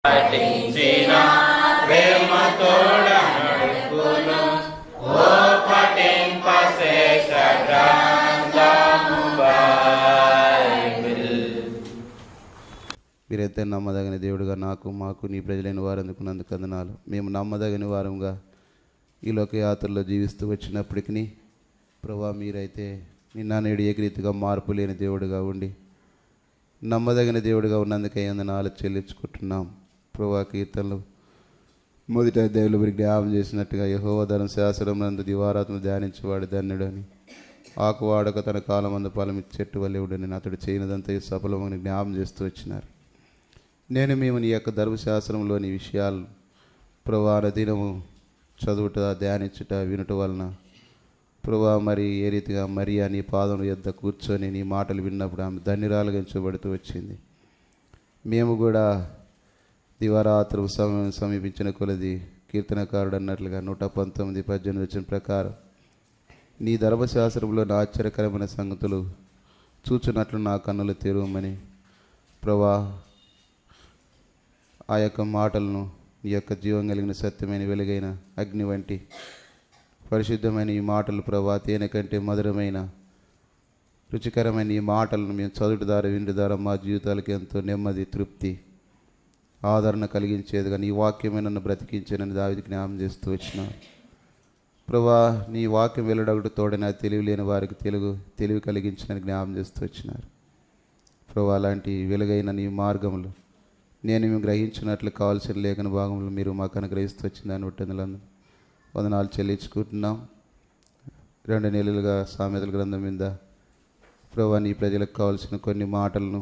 పఠించిన ప్రేమ తోడ నడుపును ఓ పఠింప శ్రేష్ఠ గ్రంథము బైబిల్. మీరైతే నమ్మదగిన దేవుడుగా మాకు నీ ప్రజలైన వారు అందుకున్నందుకు వందనాలు. మేము నమ్మదగిన వారంగా ఈ లోక యాత్రలో జీవిస్తూ వచ్చినప్పటికీ ప్రభా మీరైతే నిన్న నేడు ఏకరీతిగా మార్పు లేని దేవుడుగా ఉండి నమ్మదగిన దేవుడిగా ఉన్నందుకే వందనాలు చెల్లించుకుంటున్నాం. ప్రభా కీర్తనలు మొదట దేవుళ్ళు మీరు జ్ఞాపం చేసినట్టుగా యెహోవా ధర్మశాస్త్రం నందు దివారాత్మ ధ్యానించేవాడు ధన్యుడని, ఆకు వాడక తన కాలం అందు ఫలం చెట్టు వల్లే ఉండని అతడు చేయనదంతా సఫలమని జ్ఞాపం చేస్తూ వచ్చినారు. నేను మేము నీ యొక్క ధర్మశాస్త్రంలోని విషయాలు ప్రభా దినము చదువుట, ధ్యానించుట, వినుట వలన ప్రభా మరి ఏ రీతిగా మరియా నీ పాదం యొద్ద కూర్చొని నీ మాటలు విన్నప్పుడు ఆమె ధన్యురాలుగా ఎంచబడుతూ వచ్చింది. మేము కూడా దివారాత్రి సమయం సమీపించిన కొలది కీర్తనకారుడు అన్నట్లుగా 119:18 వచ్చిన ప్రకారం నీ ధర్మశాస్త్రంలో నా ఆశ్చర్యకరమైన సంగతులు చూచున్నట్లు నా కన్నులు తెరవమని ప్రభా ఆ యొక్క మాటలను ఈ యొక్క జీవం కలిగిన సత్యమైన వెలుగైన అగ్ని వంటి పరిశుద్ధమైన ఈ మాటలు ప్రభా తేనె కంటే మధురమైన రుచికరమైన ఈ మాటలను మేము చదువుట ద్వారా వింటు ద్వారా మా జీవితాలకి ఎంతో నెమ్మది, తృప్తి, ఆదరణ కలిగించేదిగా నీ వాక్యమే నన్ను బ్రతికించానని దావీదుకి జ్ఞాపం చేస్తూ వచ్చిన ప్రభా నీ వాక్యం వెల్లడొకటి తోడని తెలివి లేని వారికి తెలివి కలిగించినని జ్ఞాపం చేస్తూ వచ్చినారు. ప్రభా అలాంటి వెలుగైన నీ మార్గములు నేను మేము గ్రహించినట్లు కావాల్సిన లేఖన భాగంలో మీరు మాకు అనుగ్రహిస్తూ వచ్చిందని ఒట్టందులందు వందనాలు చెల్లించుకుంటున్నాం. 2 నెలలుగా సామెతల గ్రంథం మీద ప్రభా నీ ప్రజలకు కావాల్సిన కొన్ని మాటలను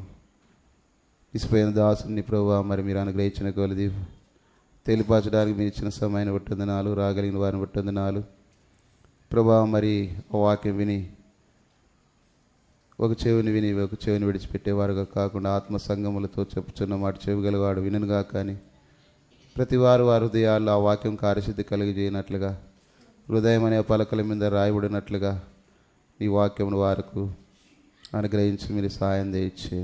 ఇసిపోయిన దాసుని ప్రభా మరి మీరు అనుగ్రహించిన కొలది తెలియపరచడానికి మీరు ఇచ్చిన సమయాన్ని ఒట్టందనాలు, రాగలిగిన వారిని ఒట్టందనాలు ప్రభా. మరి ఆ వాక్యం విని ఒక చెవిని విని ఒక చెవిని విడిచిపెట్టేవారుగా కాకుండా ఆత్మ సంగములతో చెప్పుచున్న మాట చెవిగలవాడు విననుగా కానీ ప్రతి వారు వారి హృదయాల్లో ఆ వాక్యం కార్యసిద్ధి కలిగజేయనట్లుగా హృదయం అనే పలకల మీద రాయబడినట్లుగా ఈ వాక్యమును వారికి అనుగ్రహించి మీరు సాయం చేయించే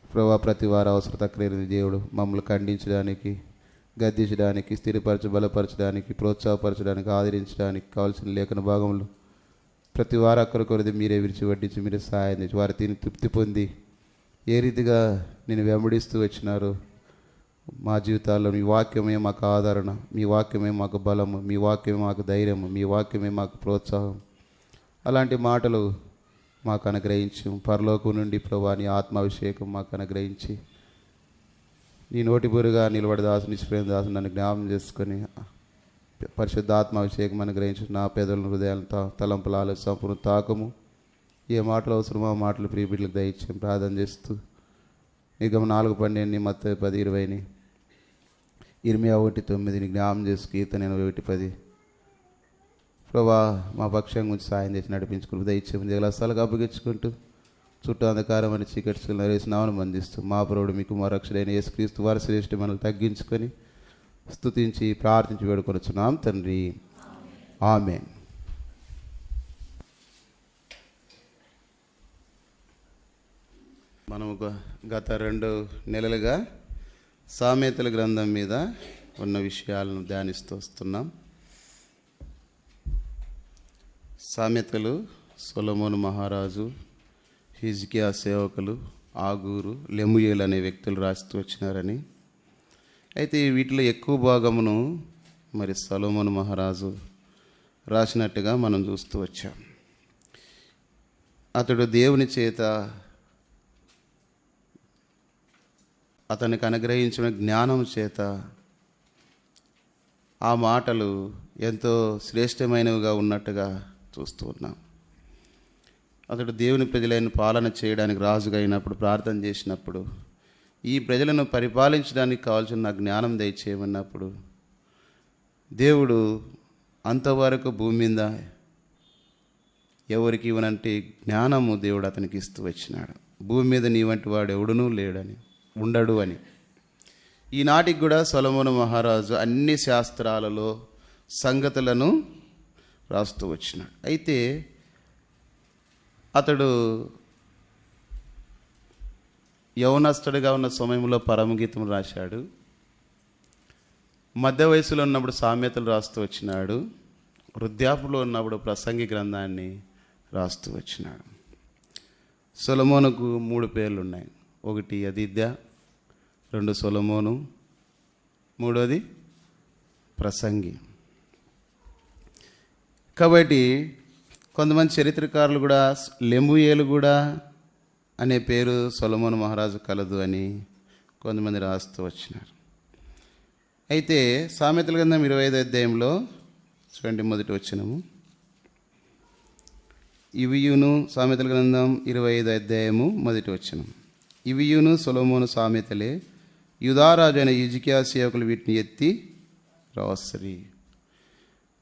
ప్రభా. ప్రతి వారు అవసరత క్రియని దేవుడు మమ్మల్ని ఖండించడానికి, గద్దించడానికి, బలపరచడానికి, ప్రోత్సాహపరచడానికి, ఆదరించడానికి కావాల్సిన లేఖన భాగంలో ప్రతి వారు అక్కడి కొరది మీరే విరిచి వడ్డించి మీరే సహాయం చేసి వారి తిని తృప్తి పొంది ఏ రీతిగా నేను వెంబడిస్తూ వచ్చినారో మా జీవితాల్లో మీ వాక్యమే మాకు ఆదరణ, మీ వాక్యమే మాకు బలము, మీ వాక్యమే మాకు ధైర్యము, మీ వాక్యమే మాకు ప్రోత్సాహం. అలాంటి మాటలు మాకు అనుగ్రహించి పరలోకం నుండి ప్రభా నీ ఆత్మాభిషేకం మాకు అనుగ్రహించి నీ నోటి బురుగా నిలబడి దాసు నిష్ప్రేమ దాసు నన్ను జ్ఞాపం చేసుకొని పరిశుద్ధాత్మాభిషేకం అనుగ్రహించి నా పేదల హృదయాలతో తలంపుల ఆలోచన సంపూర్ణ తాకము. ఏ మాటలు అవసరమో ఆ మాటలు ప్రియబిడ్డలకు దయచేయం ప్రార్థన చేస్తూ నిగమ 4:12 మత్తయి 10:20 ఇర్మియా 1:9 జ్ఞాపం చేసి కీర్తన 1:10 ప్రభా మా పక్షం గురించి సాయం చేసి నడిపించుకుని దయచేయమని జగలస్థలకు అప్పగించుకుంటూ చుట్టూ అంధకారం అని చీకటి నరేసినామని బంధిస్తూ మా ప్రభుడు మీకు మా రక్షుడైన యేసుక్రీస్తు వారి శ్రేష్ఠ మనల్ని తగ్గించుకొని స్తుతించి ప్రార్థించి వేడుకొనుచున్నాం తండ్రి, ఆమేన్. మనము గత 2 నెలలుగా సామెతల గ్రంథం మీద ఉన్న విషయాలను ధ్యానిస్తూ వస్తున్నాం. సామెతలు సొలొమోను మహారాజు, హిజ్కియా సేవకులు, ఆగూరు, లెముయేలు అనే వ్యక్తులు రాస్తూ వచ్చినారని. అయితే వీటిలో ఎక్కువ భాగమును మరి సొలొమోను మహారాజు రాసినట్టుగా మనం చూస్తూ వచ్చాం. అతడు దేవుని చేత అతనికి అనుగ్రహించిన జ్ఞానం చేత ఆ మాటలు ఎంతో శ్రేష్టమైనవిగా ఉన్నట్టుగా చూస్తూ ఉన్నాం. అతడు దేవుని ప్రజలైన పాలన చేయడానికి రాజుగా అయినప్పుడు ప్రార్థన చేసినప్పుడు ఈ ప్రజలను పరిపాలించడానికి కావాల్సిన నా జ్ఞానం దయచేయమన్నప్పుడు దేవుడు అంతవరకు భూమి మీద ఎవరికి ఇవ్వనంటే జ్ఞానము దేవుడు అతనికి ఇస్తూ వచ్చినాడు. భూమి మీద నీ వంటి వాడు ఎవడునూ లేడని, ఉండడు అని. ఈనాటికి కూడా సొలొమోను మహారాజు అన్ని శాస్త్రాలలో సంగతులను రాస్తూ వచ్చినాడు. అయితే అతడు యౌవనస్తుడిగా ఉన్న సమయంలో పరమగీతం రాశాడు. మధ్య వయసులో ఉన్నప్పుడు సామెతలు రాస్తూ వచ్చినాడు. వృద్ధాప్యంలో ఉన్నప్పుడు ప్రసంగి గ్రంథాన్ని రాస్తూ వచ్చినాడు. సొలొమోనుకు 3 పేర్లు ఉన్నాయి. 1 యెదిద్యా, 2 సొలొమోను, 3వది ప్రసంగి. కాబట్టి కొంతమంది చరిత్రకారులు కూడా లెంబుయేలు కూడా అనే పేరు సొలొమోను మహారాజు కలదు అని కొంతమంది రాస్తూ వచ్చినారు. అయితే సామెతల గ్రంథం 25వ అధ్యాయంలో చూడండి, మొదటి వచనము. ఇవియును సామెతల గ్రంథం 25వ అధ్యాయము మొదటి వచనం. ఇవియును సొలొమోను సామెతలే, యూదారాజు అయిన హిజ్కియా సేవకులు వీటిని ఎత్తి రాసిరి.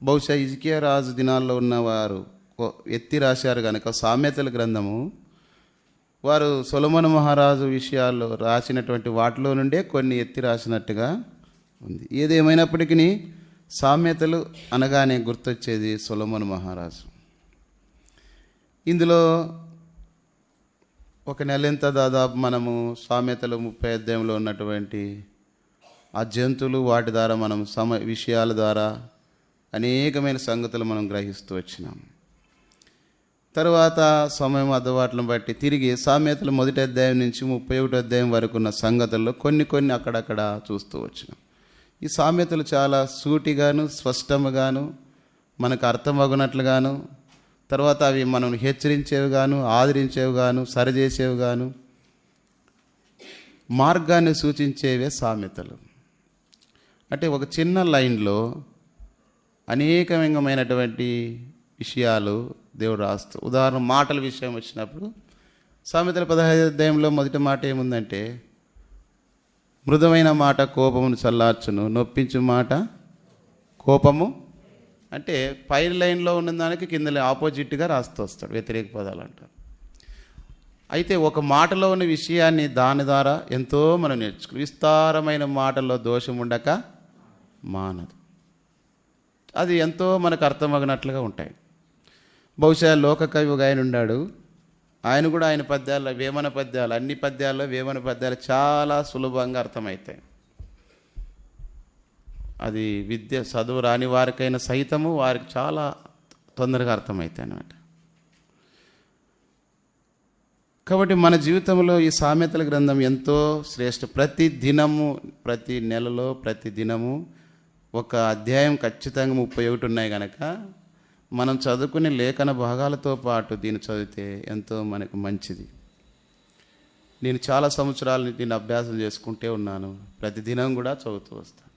బహుశా హిజ్కియా రాజు దినాల్లో ఉన్నవారు ఎత్తి రాశారు కనుక సామెతల గ్రంథము వారు సొలొమోను మహారాజు విషయాల్లో రాసినటువంటి వాటిలో నుండే కొన్ని ఎత్తి రాసినట్టుగా ఉంది. ఏదేమైనప్పటికీ సామెతలు అనగానే గుర్తొచ్చేది సొలొమోను మహారాజు. ఇందులో ఒక నెలంత దాదాపు మనము సామెతలు 30 అధ్యాయంలో ఉన్నటువంటి ఆ జంతువులు వాటి ద్వారా మనం విషయాల ద్వారా అనేకమైన సంగతులు మనం గ్రహిస్తూ వచ్చినాం. తర్వాత సమయం అద్దవాట్లను బట్టి తిరిగి సామెతలు 1వ అధ్యాయం నుంచి 31వ అధ్యాయం వరకు ఉన్న సంగతుల్లో కొన్ని అక్కడక్కడ చూస్తూ వచ్చినాం. ఈ సామెతలు చాలా సూటిగాను స్పష్టముగాను మనకు అర్థమగునట్లుగాను, తర్వాత అవి మనం హెచ్చరించేవి గాను, ఆదరించేవి గాను, సరిచేసేవి గాను, మార్గాన్ని సూచించేవే సామెతలు. అంటే ఒక చిన్న లైన్లో అనేకమైనటువంటి విషయాలు దేవుడు రాస్తూ, ఉదాహరణ మాటల విషయం వచ్చినప్పుడు సామెతల 15వ అధ్యాయంలో మొదటి మాట ఏముందంటే, మృదువైన మాట కోపమును చల్లార్చును, నొప్పించు మాట కోపము. అంటే పై లైన్లో ఉన్న దానికి కింద ఆపోజిట్గా రాస్తూ వస్తాడు, వ్యతిరేక పదాలు అంటారు. అయితే ఒక మాటలో ఉన్న విషయాన్ని దాని ద్వారా ఎంతో మనం నేర్చుకుని, విస్తారమైన మాటల్లో దోషం ఉండక మానదు. అది ఎంతో మనకు అర్థమగినట్లుగా ఉంటాయి. బహుశా లోక కవి ఒక ఆయన ఉన్నాడు. ఆయన కూడా ఆయన పద్యాల్లో వేమన పద్యాలు, అన్ని పద్యాల్లో వేమన పద్యాలు చాలా సులభంగా అర్థమవుతాయి. అది చదువు రాని వారికైనా సైతము వారికి చాలా తొందరగా అర్థమవుతాయి అన్నమాట. కాబట్టి మన జీవితంలో ఈ సామెతల గ్రంథం ఎంతో శ్రేష్ఠ. ప్రతి దినము, ప్రతి నెలలో, ప్రతి దినము ఒక అధ్యాయం ఖచ్చితంగా 31 ఉన్నాయి కనుక మనం చదువుకునే లేఖన భాగాలతో పాటు దీన్ని చదివితే ఎంతో మనకు మంచిది. నేను చాలా సంవత్సరాలు దీన్ని అభ్యాసం చేసుకుంటే ఉన్నాను. ప్రతిదినం కూడా చదువుతూ వస్తాను.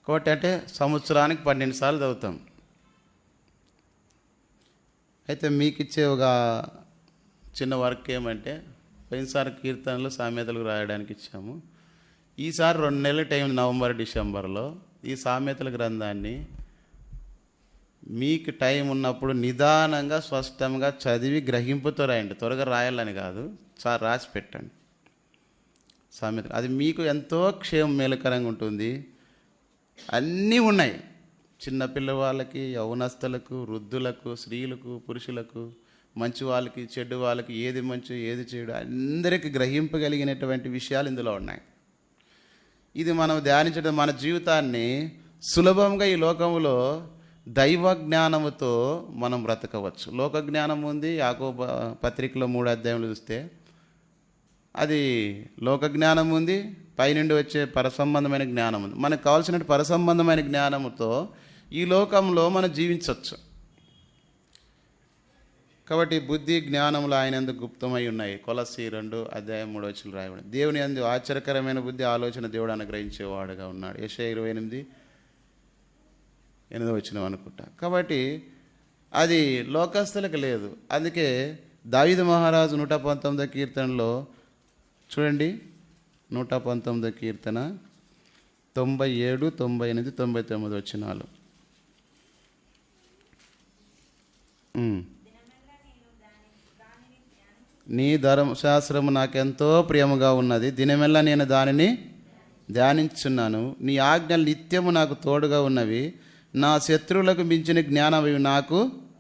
కాబట్టి అంటే సంవత్సరానికి 12 సార్లు చదువుతాం. అయితే మీకు ఇచ్చే ఒక చిన్న వర్క్ ఏమంటే, పోయినసారి కీర్తనలు సామెతలకు రాయడానికి ఇచ్చాము. ఈసారి 2 నెలల టైం, నవంబర్ డిసెంబర్లో ఈ సామెతల గ్రంథాన్ని మీకు టైం ఉన్నప్పుడు నిదానంగా స్పష్టంగా చదివి గ్రహింపుతో రాయండి. త్వరగా రాయాలని కాదు, రాసి పెట్టండి సామెతలు. అది మీకు ఎంతో మేలుకరంగా ఉంటుంది. అన్నీ ఉన్నాయి, చిన్నపిల్ల వాళ్ళకి, యౌవనస్తులకు, వృద్ధులకు, స్త్రీలకు, పురుషులకు, మంచి వాళ్ళకి, చెడ్డు వాళ్ళకి, ఏది మంచి ఏది చెడు అందరికీ గ్రహింపగలిగినటువంటి విషయాలు ఇందులో ఉన్నాయి. ఇది మనం ధ్యానించడం మన జీవితాన్ని సులభంగా ఈ లోకంలో దైవ జ్ఞానముతో మనం బ్రతకవచ్చు. లోక జ్ఞానం ఉంది. యాకోబు పత్రికలో 3వ అధ్యాయంలో చూస్తే అది లోక జ్ఞానం ఉంది, పైనుండి వచ్చే పరసంబంధమైన జ్ఞానం ఉంది. మనకు కావాల్సిన పరసంబంధమైన జ్ఞానముతో ఈ లోకంలో మనం జీవించవచ్చు. కాబట్టి బుద్ధి జ్ఞానములు ఆయన యందు గుప్తమై ఉన్నాయి. కొలస్సీ 2 అధ్యాయం 3వ వచనం రాయబడింది. దేవుని యందు ఆశ్చర్యకరమైన బుద్ధి ఆలోచన దేవుడు అనుగ్రహించేవాడుగా ఉన్నాడు. యెషయా 28:8 వచనం అనుకుంటా. కాబట్టి అది లోకస్తులకు లేదు. అందుకే దావీదు మహారాజు 119వ కీర్తనలో చూడండి, 119వ కీర్తన 97, 98, 99 వచనాలు. నీ ధర్మశాస్త్రము నాకెంతో ప్రియముగా ఉన్నది, దినమెల్లా నేను దానిని ధ్యానించున్నాను. నీ ఆజ్ఞలు నిత్యము నాకు తోడుగా ఉన్నవి, నా శత్రువులకు మించిన జ్ఞానం అవి నాకు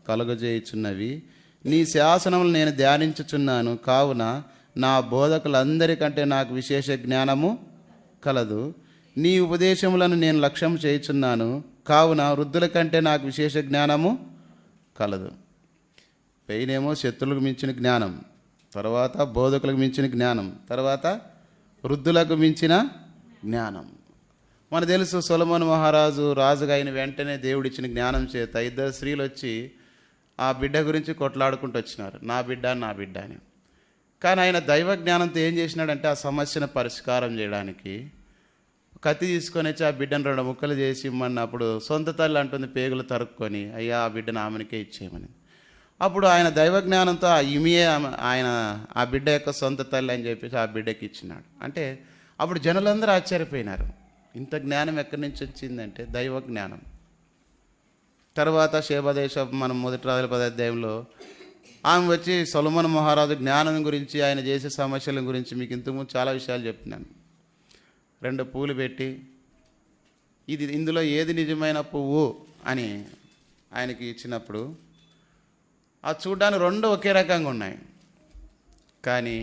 కలుగజేయుచున్నవి. నీ శాసనములు నేను ధ్యానించుచున్నాను, కావున నా బోధకులందరికంటే నాకు విశేష జ్ఞానము కలదు. నీ ఉపదేశములను నేను లక్ష్యం చేయుచున్నాను, కావున వృద్ధుల కంటే నాకు విశేష జ్ఞానము కలదు. పైనేమో శత్రులకు మించిన జ్ఞానం, తర్వాత బోధకులకు మించిన జ్ఞానం, తర్వాత వృద్ధులకు మించిన జ్ఞానం. మనకు తెలుసు సొలొమోను మహారాజు రాజుగా అయిన వెంటనే దేవుడిచ్చిన జ్ఞానం చేత ఇద్దరు స్త్రీలు వచ్చి ఆ బిడ్డ గురించి కొట్లాడుకుంటూ వచ్చినారు, నా బిడ్డ నా బిడ్డ అని. కానీ ఆయన దైవ జ్ఞానంతో ఏం చేసినాడంటే ఆ సమస్యను పరిష్కారం చేయడానికి కత్తి తీసుకొని వచ్చి ఆ బిడ్డను 2 ముక్కలు చేసి ఇమ్మన్నప్పుడు సొంత తల్లి అంటుంది పేగులు తరుక్కొని, అయ్యా ఆ బిడ్డను ఆమెనికే ఇచ్చేయమని. అప్పుడు ఆయన దైవ జ్ఞానంతో ఈమెయే ఆయన ఆ బిడ్డ యొక్క సొంత తల్లి అని చెప్పేసి ఆ బిడ్డకి ఇచ్చినాడు. అంటే అప్పుడు జనులందరూ ఆశ్చర్యపోయినారు, ఇంత జ్ఞానం ఎక్కడి నుంచి వచ్చిందంటే దైవ జ్ఞానం. తర్వాత శేబదేశ మనం 1 రాజుల 10వ అధ్యాయంలో ఆమె వచ్చి సొలొమోను మహారాజు జ్ఞానం గురించి ఆయన చేసే సమస్యల గురించి మీకు ఇంతకుముందు చాలా విషయాలు చెప్పినాను. 2 పూలు పెట్టి ఇందులో ఏది నిజమైన పువ్వు అని ఆయనకి ఇచ్చినప్పుడు అది చూడడానికి 2 ఒకే రకంగా ఉన్నాయి. కానీ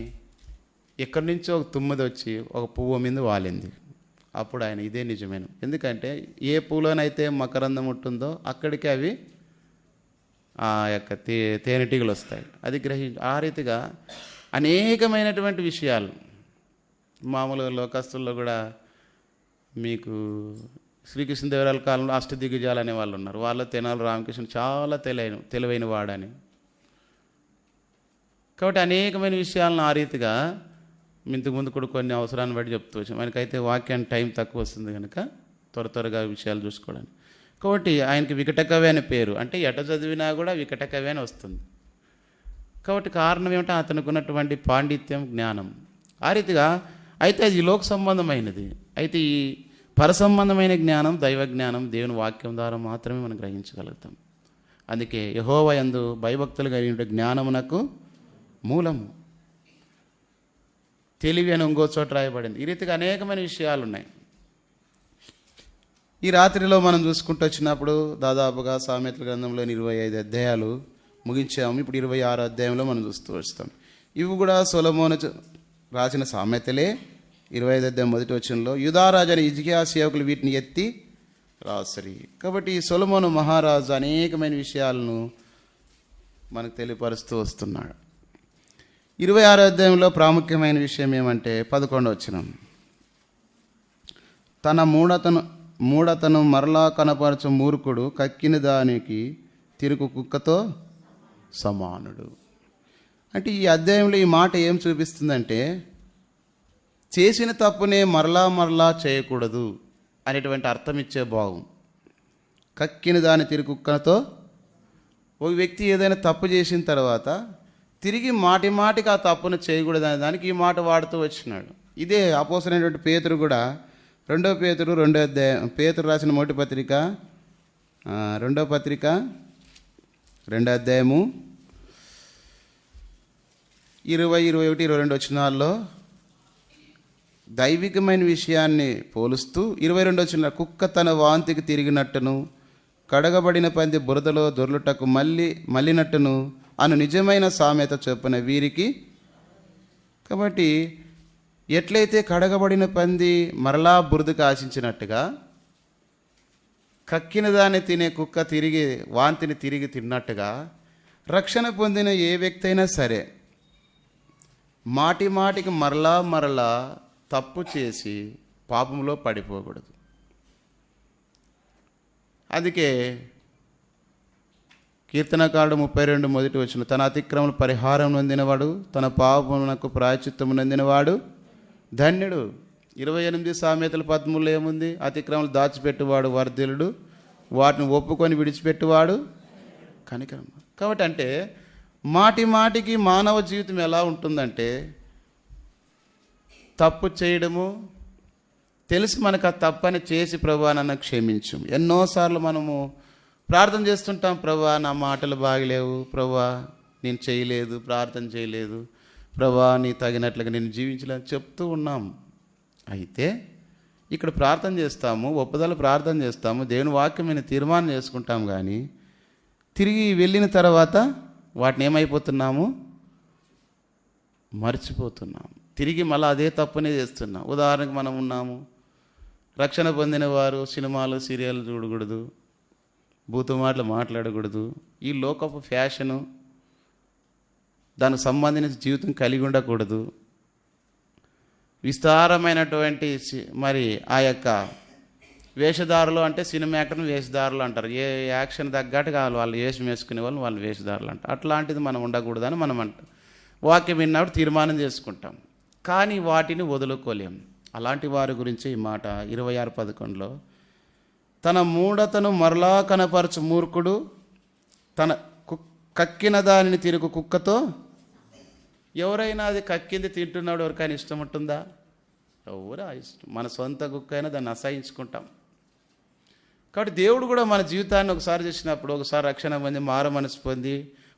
ఎక్కడి నుంచో ఒక తుమ్మిది వచ్చి ఒక పువ్వు మీద వాలింది. అప్పుడు ఆయన ఇదే నిజమైన, ఎందుకంటే ఏ పూలోనైతే మకరందం ఉంటుందో అక్కడికి అవి ఆ యొక్క తేనెటీగలు వస్తాయి. అది ఆ రీతిగా అనేకమైనటువంటి విషయాలు మామూలుగా లోకస్తుల్లో కూడా మీకు శ్రీకృష్ణదేవరాయల కాలంలో అష్టదిగ్గజాలు అనే వాళ్ళు ఉన్నారు. వాళ్ళ తెనాలి రామకృష్ణ చాలా తెలివైన వాడని. కాబట్టి అనేకమైన విషయాలను ఆ రీతిగా ఇంతకుముందు కూడా కొన్ని అవసరాన్ని బట్టి చెప్తూ వచ్చాం. మనకైతే వాక్యానికి టైం తక్కువ వస్తుంది కనుక త్వరగా విషయాలు చూసుకోవడానికి. కాబట్టి ఆయనకి వికటకవి అనే పేరు, అంటే ఎట చదివినా కూడా వికటకవి అని వస్తుంది. కాబట్టి కారణం ఏమిటంటే అతనికి ఉన్నటువంటి పాండిత్యం, జ్ఞానం. ఆ రీతిగా అయితే అది లోక సంబంధమైనది. అయితే ఈ పరసంబంధమైన జ్ఞానం, దైవ జ్ఞానం దేవుని వాక్యం ద్వారా మాత్రమే మనం గ్రహించగలుగుతాం. అందుకే యెహోవా యందు భయభక్తులు కలిగిన జ్ఞానమునకు మూలము. తెలివి అని ఇంకో చోట రాయబడింది. ఈ రీతిగా అనేకమైన విషయాలు ఉన్నాయి. ఈ రాత్రిలో మనం చూసుకుంటూ వచ్చినప్పుడు దాదాపుగా సామెతల గ్రంథంలో 25 అధ్యాయాలు ముగించాము. ఇప్పుడు 26 అధ్యాయంలో మనం చూస్తూ వస్తాం. ఇవి కూడా సొలొమోను రాసిన సామెతలే. 25 అధ్యాయం 1వ వచనంలో యూదారాజు అని హిజ్కియా సేవకులు వీటిని ఎత్తి రాసరి. కాబట్టి సొలొమోను మహారాజు అనేకమైన విషయాలను మనకు తెలియపరుస్తూ వస్తున్నాడు. 26 అధ్యాయంలో ప్రాముఖ్యమైన విషయం ఏమంటే 11వ వచనం, తన మూఢతను మరలా కనపరచు మూర్ఖుడు కక్కిన దానికి తిరుగు కుక్కతో సమానుడు. అంటే ఈ అధ్యాయంలో ఈ మాట ఏం చూపిస్తుందంటే చేసిన తప్పునే మరలా చేయకూడదు అనేటువంటి అర్థం ఇచ్చే భావం. కక్కిన దాని తిరుగు కుక్కతో, ఒక వ్యక్తి ఏదైనా తప్పు చేసిన తర్వాత తిరిగి మాటికి ఆ తప్పును చేయకూడదు అనే దానికి ఈ మాట వాడుతూ వచ్చినాడు. ఇదే అపోస్తలుడైనటువంటి పేతురు కూడా 2వ పేతురు 2వ అధ్యాయం, పేతురు రాసిన మొదటి పత్రిక 2వ పత్రిక 2వ అధ్యాయము 20, 21, 22 వచనాల్లో దైవికమైన విషయాన్ని పోలుస్తూ 22వ వచనంలో కుక్క తన వాంతికి తిరిగినట్టును కడగబడిన పంది బురదలో దొర్లుటకు మళ్ళినట్టును అను నిజమైన సామెత చొప్పున వీరికి. కాబట్టి ఎట్లయితే కడగబడిన పంది మరలా బురదకు ఆశించినట్టుగా కక్కిన దాన్ని తినే కుక్క వాంతిని తిరిగి తిన్నట్టుగా రక్షణ పొందిన ఏ వ్యక్తి అయినా సరే మాటికి మరలా తప్పు చేసి పాపంలో పడిపోకూడదు. అందుకే కీర్తనకారుడు 32 మొదటి వచనం, తన అతిక్రమణ పరిహారం నొందినవాడు, తన పాపమునకు ప్రాయశ్చిత్తము నొందినవాడు ధన్యుడు. 28 సామెతల 13లో ఏముంది? అతిక్రమలు దాచిపెట్టువాడు వర్ధిల్లుడు, వాటిని ఒప్పుకొని విడిచిపెట్టువాడు కనికరం. కాబట్టి అంటే మాటికి మానవ జీవితం ఎలా ఉంటుందంటే తప్పు చేయడము తెలిసి మనకు ఆ తప్పని చేసి ప్రభువా నన్ను క్షమించు. ఎన్నోసార్లు మనము ప్రార్థన చేస్తుంటాం, ప్రభువా నా మాటలు బాగలేవు, ప్రభువా నేను చేయలేదు, ప్రార్థన చేయలేదు, ప్రభువా నీ తగినట్లుగా నేను జీవించలేని చెప్తూ ఉన్నాం. అయితే ఇక్కడ ప్రార్థన చేస్తాము, ఒప్పుదల ప్రార్థన చేస్తాము, దేవుని వాక్యమైన తీర్మానం చేసుకుంటాం. కానీ తిరిగి వెళ్ళిన తర్వాత వాటిని ఏమైపోతున్నాము? మర్చిపోతున్నాం. తిరిగి మళ్ళీ అదే తప్పునే చేస్తున్నాం. ఉదాహరణకు మనం ఉన్నాము, రక్షణ పొందిన వారు సినిమాలు సీరియల్ చూడకూడదు, బూతు మాటలు మాట్లాడకూడదు, ఈ లోకపు ఫ్యాషను, దానికి సంబంధించిన జీవితం కలిగి ఉండకూడదు. విస్తారమైనటువంటి మరి ఆ యొక్క వేషధారులు అంటే సినిమా యాక్టర్ని వేషధారులు అంటారు. ఏ యాక్షన్ తగ్గట్టు కావాలి వాళ్ళు వేషం వేసుకునే వాళ్ళు వేషధారులు అంటారు. అట్లాంటిది మనం ఉండకూడదని మనం అంటాం. వాక్యం విన్నప్పుడు తీర్మానం చేసుకుంటాం, కానీ వాటిని వదులుకోలేం. అలాంటి వారి గురించి ఈ మాట 26:11లో, తన మూఢతను మరలా కనపరచు మూర్ఖుడు తన కక్కిన దానిని తిరుగు కుక్కతో. ఎవరైనా అది కక్కింది తింటున్నాడు ఎవరికైనా ఇష్టం ఉంటుందా? ఎవరు ఇష్టం. మన సొంత కుక్క అయినా దాన్ని అసహించుకుంటాం. కాబట్టి దేవుడు కూడా మన జీవితాన్ని ఒకసారి చేసినప్పుడు, ఒకసారి రక్షణ పొంది మారు మనసు పొంది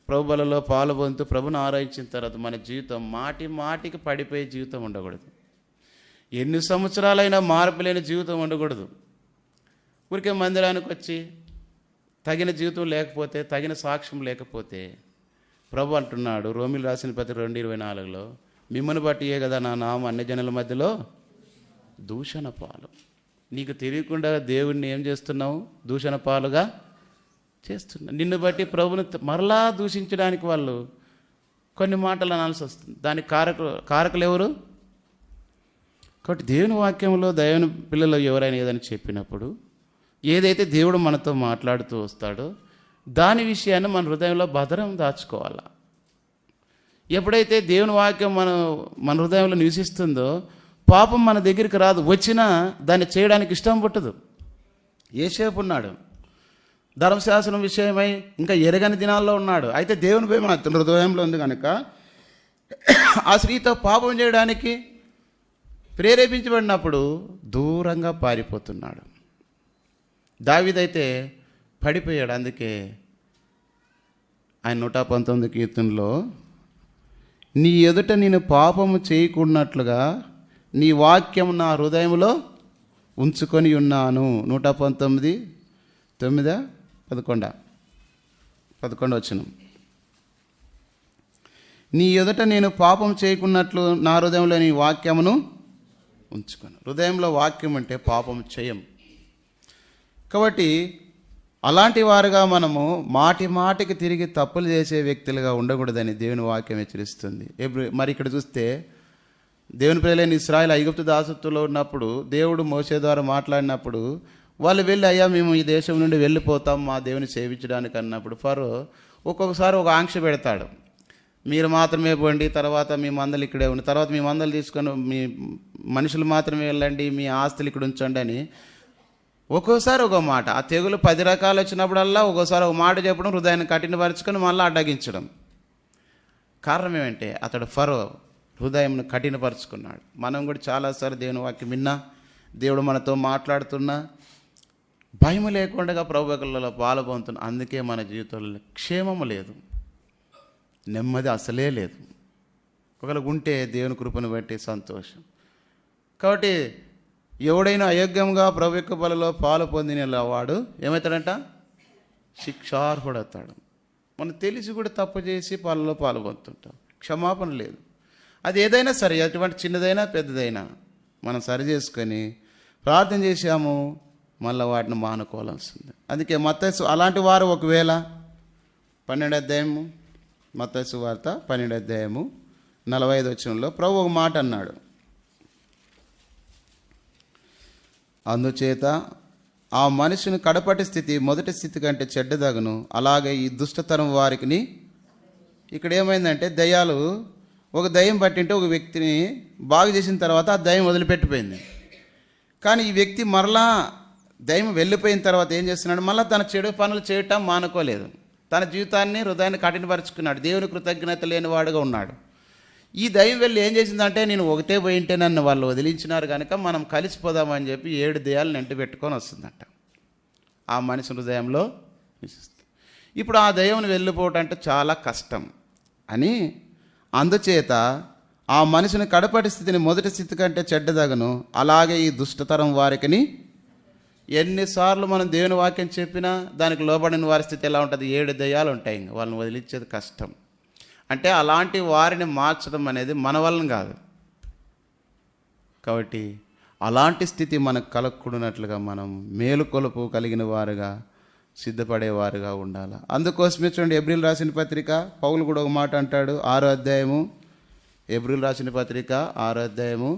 ప్రభు బలలో పాలు పొందుతూ ప్రభుని ఆరాయించిన తర్వాత మన జీవితం మాటి మాటికి పడిపోయే జీవితం ఉండకూడదు. ఎన్ని సంవత్సరాలైనా మార్పు లేని జీవితం ఉండకూడదు. ఊరికే మందిరానికి వచ్చి తగిన జీవితం లేకపోతే, తగిన సాక్ష్యం లేకపోతే, ప్రభు అంటున్నాడు రోమిలు రాసిన పత్రిక 2:24లో, మిమ్మల్ని బట్టియే కదా నా నామం అన్ని జనుల మధ్యలో దూషణ పాలు. నీకు తెలియకుండా దేవుణ్ణి ఏం చేస్తున్నావు? దూషణ పాలుగా చేస్తున్నావు. నిన్ను బట్టి ప్రభుని మరలా దూషించడానికి వాళ్ళు కొన్ని మాటలు అనాల్సి వస్తుంది. దానికి కారకులు ఎవరు? కాబట్టి దేవుని వాక్యంలో దేవుని పిల్లలు ఎవరైనా ఏదైనా చెప్పినప్పుడు, ఏదైతే దేవుడు మనతో మాట్లాడుతూ వస్తాడో దాని విషయాన్ని మన హృదయంలో భద్రం దాచుకోవాలి. ఎప్పుడైతే దేవుని వాక్యం మన హృదయంలో నివసిస్తుందో పాపం మన దగ్గరికి రాదు. వచ్చినా దాన్ని చేయడానికి ఇష్టం పుట్టదు. యేసేపు ఉన్నాడు, ధర్మశాస్త్రం విషయమై ఇంకా ఎరగని దినాల్లో ఉన్నాడు. అయితే దేవుని భయం అతని హృదయంలో ఉంది కనుక ఆ స్త్రీతో పాపం చేయడానికి ప్రేరేపించబడినప్పుడు దూరంగా పారిపోతున్నాడు. దావీదైతే పడిపోయాడు. అందుకే ఆయన 119 కీర్తనలో, నీ ఎదుట నేను పాపము చేయకున్నట్లుగా నీ వాక్యం నా హృదయంలో ఉంచుకొని ఉన్నాను. 119, 9, 11 వచనం. నీ ఎదుట నేను పాపం చేయకున్నట్లు నా హృదయంలో నీ వాక్యమును ఉంచుకొని. హృదయంలో వాక్యం అంటే పాపం చేయం. కాబట్టి అలాంటి వారుగా మనము మాటి మాటికి తిరిగి తప్పులు చేసే వ్యక్తులుగా ఉండకూడదని దేవుని వాక్యం హెచ్చరిస్తుంది. మరి ఇక్కడ చూస్తే దేవుని ప్రియులైన ఇశ్రాయేలు ఐగుప్తు దాసత్వంలో ఉన్నప్పుడు దేవుడు మోషే ద్వారా మాట్లాడినప్పుడు వాళ్ళు వెళ్ళి, అయ్యా మేము ఈ దేశం నుండి వెళ్ళిపోతాం మా దేవుని సేవించడానికి అన్నప్పుడు ఫరో ఒక్కొక్కసారి ఒక ఆంక్ష పెడతాడు. మీరు మాత్రమే పోండి, తర్వాత మీ మందలు ఇక్కడే ఉండి, తర్వాత మీ మందలు తీసుకొని మీ మనుషులు మాత్రమే వెళ్ళండి, మీ ఆస్తులు ఇక్కడ ఉంచండి అని ఒక్కోసారి ఒక మాట. ఆ తెగులు 10 రకాలు వచ్చినప్పుడల్లా ఒక్కోసారి ఒక మాట చెప్పడం, హృదయాన్ని కఠినపరుచుకొని మళ్ళీ అడ్డగించడం. కారణం ఏమంటే అతడు ఫరో హృదయంను కఠినపరుచుకున్నాడు. మనం కూడా చాలాసార్లు దేవుని వాక్యం విన్నా, దేవుడు మనతో మాట్లాడుతున్నా భయం లేకుండా ప్రభువులలో పాల్గొంటున్నా. అందుకే మన జీవితంలో క్షేమము లేదు, నెమ్మది అసలే లేదు. ఒకవేళ ఉంటే దేవుని కృపను బట్టి సంతోషం. కాబట్టి ఎవడైనా అయోగ్యంగా ప్రభు యొక్క బలలో పాలు పొందిన వాడు ఏమవుతాడంట? శిక్షార్హుడవుతాడు. మనం తెలిసి కూడా తప్పు చేసి పాలలో పాలు పొందుతుంటాం. క్షమాపణ లేదు. అది ఏదైనా సరే, అటువంటి చిన్నదైనా పెద్దదైనా మనం సరి చేసుకొని ప్రార్థన చేశాము, మళ్ళీ వాటిని మానుకోవాల్సింది. అందుకే మత్తయి అలాంటి వారు ఒకవేళ 12వ అధ్యాయము, మత్తయి సువార్త 12వ అధ్యాయము 45 వచనంలో ప్రభు ఒక మాట అన్నాడు, అందుచేత ఆ మనిషిని కడపటి స్థితి మొదటి స్థితి కంటే చెడ్డదగును, అలాగే ఈ దుష్టతరం వారికి. ఇక్కడ ఏమైందంటే దయ్యాలు ఒక దయ్యం పట్టింటే ఒక వ్యక్తిని బాగు చేసిన తర్వాత ఆ దయ్యం వదిలిపెట్టిపోయింది. కానీ ఈ వ్యక్తి మరలా దయ్యం వెళ్ళిపోయిన తర్వాత ఏం చేస్తున్నాడు? మళ్ళీ తన చెడు పనులు చేయటం మానుకోలేదు. తన జీవితాన్ని హృదయాన్ని కఠినపరుచుకున్నాడు. దేవుని కృతజ్ఞత లేనివాడుగా ఉన్నాడు. ఈ దయ్యం వెళ్ళి ఏం చేసిందంటే, నేను ఒకటే పోయింటే నన్ను వాళ్ళు వదిలించినారు కనుక మనం కలిసిపోదామని చెప్పి 7 దయ్యాలను ఎంట పెట్టుకొని వస్తుందట. ఆ మనిషి హృదయంలో నివసిస్తుంది. ఇప్పుడు ఆ దయ్యం వెళ్ళిపోవటం అంటే చాలా కష్టం అని, అందుచేత ఆ మనిషిని కడపటి స్థితిని మొదటి స్థితి కంటే చెడ్డదగను, అలాగే ఈ దుష్టతరం వారికి. ఎన్నిసార్లు మనం దేవుని వాక్యం చెప్పినా దానికి లోబడిన వారి స్థితి ఎలా ఉంటుంది? 7 దయ్యాలు ఉంటాయి. వాళ్ళని వదిలించేది కష్టం. అంటే అలాంటి వారిని మార్చడం అనేది మన వలన కాదు. కాబట్టి అలాంటి స్థితి మనకు కలగకూడనట్లుగా మనం మేలుకొలుపు కలిగిన వారుగా సిద్ధపడేవారుగా ఉండాలి. అందుకోసమే చూడండి, ఎబ్రిల్ రాసిన పత్రిక పౌలు కూడా ఒక మాట అంటాడు. 6వ అధ్యాయము, ఎబ్రిల్ రాసిన పత్రిక 6వ అధ్యాయము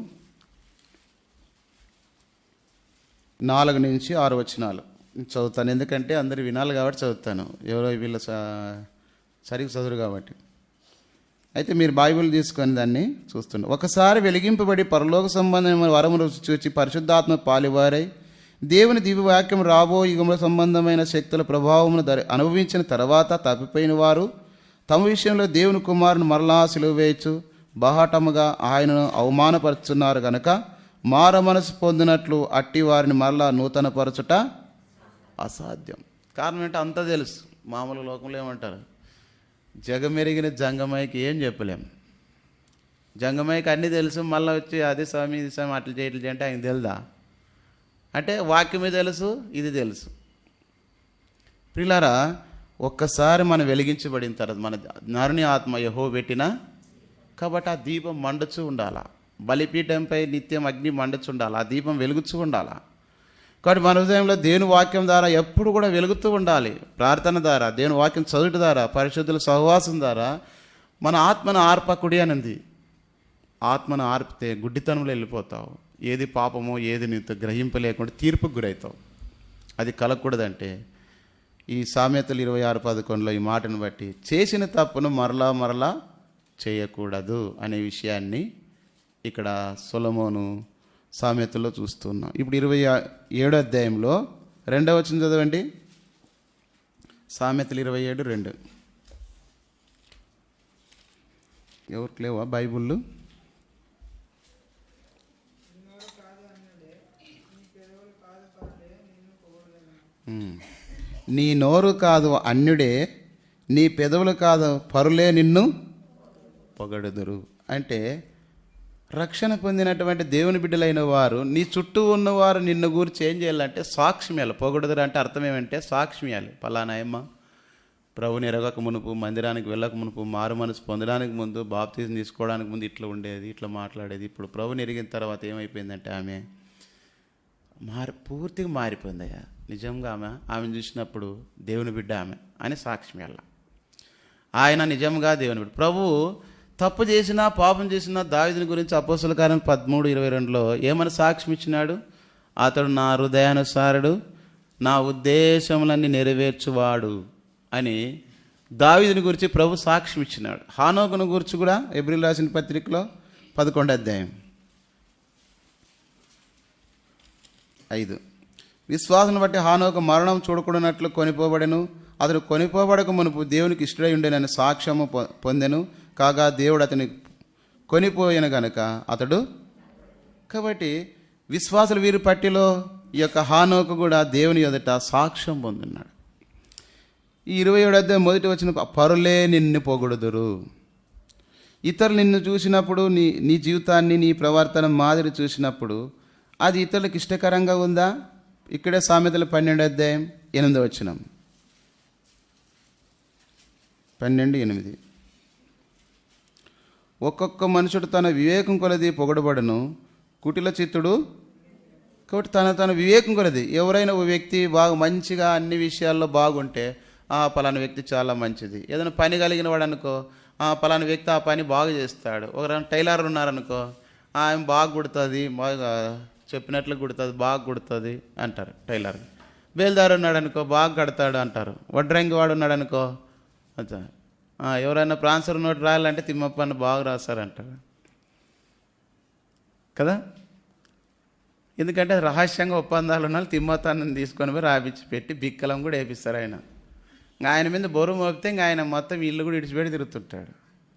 4 నుంచి 6 వచనాలు చదువుతాను. ఎందుకంటే అందరు వినాలి కాబట్టి చదువుతాను, ఎవరో వీళ్ళ సరిగ్గా చదువురు కాబట్టి. అయితే మీరు బైబిల్ తీసుకొని దాన్ని చూస్తుండే, ఒకసారి వెలిగింపబడి పరలోక సంబంధమైన వరమును చూచి పరిశుద్ధాత్మ పాలివారై దేవుని దివ్యవాక్యం రాబో యుగముల సంబంధమైన శక్తుల ప్రభావమును అనుభవించిన తర్వాత తప్పిపోయిన వారు తమ విషయంలో దేవుని కుమారుని మరలా సిలువ వేయచ్చు బాహాటముగా ఆయనను అవమానపరుచున్నారు గనుక మార మనసు పొందినట్లు అట్టి వారిని మరలా నూతనపరచుట అసాధ్యం. కారణం ఏంటంటే అంతా తెలుసు. మామూలు లోకంలో ఏమంటారు, జగమెరిగిన జంగమయ్యకి ఏం చెప్పలేం. జంగమయ్యకి అన్నీ తెలుసు, మళ్ళీ వచ్చి అది స్వామి ఇది స్వామి అట్లా చేయట్లు అంటే ఆయన తెలుదా అంటే వాక్యమే తెలుసు, ఇది తెలుసు. ప్రియులారా, ఒక్కసారి మనం వెలిగించబడిన తర్వాత మన నరుని ఆత్మ యెహోవా పెట్టిన కాబట్టి ఆ దీపం మండుచు ఉండాలా. బలిపీఠంపై నిత్యం అగ్ని మండుచు ఉండాలి, ఆ దీపం వెలుగుచూ ఉండాలా. కాబట్టి మన హృదయంలో దేవుని వాక్యం ద్వారా ఎప్పుడు కూడా వెలుగుతూ ఉండాలి. ప్రార్థన ద్వారా, దేవుని వాక్యం చదువుట ద్వారా, పరిశుద్ధుల సహవాసం ద్వారా మన ఆత్మను ఆర్పకుడి అనింది. ఆత్మను ఆర్పితే గుడ్డితనంలో వెళ్ళిపోతావు. ఏది పాపమో ఏది నీతో గ్రహింపలేకుండా తీర్పుకు గురవుతావు. అది కలగకూడదంటే ఈ సామెతలు 26:11 ఈ మాటను బట్టి చేసిన తప్పును మరలా మరలా చేయకూడదు అనే విషయాన్ని ఇక్కడ సొలొమోను సామెతల్లో చూస్తున్నాం. ఇప్పుడు 27వ అధ్యాయంలో 2వ వచనం చదవండి. సామెతలు 27:2. ఎవరికి లేవా బైబుళ్ళు? నీ నోరు కాదు అన్యుడే, నీ పెదవులు కాదు పరులే నిన్ను పొగడుదురు. అంటే రక్షణ పొందినటువంటి దేవుని బిడ్డలైన వారు, నీ చుట్టూ ఉన్నవారు నిన్ను గురించి ఏం చేయాలంటే సాక్ష్యాలు. పొగడుదురు అంటే అర్థం ఏమంటే సాక్ష్యాలు. పలానా అమ్మ ప్రభుని ఎరగక మునుపు, మందిరానికి వెళ్ళక మునుపు, మారు మనసు పొందడానికి ముందు, బాప్తిజం తీసుకోవడానికి ముందు ఇట్లా ఉండేది, ఇట్లా మాట్లాడేది. ఇప్పుడు ప్రభుని ఎరిగిన తర్వాత ఏమైపోయిందంటే ఆమె పూర్తిగా మారిపోయిందయ్యా. నిజంగా ఆమెను చూసినప్పుడు దేవుని బిడ్డ ఆమె అని సాక్ష్యం వెళ్ళ. ఆయన నిజంగా దేవుని బిడ్డ. ప్రభువు తప్పు చేసినా పాపం చేసినా దావీదుని గురించి అపోస్తల కార్యం 13:22 ఏమని సాక్ష్యం ఇచ్చినాడు? అతడు నా హృదయానుసారుడు, నా ఉద్దేశములన్నీ నెరవేర్చువాడు అని దావీదుని గురించి ప్రభు సాక్ష్యం ఇచ్చినాడు. హానోకును గురించి కూడా ఎబ్రిల్ రాసిన పత్రికలో 11వ అధ్యాయం 5. విశ్వాసం బట్టి హానోకు మరణం చూడకూడనట్లు కొనిపోబడెను. అతడు కొనిపోబడక మునుపు దేవునికి ఇష్టడై ఉండేనని సాక్ష్యము పొందెను. కాగా దేవుడు అతని కొనిపోయాను గనుక అతడు. కాబట్టి విశ్వాసుల వీరి పట్టిలో ఈ యొక్క హానోకు కూడా దేవుని ఎదుట సాక్ష్యం పొందున్నాడు. ఈ 27వ అధ్యాయం మొదటి వచ్చిన పరులే నిన్ను పొగుడుదురు. ఇతరులు నిన్ను చూసినప్పుడు, నీ జీవితాన్ని, నీ ప్రవర్తన మాదిరి చూసినప్పుడు అది ఇతరులకు ఇష్టకరంగా ఉందా? ఇక్కడే సామెతలు 12వ అధ్యాయం 8వ వచనం 12:8. ఒక్కొక్క మనుషుడు తన వివేకం కొలది పొగడబడును, కుటిల చిత్తుడు. కాబట్టి తన వివేకం కొలది. ఎవరైనా ఓ వ్యక్తి బాగా మంచిగా అన్ని విషయాల్లో బాగుంటే పలానా వ్యక్తి చాలా మంచిది. ఏదైనా పని కలిగిన వాడు అనుకో, పలానా వ్యక్తి ఆ పని బాగా చేస్తాడు. ఒక టైలర్ ఉన్నారనుకో, ఆమె బాగా కుడుతుంది, బాగా చెప్పినట్లు కుడుతుంది, బాగా కుడుతుంది అంటారు టైలర్. బేల్దారు ఉన్నాడు అనుకో, బాగా కడతాడు అంటారు. వడ్రంగి వాడు ఉన్నాడు అనుకో, ఎవరైనా ప్రాన్సర్ నోట్ రాయాలంటే తిమ్మప్పని బాగా రాస్తారంటారు కదా. ఎందుకంటే రహస్యంగా ఒప్పందాలు ఉన్న తిమ్మతాన్ని తీసుకొని పోయి రాపించి పెట్టి బిక్కలం కూడా వేపిస్తారు. ఆయన మీద బరువు మోపితే ఆయన మొత్తం ఇల్లు కూడా ఇడిచిపెట్టి తిరుగుతుంటాడు.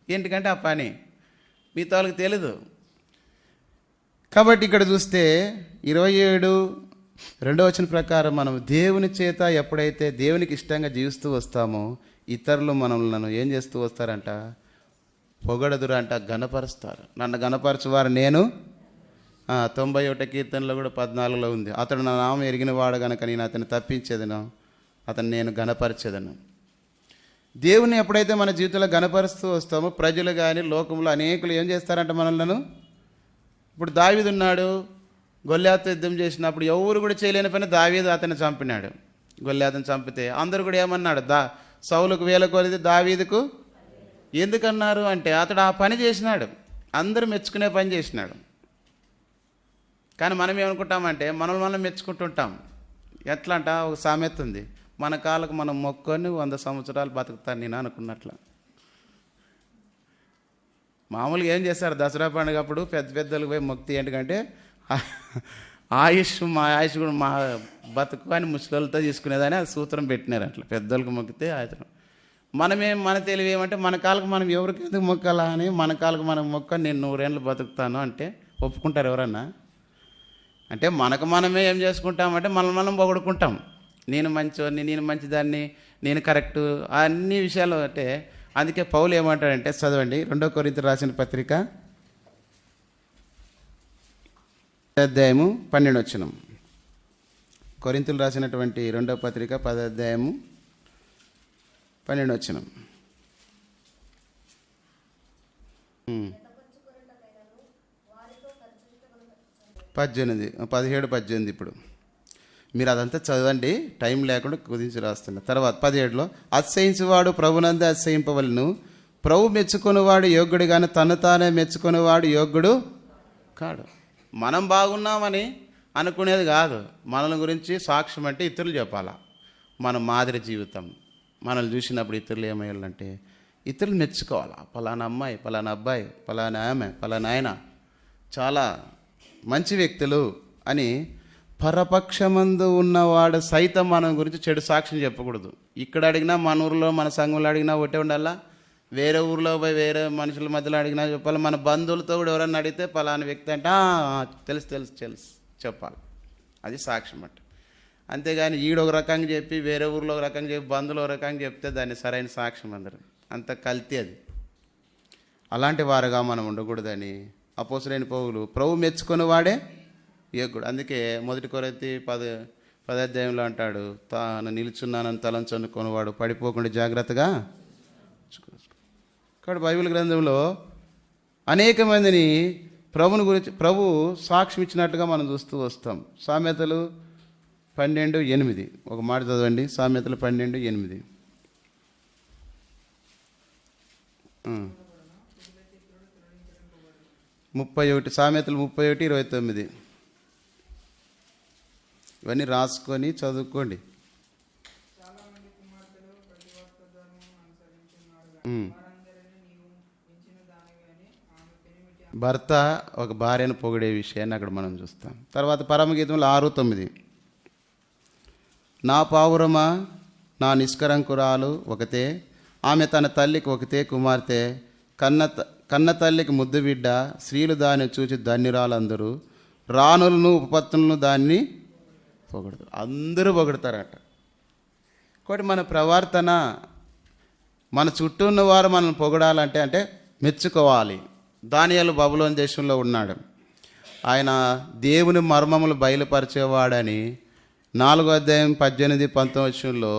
ఎందుకంటే ఆ పని మిగతా వాళ్ళకి తెలీదు. కాబట్టి ఇక్కడ చూస్తే 27:2 వచనం ప్రకారం మనం దేవుని చేత ఎప్పుడైతే దేవునికి ఇష్టంగా జీవిస్తూ వస్తామో ఇతరులు మనల్ని ఏం చేస్తూ వస్తారంట? పొగడదురు అంట, గణపరుస్తారు. నన్ను గణపరచువారు నేను 91 కీర్తనలో కూడా 14లో ఉంది. అతడు నా నామం ఎరిగిన వాడు గనక నేను అతన్ని తప్పించేదను, అతను నేను గణపరిచేదను. దేవుని ఎప్పుడైతే మన జీవితంలో గణపరుస్తూ వస్తామో ప్రజలు కానీ లోకంలో అనేకులు ఏం చేస్తారంట మనలను. ఇప్పుడు దావీదు ఉన్నాడు, గొల్యాతు యుద్ధం చేసినప్పుడు ఎవరు కూడా చేయలేని పని దావీదు అతన్ని చంపినాడు. గొల్యాతుని చంపితే అందరూ కూడా ఏమన్నాడు, సౌలుకు 1000 కొలిది దావీదుకు ఎందుకన్నారు అంటే అతడు ఆ పని చేసినాడు, అందరూ మెచ్చుకునే పని చేసినాడు. కానీ మనం ఏమనుకుంటామంటే మనం మెచ్చుకుంటుంటాం. ఎట్లా అంట, ఒక సామెత ఉంది, మన కాళ్ళకు మనం మొక్కొని 100 సంవత్సరాలు బతుకుతాను నేను అనుకున్నట్ల. మామూలుగా ఏం చేస్తారు, దసరా పండుగ అప్పుడు పెద్దలకు పోయి మొక్తి ఏంటంటే మా ఆయుష్ కూడా మా బతుకు అని ముసలితో తీసుకునేదని అది సూత్రం పెట్టినారు. అట్లా పెద్దలకు మొక్కితే ఆయన మన తెలివి ఏమంటే మన కాళ్ళకు మనం ఎవరికి ఎందుకు మొక్కాలా అని మన కాళ్ళకు మనం మొక్క నేను 100 ఏళ్ళు బతుకుతాను అంటే ఒప్పుకుంటారు ఎవరన్నా? అంటే మనకు మనమే ఏం చేసుకుంటామంటే మనం పొగడుకుంటాం. నేను మంచివాడిని, నేను మంచిదాన్ని, నేను కరెక్టు, అన్ని విషయాలు. అంటే అందుకే పౌలు ఏమంటాడంటే చదవండి 2 కొరింథీయులకు రాసిన పత్రిక 10 12 కొరింథీయులకు రాసినటువంటి 2వ పత్రిక 10 12 17 18 ఇప్పుడు మీరు అదంతా చదవండి, టైం లేకుండా కుదించి రాస్తున్నా. తర్వాత 17లో అతిశయించువాడు ప్రభునందే అతిశయింపవలను, ప్రభు మెచ్చుకునేవాడు యోగ్యుడు కానీ తను తానే మెచ్చుకునేవాడు యోగ్యుడు కాడు. మనం బాగున్నామని అనుకునేది కాదు. మనల్ని గురించి సాక్ష్యం అంటే ఇతరులు చెప్పాలా. మన మాదిరి జీవితం మనల్ని చూసినప్పుడు ఇతరులు ఏమయ్యాలంటే ఇతరులు మెచ్చుకోవాలా. పలానా అమ్మాయి, పలానా అబ్బాయి, పలానా ఆమె, పలానా ఆయన చాలా మంచి వ్యక్తులు అని పరపక్షమందు ఉన్నవాడు సైతం మన గురించి చెడు సాక్ష్యం చెప్పకూడదు. ఇక్కడ అడిగినా, మన ఊరిలో మన సంఘంలో అడిగినా ఒకటే ఉండాలా. వేరే ఊరిలో పోయి వేరే మనుషుల మధ్యలో అడిగినా చెప్పాలి. మన బంధువులతో కూడా ఎవరన్నా అడిగితే పలానా వ్యక్తి అంటే తెలుసు చెప్పాలి. అది సాక్ష్యం అంటే. అంతేగాని ఈడు ఒక రకంగా చెప్పి వేరే ఊరిలో ఒక రకంగా చెప్పి బంధువులు ఒక రకంగా చెప్తే దాన్ని సరైన సాక్ష్యం అందరు అంత కల్తీ అది. అలాంటి వారుగా మనం ఉండకూడదని అపోస్తలుడైన పౌలు ప్రభు మెచ్చుకుని వాడే యోగ్యుడు. అందుకే 1 కొరింథీ 10 అంటాడు, తాను నిలుచున్నానని తలంచనుకునేవాడు పడిపోకుండా జాగ్రత్తగా. కాబట్టి బైబిల్ గ్రంథంలో అనేక మందిని ప్రభుని గురించి ప్రభు సాక్ష్యం ఇచ్చినట్టుగా మనం చూస్తూ వస్తాం. సామెతలు 12:8 ఒక మాట చదవండి. సామెతలు 12:8 31 సామెతలు 31:29 ఇవన్నీ రాసుకొని చదువుకోండి. భర్త ఒక భార్యను పొగిడే విషయాన్ని అక్కడ మనం చూస్తాం. తర్వాత పరమగీతంలో 6:9 నా పావురమా నా నిష్కరంకురాలు ఒకతే, ఆమె తన తల్లికి ఒకతే కుమార్తె, కన్న తల్లికి ముద్దు బిడ్డ, స్త్రీలు దాన్ని చూచి ధన్యురాలందరూ, రాణులను ఉపపత్తులను దాన్ని పొగడదు. అందరూ పొగడతారట. కాబట్టి మన ప్రవర్తన, మన చుట్టూ ఉన్నవారు మనల్ని పొగడాలంటే అంటే మెచ్చుకోవాలి. దానియేలు బబులోను దేశంలో ఉన్నాడు. ఆయన దేవుని మర్మములు బయలుపరిచేవాడని 4వ అధ్యాయం 18-19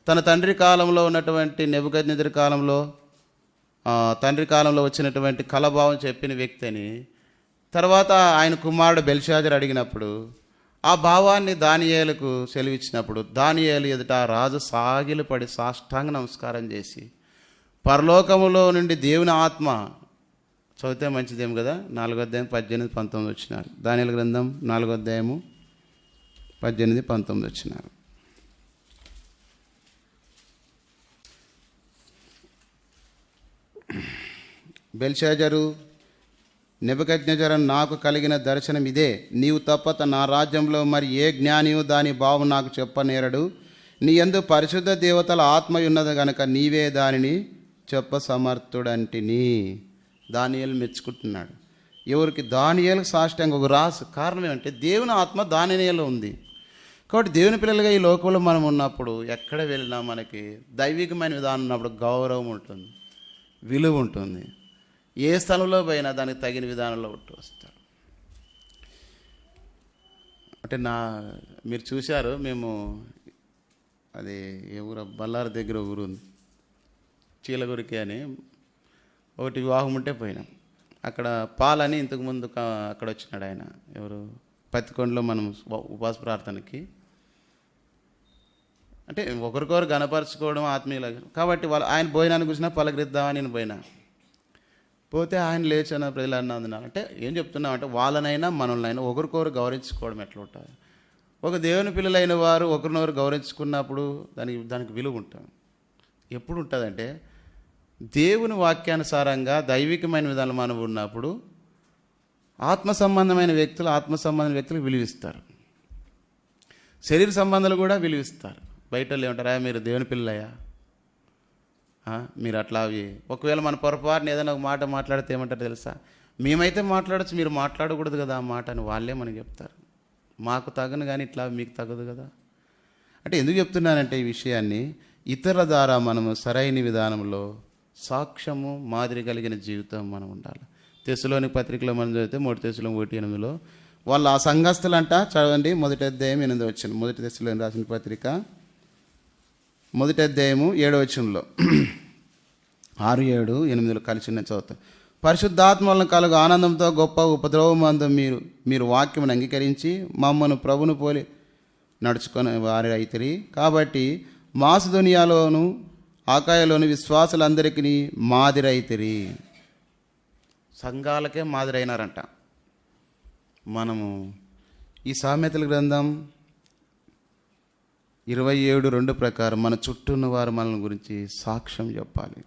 తన తండ్రి కాలంలో ఉన్నటువంటి నెబుకద్నెజరు కాలంలో తండ్రి కాలంలో వచ్చినటువంటి కలభావం చెప్పిన వ్యక్తి అని. తర్వాత ఆయన కుమారుడు బెల్షాజరు అడిగినప్పుడు ఆ భావాన్ని దానియేలుకు సెలవిచ్చినప్పుడు దానియేలు ఎదుట రాజు సాగిలపడి సాష్టాంగ నమస్కారం చేసి పరలోకములో నుండి దేవుని ఆత్మ చదివితే మంచిదేమో కదా. 4వ అధ్యాయం 18-19 దానియేలు గ్రంథం 4వ అధ్యాయము 18-19 బెల్షాజరు నెబుకద్నెజరు నాకు కలిగిన దర్శనం ఇదే, నీవు తప్ప నా రాజ్యంలో మరి ఏ జ్ఞానియు దాని భావం నాకు చెప్పనేరడు. నీ యందు పరిశుద్ధ దేవతల ఆత్మ ఉన్నది గనక నీవే దానిని చెప్ప సమర్థుడంటిని. దానియేలు మెచ్చుకుంటున్నాడు. ఎవరికి? దానియేలుకు సాష్టాంగ ఒక రాసు. కారణం ఏమంటే దేవుని ఆత్మ దానియేలులో ఉంది. కాబట్టి దేవుని పిల్లలుగా ఈ లోకంలో మనం ఉన్నప్పుడు ఎక్కడ వెళ్ళినా మనకి దైవికమైన విధానం ఉన్నప్పుడు గౌరవం ఉంటుంది, విలువ ఉంటుంది. ఏ స్థలంలో పోయినా దానికి తగిన విధానంలో ఉంటూ వస్తారు. అంటే మీరు చూశారు, మేము అది ఏ ఊరు, బళ్ళారి దగ్గర ఊరు ఉంది, చీలగురికి అని ఒకటి వివాహం ఉంటే పోయినాం. అక్కడ పాలని ఇంతకుముందు అక్కడ వచ్చినాడు ఆయన, ఎవరు, పత్తికొండలో మనం ఉపవాస ప్రార్థనకి. అంటే ఒకరికొకరు గణపరచుకోవడం ఆత్మీయులు కాబట్టి ఆయన భోజనాన్ని కూర్చున్నా పలకరిద్దామని నేను పోయినా. పోతే ఆయన లేచిన ప్రజలు అన్నది అంటే ఏం చెప్తున్నామంటే వాళ్ళనైనా మనల్నైనా ఒకరికొకరు గౌరవించుకోవడం ఎట్లా ఉంటుంది. ఒక దేవుని పిల్లలైన వారు ఒకరినొకరు గౌరవించుకున్నప్పుడు దానికి విలువ ఉంటుంది. ఎప్పుడు ఉంటుందంటే దేవుని వాక్యానుసారంగా దైవికమైన విధానం మనం ఉన్నప్పుడు ఆత్మ సంబంధమైన వ్యక్తులు విలువిస్తారు. శరీర సంబంధాలు కూడా విలువిస్తారు. బయట వాళ్ళు ఏమంటారా, మీరు దేవుని పిల్లలయ్యా, మీరు అట్లా అవి. ఒకవేళ మన పొరపాటున ఏదైనా ఒక మాట మాట్లాడితే ఏమంటారు తెలుసా, మేమైతే మాట్లాడచ్చు, మీరు మాట్లాడకూడదు కదా ఆ మాట అని వాళ్ళే మనకి చెప్తారు. మాకు తగను కానీ ఇట్లా మీకు తగదు కదా. అంటే ఎందుకు చెప్తున్నానంటే ఈ విషయాన్ని, ఇతరుల ద్వారా మనము సరైన విధానంలో సాక్ష్యము మాదిరి కలిగిన జీవితం మనం ఉండాలి. తెస్సలోని పత్రికలో మనం చదివితే 3 తెస్సలోని 1:8 వాళ్ళు ఆ సంఘస్థులంట, చదవండి 1వ అధ్యాయం 8వ వచనం. 1 తెస్సలోని రాసిన పత్రిక 1వ అధ్యాయము 7వ వచనంలో 6, 7, 8 కలిసి నేను చదువుతాను. పరిశుద్ధాత్మ వలన కలుగు ఆనందంతో గొప్ప ఉపద్రవమందు మీరు వాక్యమును అంగీకరించి మమ్మను ప్రభును పోలి నడుచుకొని వారి అయితిరి. కాబట్టి మాసిదోనియాలోను ఆకాయలోని విశ్వాసులందరికీ మాదిరైతిరి. సంఘాలకే మాదిరైనారంట. మనము ఈ సామెతల గ్రంథం 27:2 ప్రకారం మన చుట్టూ ఉన్న వారు మన గురించి సాక్ష్యం చెప్పాలి.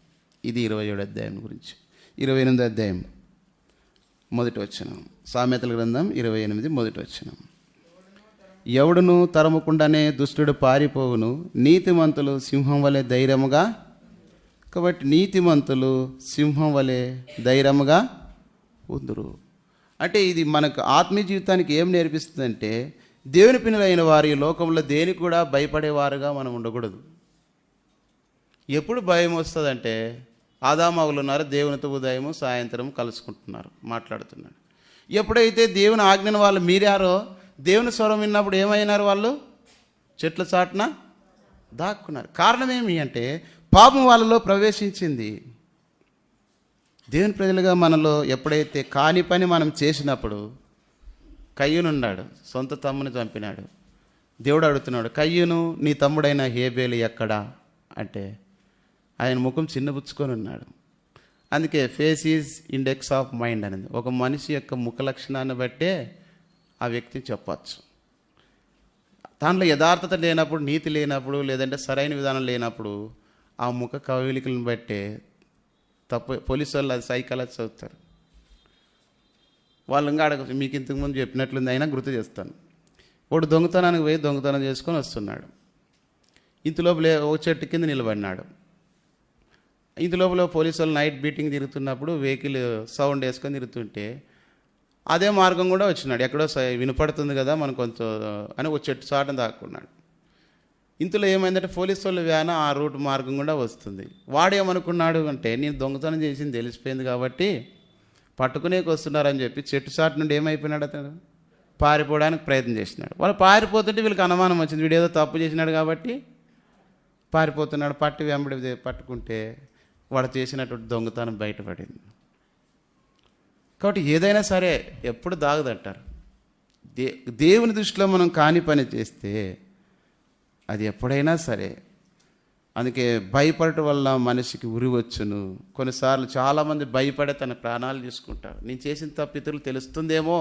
ఇది 27వ అధ్యాయం గురించి. 28వ అధ్యాయం 1వ వచనం. సామెతల గ్రంథం 28 1వ వచనం. ఎవడును తరముకుండానే దుష్టుడు పారిపోవును, నీతిమంతులు సింహం వలె ధైర్యముగా. కాబట్టి నీతిమంతులు సింహం వలె ధైర్యముగా ఉందురు. అంటే ఇది మనకు ఆత్మీయ జీవితానికి ఏం నేర్పిస్తుందంటే, దేవుని పిల్లలైన వారి లోకంలో దేనికి కూడా భయపడేవారుగా మనం ఉండకూడదు. ఎప్పుడు భయం వస్తుందంటే, ఆదామవులు ఉన్నారు, దేవునితో ఉదయము సాయంత్రం కలుసుకుంటున్నారు, మాట్లాడుతున్నారు. ఎప్పుడైతే దేవుని ఆజ్ఞను వాళ్ళు మీరారో, దేవుని స్వరం విన్నప్పుడు ఏమైనారు, వాళ్ళు చెట్ల చాటున దాక్కున్నారు. కారణం ఏమి అంటే పాపం వాళ్ళలో ప్రవేశించింది. దేవుని ప్రజలుగా మనలో ఎప్పుడైతే కాని పని మనం చేసినప్పుడు, కయ్యూనున్నాడు, సొంత తమ్ముని చంపినాడు. దేవుడు అడుగుతున్నాడు, కయ్యూను నీ తమ్ముడైన హేబేలు ఎక్కడా అంటే ఆయన ముఖం చిన్నబుచ్చుకొని ఉన్నాడు. అందుకే face is index of mind అనేది. ఒక మనిషి యొక్క ముఖ లక్షణాన్ని బట్టే ఆ వ్యక్తిని చెప్పచ్చు. దాంట్లో యథార్థత లేనప్పుడు, నీతి లేనప్పుడు, లేదంటే సరైన విధానం లేనప్పుడు ఆ ముఖ కవలికలను బట్టే పోలీసు వాళ్ళు అది సైకాలజీ చదువుతారు. వాళ్ళు ఇంకా అడగ మీకు ఇంతకుముందు చెప్పినట్లుంది, అయినా గుర్తు చేస్తాను. వాడు దొంగతనానికి పోయి దొంగతనం చేసుకొని వస్తున్నాడు. ఇంతలోపల ఒక చెట్టు కింద నిలబడినాడు. ఇంతలోపల పోలీసు వాళ్ళు నైట్ బీటింగ్ తిరుగుతున్నప్పుడు వెహికల్ సౌండ్ వేసుకొని తిరుగుతుంటే అదే మార్గం కూడా వచ్చినాడు. ఎక్కడో వినపడుతుంది కదా మనకు కొంచెం అని ఒక చెట్టు చాటును దాక్కున్నాడు. ఇంతలో ఏమైందంటే పోలీసు వాళ్ళు వ్యాన్ ఆ రూట్ మార్గం కూడా వస్తుంది. వాడు ఏమనుకున్నాడు అంటే, నేను దొంగతనం చేసింది తెలిసిపోయింది కాబట్టి పట్టుకునేకి వస్తున్నారని చెప్పి చెట్టు చాటు నుండి ఏమైపోయినాడు, అతను పారిపోవడానికి ప్రయత్నం చేసినాడు. వాళ్ళు పారిపోతుంటే వీళ్ళకి అనుమానం వచ్చింది, వీడు ఏదో తప్పు చేసినాడు కాబట్టి పారిపోతున్నాడు. వెంబడి పట్టుకుంటే వాడు చేసినటువంటి దొంగతనం బయటపడింది. కాబట్టి ఏదైనా సరే ఎప్పుడు దాగదంటారు. దేవుని దృష్టిలో మనం కాని పని చేస్తే అది ఎప్పుడైనా సరే. అందుకే భయపడటం వల్ల మనిషికి ఉరి వచ్చును. కొన్నిసార్లు చాలామంది భయపడే తన ప్రాణాలు తీసుకుంటారు. నేను చేసిన తప్పు ఇతరులు తెలుస్తుందేమో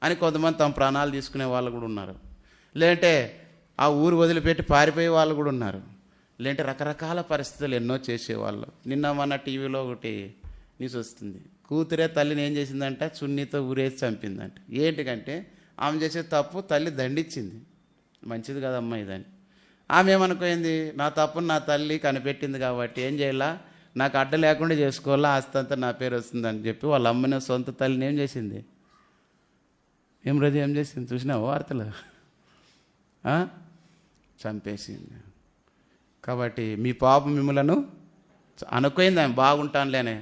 అని కొంతమంది తమ ప్రాణాలు తీసుకునే వాళ్ళు కూడా ఉన్నారు. లేదంటే ఆ ఊరు వదిలిపెట్టి పారిపోయే వాళ్ళు కూడా ఉన్నారు. లేదంటే రకరకాల పరిస్థితులు ఎన్నో చేసేవాళ్ళు. నిన్న మన టీవీలో ఒకటి న్యూస్ వస్తుంది, కూతురే తల్లిని ఏం చేసిందంట, చున్నీతో ఊరేసి చంపిందంట. ఏంటికంటే ఆమె చేసే తప్పు తల్లి దండించింది. మంచిది కదమ్మా ఇదని. ఆమె ఏమనుకోయింది, నా తప్పును నా తల్లి కనిపెట్టింది కాబట్టి ఏం చేయాలా, నాకు అడ్డ లేకుండా చేసుకోవాలా, ఆస్తి అంతా నా పేరు వస్తుందని చెప్పి వాళ్ళ అమ్మని సొంత తల్లిని ఏం చేసింది, ఏం చేసింది చూసినావు వార్తలు, చంపేసింది. కాబట్టి మీ పాపం మిమ్మలను అనుకోయింది, ఆమె బాగుంటానులేనే.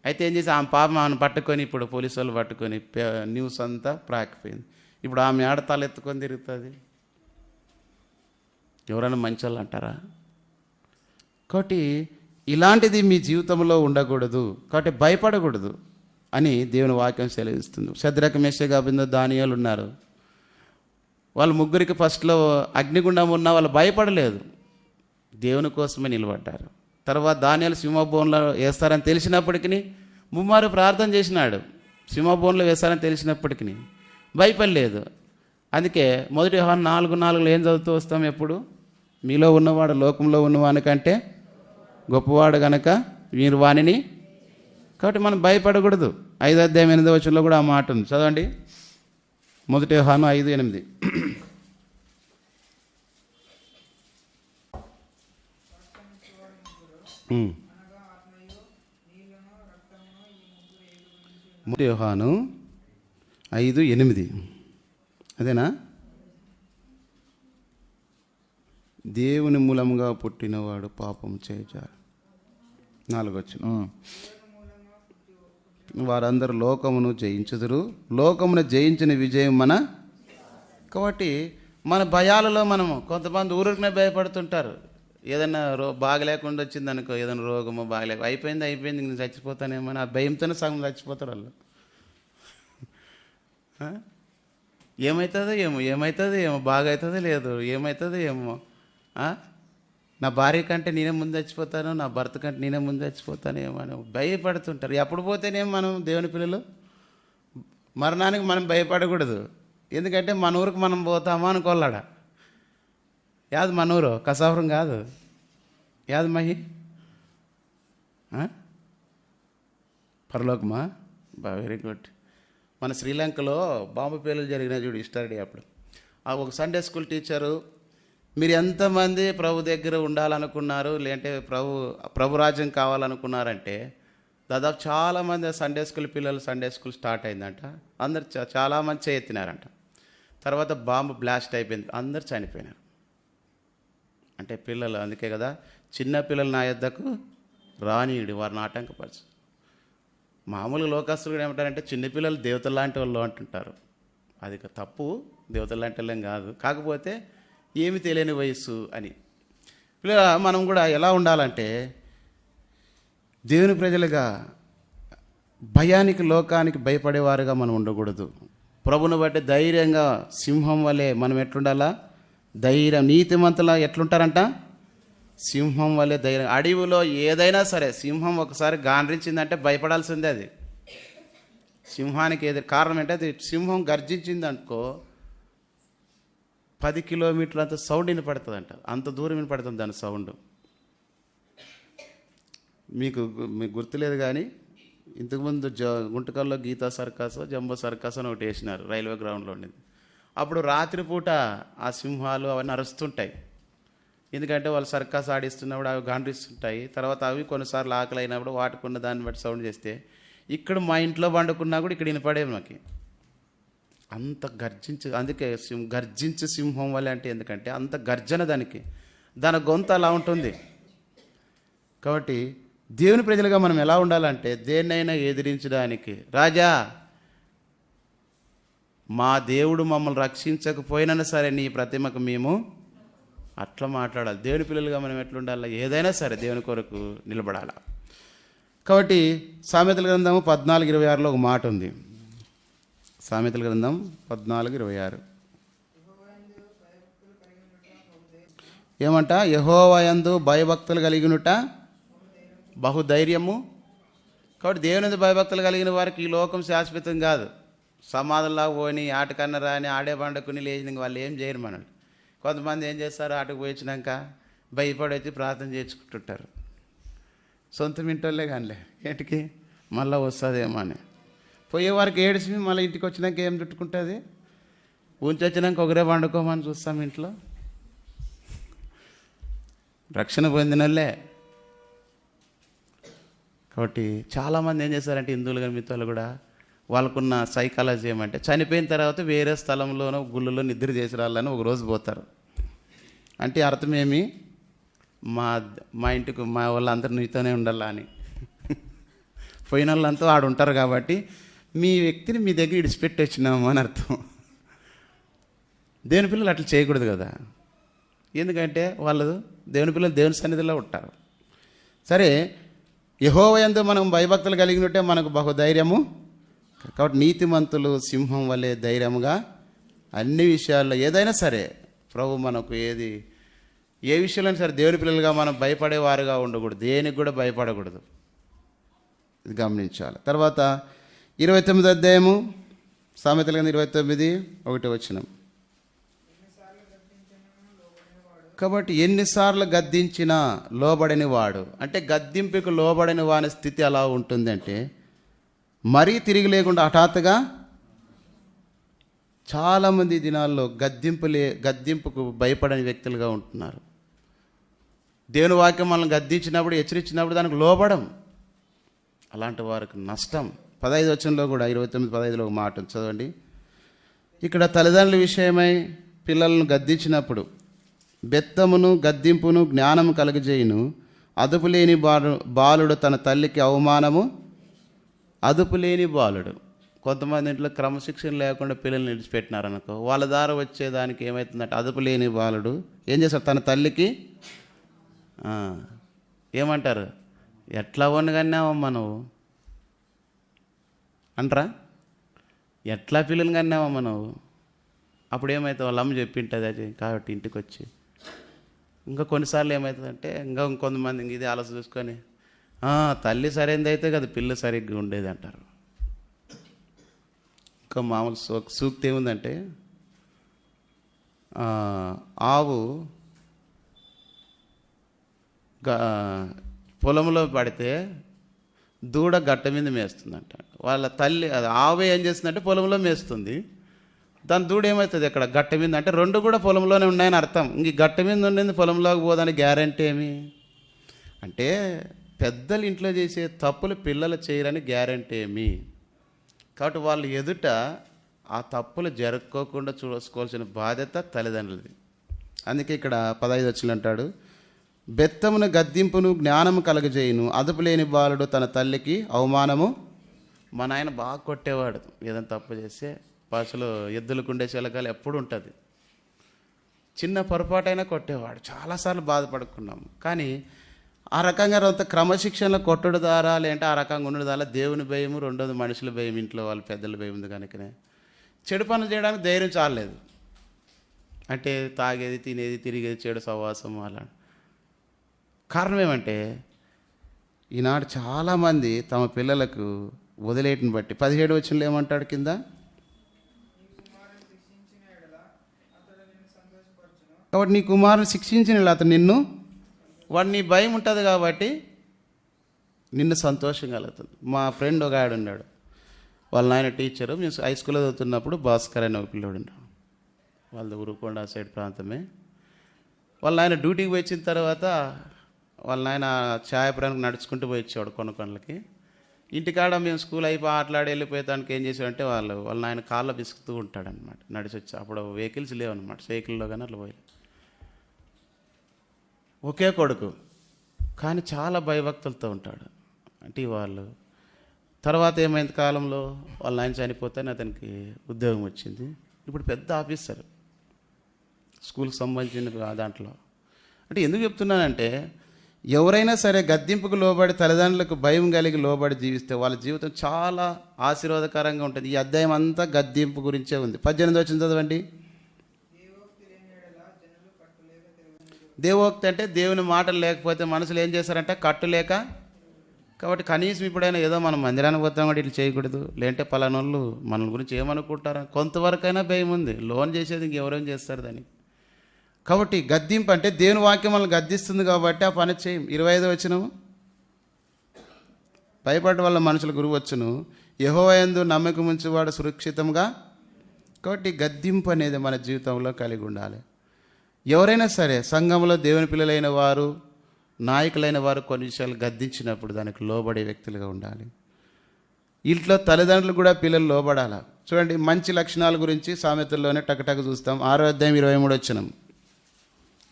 అయితే ఏం చేసి ఆమె పాపం ఆమెను పట్టుకొని ఇప్పుడు పోలీసు వాళ్ళు పట్టుకొని న్యూస్ అంతా ప్రాకిపోయింది. ఇప్పుడు ఆమె ఆడ తలెత్తుకొని తిరుగుతుంది. ఎవరైనా మంచి వాళ్ళు అంటారా? కాబట్టి ఇలాంటిది మీ జీవితంలో ఉండకూడదు, కాబట్టి భయపడకూడదు అని దేవుని వాక్యం సెలవిస్తుంది. శద్రక, మేషక్, అబేద్నెగో, దానియేలు ఉన్నారు. వాళ్ళ ముగ్గురికి ఫస్ట్లో అగ్నిగుండం ఉన్న వాళ్ళు భయపడలేదు, దేవుని కోసమే నిలబడ్డారు. తర్వాత దానియేలు సింహబోన్లో వేస్తారని తెలిసినప్పటికీ ముమ్మారు ప్రార్థన చేసినాడు. సింహబోన్లో వేస్తారని తెలిసినప్పటికీ భయపడలేదు. అందుకే 1 యోహాను 4:4 ఏం చదువుతూ వస్తాం ఎప్పుడు? మీలో ఉన్నవాడు లోకంలో ఉన్నవానికంటే గొప్పవాడు గనక మీరు వానిని. కాబట్టి మనం భయపడకూడదు. 5వ అధ్యాయం 8వ వచనంలో కూడా ఆ మాట ఉంది, చదవండి. 1 యోహాను 5:8. యోహాను 5:8 అదేనా? దేవుని మూలంగా పుట్టినవాడు పాపం చేయజారు. 4వ వచనం. వారందరూ లోకమును జయించుదురు, లోకమును జయించిన విజయం మన. కాబట్టి మన భయాలలో మనము కొంతమంది ఊరికనే భయపడుతుంటారు. ఏదైనా బాగలేకుండా వచ్చిందనుకో, ఏదైనా రోగమో బాగలేక అయిపోయింది నేను చచ్చిపోతానేమో అని ఆ భయంతోనే సగం చచ్చిపోతారు వాళ్ళు. ఏమవుతుందో ఏమో బాగవుతుందో లేదు, ఏమవుతుందో ఏమో, నా భార్య కంటే నేనే ముందు చచ్చిపోతాను, నా భర్త కంటే నేనే ముందు చచ్చిపోతాను ఏమో అని భయపడుతుంటారు. ఎప్పుడు పోతేనేమో మనం దేవుని పిల్లలు మరణానికి మనం భయపడకూడదు. ఎందుకంటే మన ఊరికి మనం పోతామా అనుకోలేడ. యాది మన ఊరు? కసాపురం కాదు, యాది మహి పరలోకమా? Very good. మన శ్రీలంకలో బాంబు పేలులు జరిగినాయి చూడు, హిస్టరీ. అప్పుడు ఒక సండే స్కూల్ టీచరు, మీరు ఎంతమంది ప్రభు దగ్గర ఉండాలనుకున్నారు, లేదంటే ప్రభు రాజ్యం కావాలనుకున్నారంటే దాదాపు చాలామంది సండే స్కూల్ పిల్లలు, సండే స్కూల్ స్టార్ట్ అయిందంట, అందరు చాలామంది చేయెత్తినారంట. తర్వాత బాంబు బ్లాస్ట్ అయిపోయింది, అందరు చనిపోయినారు. అంటే పిల్లలు, అందుకే కదా చిన్న పిల్లలు నా యొద్దకు రానీయుడు, వారిని ఆటంకపరచు. మామూలుగా లోకస్తులు కూడా ఏమంటారంటే చిన్నపిల్లలు దేవతలు లాంటి వాళ్ళు అంటుంటారు. అది తప్పు, దేవతలు లాంటి వాళ్ళం కాదు, కాకపోతే ఏమి తెలియని వయస్సు అని. పిల్లల మనం కూడా ఎలా ఉండాలంటే దేవుని ప్రజలుగా భయానికి, లోకానికి భయపడేవారుగా మనం ఉండకూడదు. ప్రభుని బట్టి ధైర్యంగా సింహం వలె మనం ఎట్లుండాలా? ధైర్యం. నీతిమంతులా ఎట్లుంటారంట? సింహం వలె ధైర్యం. అడవిలో ఏదైనా సరే సింహం ఒకసారి గాండ్రించిందంటే భయపడాల్సిందే. అది సింహానికి ఏది కారణం అంటే, అది సింహం గర్జించింది అనుకో 10 కిలోమీటర్లు అంత సౌండ్ వినపడుతుందంట, అంత దూరం వినపడుతుంది దాని సౌండ్. మీకు గుర్తులేదు కానీ ఇంతకుముందు గుంటకల్లో గీతా సర్కస్, జంబో సర్కస్ అని ఒకటి వేసినారు, రైల్వే గ్రౌండ్లో ఉండేది. అప్పుడు రాత్రిపూట ఆ సింహాలు అవన్నీ అరుస్తుంటాయి. ఎందుకంటే వాళ్ళు సర్కస్ ఆడిస్తున్నప్పుడు అవి గాండ్రిస్తుంటాయి. తర్వాత అవి కొన్నిసార్లు ఆకలి అయినప్పుడు వాటికున్న దాన్ని బట్టి సౌండ్ చేస్తే, ఇక్కడ మా ఇంట్లో వండుకున్నా కూడా ఇక్కడ వినపడేవి మాకు. అంత అందుకే గర్జించు సింహం వల్ల అంటే ఎందుకంటే అంత గర్జన దాని గొంతు అలా ఉంటుంది. కాబట్టి దేవుని ప్రజలుగా మనం ఎలా ఉండాలంటే, దేన్నైనా ఎదిరించడానికి, రాజా మా దేవుడు మమ్మల్ని రక్షించకపోయినా సరే నీ ప్రతిమకు మేము అట్లా మాట్లాడాలి. దేవుని పిల్లలుగా మనం ఎట్లుండాలి? ఏదైనా సరే దేవుని కొరకు నిలబడాలి. కాబట్టి సామెతల గ్రంథము 14:26లో ఒక మాట ఉంది. సామెతల గ్రంథం 14:26 ఏమంట? యెహోవా యందు భయభక్తులు కలిగినుట బహుధైర్యము. కాబట్టి దేవుని భయభక్తులు కలిగిన వారికి ఈ లోకం శాశ్వతం కాదు. సమాధంలా పోని ఆటకన్నా రాని ఆడే పండుకుని లేచిన వాళ్ళు ఏం చేయరు. మనల్ని కొంతమంది ఏం చేస్తారు, ఆటకు పోయించినాక భయపడైతే ప్రార్థన చేసుకుంటుంటారు. సొంత ఇంటోళ్ళే కానిలే, ఏంటికి మళ్ళీ వస్తుందేమో అని పోయేవారికి ఏడిసి మళ్ళీ ఇంటికి వచ్చినాక ఏం చుట్టుకుంటుంది? ఉంచొచ్చినాక ఒకరే వండుకోమని చూస్తాం ఇంట్లో. రక్షణ పొందిన వాళ్ళే. కాబట్టి చాలామంది ఏం చేస్తారంటే, హిందువులు కానీ మిగతాలు కూడా వాళ్ళకున్న సైకాలజీ ఏమంటే, చనిపోయిన తర్వాత వేరే స్థలంలోనో గుళ్ళలో నిద్ర చేసి రాళ్ళని ఒకరోజు పోతారు. అంటే అర్థమేమి? మా ఇంటికి మా వాళ్ళందరూ నీతోనే ఉండాలా అని. పోయిన వాళ్ళంతా ఆడు ఉంటారు కాబట్టి మీ వ్యక్తిని మీ దగ్గర ఇడిచిపెట్టి వచ్చినాము అని అర్థం. దేవుని పిల్లలు అట్లా చేయకూడదు కదా. ఎందుకంటే వాళ్ళు దేవుని పిల్లలు దేవుని సన్నిధిలో ఉంటారు. సరే, యెహోవా యందు మనం భయభక్తులు కలిగి ఉంటే మనకు బహుధైర్యము. కాబట్టి నీతిమంతులు సింహం వలె ధైర్యముగా అన్ని విషయాల్లో ఏదైనా సరే ప్రభు మనకు ఏ విషయంలో సరే దేవుని పిల్లలుగా మనం భయపడేవారుగా ఉండకూడదు, దేనికి కూడా భయపడకూడదు. ఇది గమనించాలి. తర్వాత 29 అధ్యాయము సామెతల గ్రంథం 29:1. కాబట్టి ఎన్నిసార్లు గద్దించినా లోబడని వాడు, అంటే గద్దింపుకు లోబడని వాని స్థితి ఎలా ఉంటుందంటే మరీ తిరిగి లేకుండా హఠాత్తుగా. చాలామంది దినాల్లో గద్దింపుకు భయపడని వ్యక్తులుగా ఉంటున్నారు. దేవుని వాక్యం మనల్ని గద్దించినప్పుడు, హెచ్చరించినప్పుడు దానికి లోబడం, అలాంటి వారికి నష్టం. 15 వచనంలో కూడా 29:15 ఒక మాట చదవండి. ఇక్కడ తల్లిదండ్రుల విషయమై పిల్లలను గద్దించినప్పుడు బెత్తమును గద్దింపును జ్ఞానము కలుగజేయును. అదుపు లేని బాలుడు తన తల్లికి అవమానము. అదుపు లేని బాలుడు. కొంతమంది ఇంట్లో క్రమశిక్షణ లేకుండా పిల్లల్ని నిలిచిపెట్టినారనుకో, వాళ్ళ ద్వారా వచ్చేదానికి ఏమవుతుందంటే అదుపు లేని బాలుడు ఏం చేస్తాడు, తన తల్లికి ఏమంటారు, ఎట్లా వండుగన్నావమ్మా నువ్వు అంటారా, ఎట్లా పిల్లలు కన్నావమ్మా నువ్వు. అప్పుడు ఏమవుతుంది, వాళ్ళ అమ్మ చెప్పింటుంది అది కాబట్టి ఇంటికి వచ్చి. ఇంకా కొన్నిసార్లు ఏమవుతుందంటే ఇంకొంతమంది ఇది ఆలోచన చూసుకొని తల్లి సరైనది అయితే కదా పిల్ల సరిగ్గా ఉండేది అంటారు. ఇంకా మామూలు సూక్తి ఏముందంటే, ఆవు పొలంలో పడితే దూడ గట్ట మీద మేస్తుందంట. వాళ్ళ తల్లి ఆవు ఏం చేస్తుందంటే పొలంలో మేస్తుంది, దాని దూడ ఏమవుతుంది అక్కడ గట్ట మీద, అంటే రెండు కూడా పొలంలోనే ఉన్నాయని అర్థం. ఇంక గట్ట మీద ఉండింది పొలంలోకి పోదని గ్యారంటీ ఏమి అంటే, పెద్దలు ఇంట్లో చేసే తప్పులు పిల్లలు చేయరని గ్యారంటీ ఏమి. కాబట్టి వాళ్ళు ఎదుట ఆ తప్పులు జరుపుకోకుండా చూసుకోవాల్సిన బాధ్యత తల్లిదండ్రులది. అందుకే ఇక్కడ 15 వచనంలో అంటాడు, బెత్తమును గద్దింపును జ్ఞానము కలగజేయును. అదుపు లేని బాలుడు తన తల్లికి అవమానము. మా నాయన బాగా కొట్టేవాడు, ఏదైనా తప్పు చేస్తే పశువులు ఎద్దులకు ఉండే చిలకలు ఎప్పుడు ఉంటుంది, చిన్న పొరపాటైనా కొట్టేవాడు. చాలాసార్లు బాధపడుకున్నాము. కానీ ఆ రకంగా అంత క్రమశిక్షణలో కొట్టడు ద్వారా లేదంటే ఆ రకంగా ఉండడం ద్వారా దేవుని భయము, రెండోది మనుషుల భయం, ఇంట్లో వాళ్ళ పెద్దల భయం ఉంది కనుకనే చెడు పనులు చేయడానికి ధైర్యం చాలలేదు. అంటే తాగేది, తినేది, తిరిగేది, చెడు సహవాసం అలా. కారణం ఏమంటే ఈనాడు చాలామంది తమ పిల్లలకు వదిలేయటం బట్టి 17 వచనంలో ఏమంటాడు కింద, కాబట్టి నీ కుమారుని శిక్షించిన అతను నిన్ను, వాడు నీ భయం ఉంటుంది కాబట్టి నిన్ను సంతోషం కలుగుతుంది. మా ఫ్రెండ్ ఒక ఆడు ఉన్నాడు, వాళ్ళ నాయన టీచరు. మేము హై స్కూల్లో చదువుతున్నప్పుడు భాస్కర్ అని ఒక పిల్లోడు ఉన్నాడు, వాళ్ళది ఉరుకొండ సైడ్ ప్రాంతమే. వాళ్ళ నాయన డ్యూటీకి వచ్చిన తర్వాత వాళ్ళ నాయన ఛాయాపురానికి నడుచుకుంటూ పోయి వచ్చేవాడు కొనకొండలకి. ఇంటికాడ మేము స్కూల్ అయిపోయి ఆటలాడి వెళ్ళిపోయేదానికి ఏం చేసాడంటే వాళ్ళ నాయన కాళ్ళ బిసుకుతూ ఉంటాడనమాట నడిచి వచ్చి. అప్పుడు వెహికల్స్ లేవన్నమాట, సైకిల్లో కానీ అట్లా పోయి. ఒకే కొడుకు కానీ చాలా భయభక్తులతో ఉంటాడు. అంటే వాళ్ళు తర్వాత ఏమైంది, కాలంలో వాళ్ళ నాయన చనిపోతేనే అతనికి ఉద్యోగం వచ్చింది. ఇప్పుడు పెద్ద ఆఫీసర్ స్కూల్కి సంబంధించిన దాంట్లో. అంటే ఎందుకు చెప్తున్నానంటే, ఎవరైనా సరే గద్దింపుకు లోబడి తల్లిదండ్రులకు భయం కలిగి లోబడి జీవిస్తే వాళ్ళ జీవితం చాలా ఆశీర్వాదకరంగా ఉంటుంది. ఈ అధ్యాయం అంతా గద్దింపు గురించే ఉంది. 18 వచనం చదవండి. దేవోక్తి అంటే దేవుని మాటలు లేకపోతే మనుషులు ఏం చేస్తారంటే కట్టులేక. కాబట్టి కనీసం ఇప్పుడైనా ఏదో మనం మందిరానికి పోతాం కూడా ఇట్లా చేయకూడదు, లేదంటే పలానోళ్ళు మన గురించి ఏమనుకుంటారా, కొంతవరకైనా భయం ఉంది. లోన్ చేసేది ఇంకెవరేం చేస్తారు దాన్ని. కాబట్టి గద్దింపు అంటే దేవుని వాక్యం మనల్ని గద్దిస్తుంది కాబట్టి ఆ పని చేయం. 25 వచనం, భయపడ్డ వల్ల మనుషుల గురువు వచ్చును, యెహోవా యందు నమ్మకం ఉంచువాడు సురక్షితంగా. కాబట్టి గద్దింపు అనేది మన జీవితంలో కలిగి ఉండాలి. ఎవరైనా సరే సంఘంలో దేవుని పిల్లలైన వారు, నాయకులైన వారు కొన్ని విషయాలు గద్దించినప్పుడు దానికి లోబడే వ్యక్తులుగా ఉండాలి. ఇంట్లో తల్లిదండ్రులు కూడా పిల్లలు లోబడాలి. చూడండి, మంచి లక్షణాల గురించి సామెతల్లోనే టకటక చూస్తాం. 6వ అధ్యాయం 23 వచనం,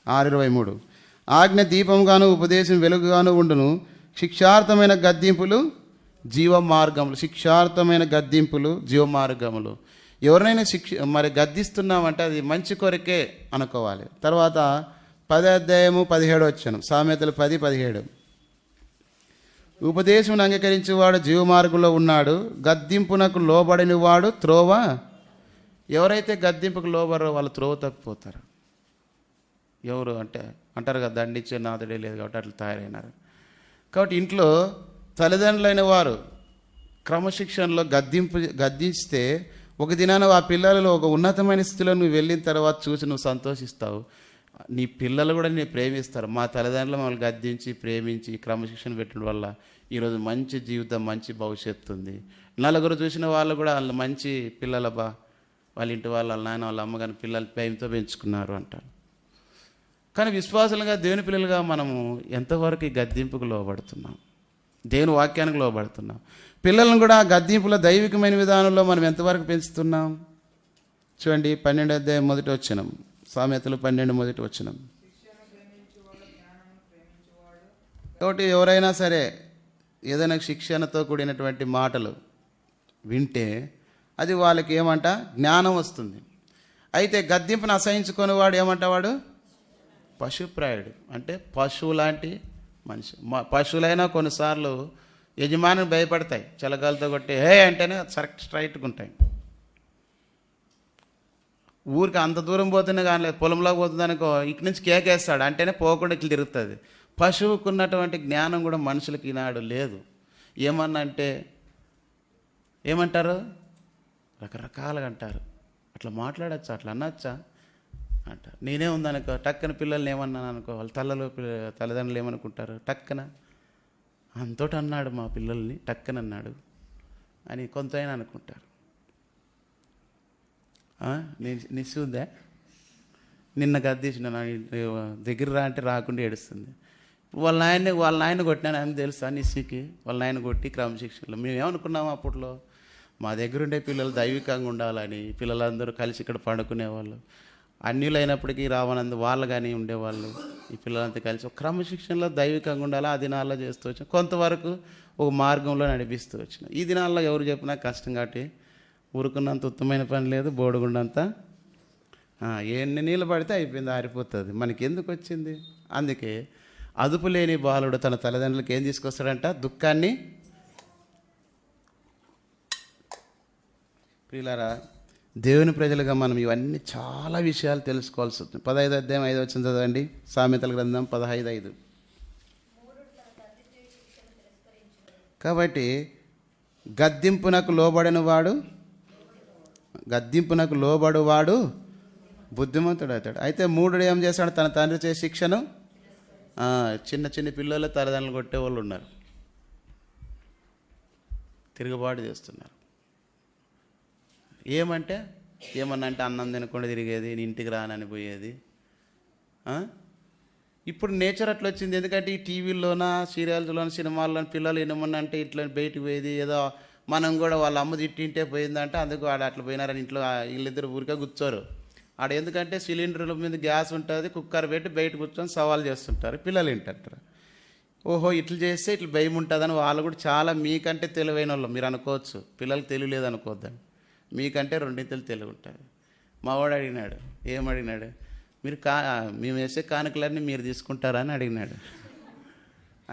6:23, ఆజ్ఞ దీపంగాను ఉపదేశం వెలుగుగాను ఉండును, శిక్షార్థమైన గద్దింపులు జీవమార్గములు. శిక్షార్థమైన గద్దింపులు జీవమార్గములు. ఎవరినైనా మరి గద్దిస్తున్నామంటే అది మంచి కొరకే అనుకోవాలి. తర్వాత 10వ అధ్యాయము 17 వచనం, సామెతలు 10:17, ఉపదేశమును అంగీకరించేవాడు జీవమార్గంలో ఉన్నాడు, గద్దింపునకు లోబడిన వాడు త్రోవ. ఎవరైతే గద్దింపుకు లోబడరో వాళ్ళు త్రోవ తప్పిపోతారు. ఎవరు అంటే అంటారు కదా, దండించే నాదుడే లేదు కాబట్టి అట్లా తయారైనారు. కాబట్టి ఇంట్లో తల్లిదండ్రులైన వారు క్రమశిక్షణలో గద్దిస్తే ఒక దినాన ఆ పిల్లలలో ఒక ఉన్నతమైన స్థితిలో నువ్వు వెళ్ళిన తర్వాత చూసి నువ్వు సంతోషిస్తావు. నీ పిల్లలు కూడా నేను ప్రేమిస్తారు. మా తల్లిదండ్రులు మమ్మల్ని గద్దించి ప్రేమించి క్రమశిక్షణ పెట్టడం వల్ల ఈరోజు మంచి జీవితం, మంచి భవిష్యత్తు ఉంది. నలుగురు చూసిన వాళ్ళు కూడా వాళ్ళు మంచి పిల్లలబ్బా, వాళ్ళ ఇంటి వాళ్ళ నాయన వాళ్ళ అమ్మగారిని పిల్లలు ప్రేమతో పెంచుకున్నారు అంటారు. కానీ విశ్వాసులుగా దేవుని పిల్లలుగా మనము ఎంతవరకు ఈ గద్దింపుకు లోబడుతున్నాం, దేవుని వాక్యానికి లోబడుతున్నాం? పిల్లలను కూడా గద్దింపులో దైవికమైన విధానంలో మనం ఎంతవరకు పెంచుతున్నాం? చూడండి 12వ అధ్యాయం 1వ వచనం, సామెతలు 12 1వ వచనం. కాబట్టి ఎవరైనా సరే ఏదైనా శిక్షణతో కూడినటువంటి మాటలు వింటే అది వాళ్ళకి ఏమంట, జ్ఞానం వస్తుంది. అయితే గద్దింపును అసహించుకొని వాడు ఏమంటవాడు, పశుప్రాయుడు. అంటే పశువు లాంటి మనిషి. పశువులైనా కొన్నిసార్లు యజమానికి భయపడతాయి. చిలకలతో కొట్టి హే అంటేనే స్ట్రైట్గా ఉంటాయి. ఊరికి అంత దూరం పోతేనే కానీ పొలంలోకి పోతుంది అనుకో, ఇక్కడి నుంచి కేకేస్తాడు అంటేనే పోకుండా ఇట్లా తిరుగుతుంది. పశువుకు ఉన్నటువంటి జ్ఞానం కూడా మనుషులకి ఈనాడు లేదు. ఏమన్నా అంటే ఏమంటారు, రకరకాలుగా అంటారు. అట్లా మాట్లాడచ్చా, అట్లా అనొచ్చా అంటారు. నేనే ఉందనుకో, టక్కన పిల్లల్ని ఏమన్నాను అనుకో, వాళ్ళ తల్లిదండ్రులు ఏమనుకుంటారు, టక్కన అంతోటి అన్నాడు మా పిల్లల్ని, టక్కన అన్నాడు అని కొంతైనా అనుకుంటారు. నిశ్చుందే నిన్న గద్దేసిన దగ్గర రా అంటే రాకుండా ఏడుస్తుంది. వాళ్ళ నాయన కొట్టినాను అని తెలుసా నిశ్చికి, వాళ్ళ నాయన కొట్టి క్రమశిక్షణలో. మేము ఏమనుకున్నాము అప్పట్లో, మా దగ్గర ఉండే పిల్లలు దైవికంగా ఉండాలని, పిల్లలందరూ కలిసి ఇక్కడ పండుకునేవాళ్ళు. అన్యులు అయినప్పటికీ రావనందు వాళ్ళు కానీ ఉండేవాళ్ళు. ఈ పిల్లలంతా కలిసి ఒక క్రమశిక్షణలో దైవికంగా ఉండాలి. ఆ దినాల్లో చేస్తూ వచ్చిన కొంతవరకు ఒక మార్గంలో నడిపిస్తూ వచ్చిన. ఈ దినాల్లో ఎవరు చెప్పినా కష్టం కాబట్టి ఊరుకున్నంత ఉత్తమైన పని లేదు, బోడుగుండంత ఎన్ని నీళ్ళు పడితే అయిపోయింది, ఆరిపోతుంది. మనకి ఎందుకు వచ్చింది? అందుకే అదుపు లేని బాలుడు తన తల్లిదండ్రులకు ఏం తీసుకొస్తాడంట, దుఃఖాన్ని. ప్రియులారా, దేవుని ప్రజలుగా మనం ఇవన్నీ చాలా విషయాలు తెలుసుకోవాల్సి వస్తుంది. 15వ అధ్యాయం 5వ వచనం చదవండి, సామెతల గ్రంథం 15:5. కాబట్టి గద్దింపునకు లోబడువాడు బుద్ధిమంతుడు అవుతాడు. అయితే మూఢుడు ఏం చేస్తాడు, తన తండ్రి చేసే శిక్షను. చిన్న చిన్న పిల్లల తల్లిదండ్రులు కొట్టేవాళ్ళు ఉన్నారు, తిరుగుబాటు చేస్తున్నారు. ఏమన్నా అంటే అన్నం తినకుండా తిరిగేది, ఇంటికి రానని పోయేది. ఇప్పుడు నేచర్ అట్లా వచ్చింది. ఎందుకంటే ఈ టీవీల్లోన, సీరియల్స్లోన, సినిమాల్లోన పిల్లలు ఏమన్నా అంటే ఇట్లా బయటికి పోయేది. ఏదో మనం కూడా వాళ్ళ అమ్మ తిట్టింటే పోయిందంటే అందుకు ఆడ అట్లా పోయినారని ఇంట్లో వీళ్ళిద్దరు ఊరికే కూర్చోరు. ఆడ ఎందుకంటే సిలిండర్ల మీద గ్యాస్ ఉంటుంది, కుక్కర్ పెట్టి బయట కూర్చొని సవాల్ చేస్తుంటారు. పిల్లలు ఏంటంటారు, ఓహో ఇట్లా చేస్తే ఇట్లా భయం ఉంటుందని. వాళ్ళు కూడా చాలా మీకంటే తెలివైన వాళ్ళు మీరు అనుకోవచ్చు, పిల్లలు తెలియలేదు అనుకోవద్దని. మీకంటే రెండింతలు తెలివి ఉంటుంది. మావాడు అడిగినాడు, ఏమడిగినాడు, మేము వేసే కానుకలన్నీ మీరు తీసుకుంటారా అని అడిగినాడు.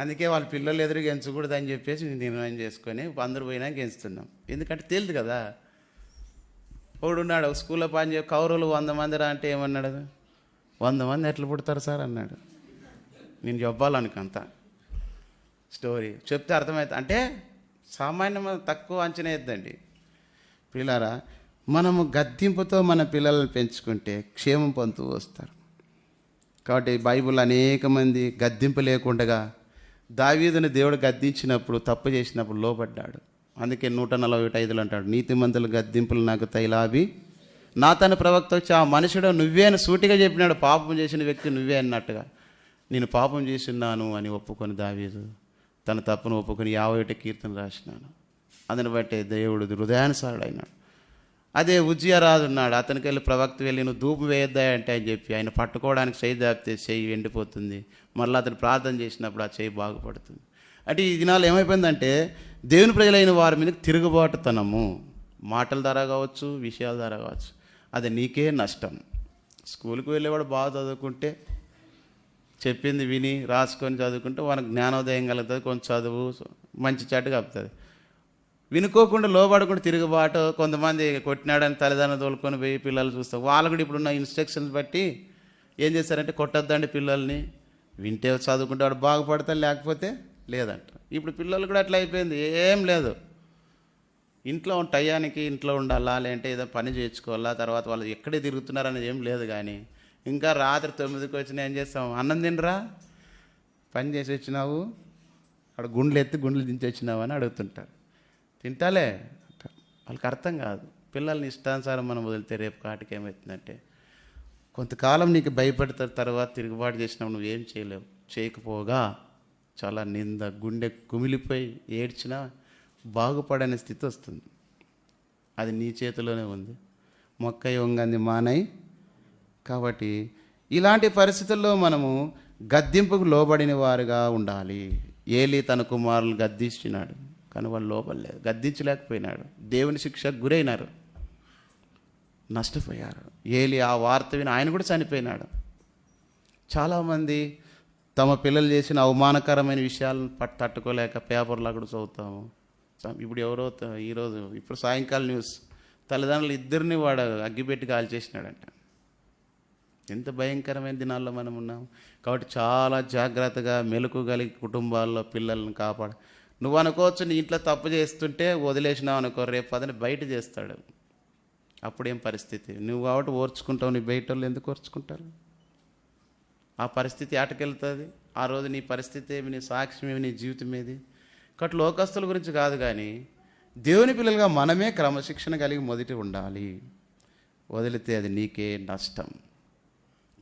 అందుకే వాళ్ళ పిల్లలు ఎదురుగా ఎంచకూడదు అని చెప్పేసి నేను నిర్ణయం చేసుకొని అందరూ పోయినాక ఎంచుతున్నాం. ఎందుకంటే తెలియదు కదా. ఒకడు ఉన్నాడు, ఒక స్కూల్లో పని కౌరవులు 100 మంది రా అంటే ఏమన్నాడు, 100 మంది ఎట్లా పుడతారు సార్ అన్నాడు. నేను చెప్పాలనుకంత స్టోరీ చెప్తే అర్థమవుతుంది. అంటే సామాన్యమైన తక్కువ అంచనా వేద్దండి. పిల్లారా, మనము గద్దింపుతో మన పిల్లలను పెంచుకుంటే క్షేమం పొందుతూ వస్తారు. కాబట్టి బైబిల్ అనేక మంది గద్దింపు లేకుండా దావీదుని దేవుడు గద్దించినప్పుడు, తప్పు చేసినప్పుడు లోబడ్డాడు. అందుకే 145 అంటాడు, నీతిమంతుల గద్దింపులు నాకు తైలాభి. నా తన ప్రవక్త వచ్చి ఆ మనుషుడు నువ్వే అని సూటిగా చెప్పినాడు. పాపం చేసిన వ్యక్తి నువ్వే అన్నట్టుగా. నేను పాపం చేస్తున్నాను అని ఒప్పుకొని దావీదు తన తప్పును ఒప్పుకొని 51 కీర్తన రాసినాను. అందుని బట్టే దేవుడు హృదయానుసారుడు అయినాడు. అదే ఉజ్జియరాజు ఉన్నాడు, అతనికి వెళ్ళి ప్రవక్త వెళ్ళి నువ్వు ధూపం వేయొద్దా అంటే అని చెప్పి ఆయన పట్టుకోవడానికి చెయ్యి దాపితే చెయ్యి ఎండిపోతుంది. మళ్ళీ అతను ప్రార్థన చేసినప్పుడు ఆ చెయ్యి బాగుపడుతుంది. అంటే ఈ దినాలు ఏమైపోయిందంటే దేవుని ప్రజలైన వారి మీద తిరుగుబాటుతనము, మాటల ద్వారా కావచ్చు, విషయాల ద్వారా కావచ్చు. అది నీకే నష్టం. స్కూల్కి వెళ్ళేవాడు బాగా చదువుకుంటే చెప్పింది విని రాసుకొని చదువుకుంటే మనకు జ్ఞానోదయం కలుగుతుంది, కొంచెం చదువు మంచి చెడ్డ కలుగుతుంది. వినుకోకుండా లోబడకుండా తిరుగుబాటు, కొంతమంది కొట్టినాడని తల్లిదండ్రులు తోలుకొని పోయి పిల్లలు చూస్తారు. వాళ్ళు కూడా ఇప్పుడున్న ఇన్స్ట్రక్షన్స్ బట్టి ఏం చేస్తారంటే కొట్టొద్దండి పిల్లల్ని, వింటే చదువుకుంటే వాడు బాగుపడతాడు, లేకపోతే లేదంట. ఇప్పుడు పిల్లలు కూడా అట్లా అయిపోయింది, ఏం లేదు. ఇంట్లో టయానికి ఇంట్లో ఉండాలా, లేదంటే ఏదో పని చేయించుకోవాలా, తర్వాత వాళ్ళు ఎక్కడే తిరుగుతున్నారనేది ఏం లేదు. కానీ ఇంకా రాత్రి 9కి వచ్చినా ఏం చేస్తాం, అన్నం తినరా, పని చేసి వచ్చినావు, అక్కడ గుండ్లు ఎత్తి గుండ్లు దించి వచ్చినావు అని అడుగుతుంటారు. తింటాలే, వాళ్ళకి అర్థం కాదు. పిల్లల్ని ఇష్టానుసారం మనం వదిలితే రేపు కాటికి ఏమవుతుందంటే కొంతకాలం నీకు భయపడతారు, తర్వాత తిరుగుబాటు చేసినప్పుడు నువ్వేం చేయలేవు. చేయకపోగా చాలా నింద, గుండె కుమిలిపోయి ఏడ్చినా బాగుపడనే స్థితి వస్తుంది. అది నీ చేతిలోనే ఉంది. మొక్క వంగంది మానై. కాబట్టి ఇలాంటి పరిస్థితుల్లో మనము గద్దింపుకు లోబడిన వారుగా ఉండాలి. ఏలీ తన కుమారులను గద్దించినాడు, కానీ వాళ్ళు లోబడలేదు, గద్దించలేకపోయినాడు. దేవుని శిక్షకు గురైనారు, నష్టపోయారు. ఏలీ ఆ వార్త విని ఆయన కూడా చనిపోయినాడు. చాలామంది తమ పిల్లలు చేసిన అవమానకరమైన విషయాలను తట్టుకోలేక పేపర్లో కూడా చదువుతాము. ఇప్పుడు ఇప్పుడు సాయంకాలం న్యూస్, తల్లిదండ్రులు ఇద్దరిని వాడు అగ్గిపెట్టి కాల్ చేసినాడంట. ఎంత భయంకరమైన దినాల్లో మనం ఉన్నాం. కాబట్టి చాలా జాగ్రత్తగా మెలకు కలిగి కుటుంబాల్లో పిల్లల్ని కాపాడు. నువ్వు అనుకోవచ్చు నీ ఇంట్లో తప్పు చేస్తుంటే వదిలేసినావు అనుకో, రేపు అదని బయట చేస్తాడు. అప్పుడేం పరిస్థితి? నువ్వు కాబట్టి ఓర్చుకుంటావు, నీ బయట వాళ్ళు ఎందుకు ఓర్చుకుంటారు? ఆ పరిస్థితి ఆటకెళ్తుంది. ఆ రోజు నీ పరిస్థితి ఏమి, నీ సాక్ష్యం ఏమి, నీ జీవితం ఏది? కాబట్టి లోకస్తుల గురించి కాదు, కానీ దేవుని పిల్లలుగా మనమే క్రమశిక్షణ కలిగి మొదటి ఉండాలి. వదిలితే అది నీకే నష్టం.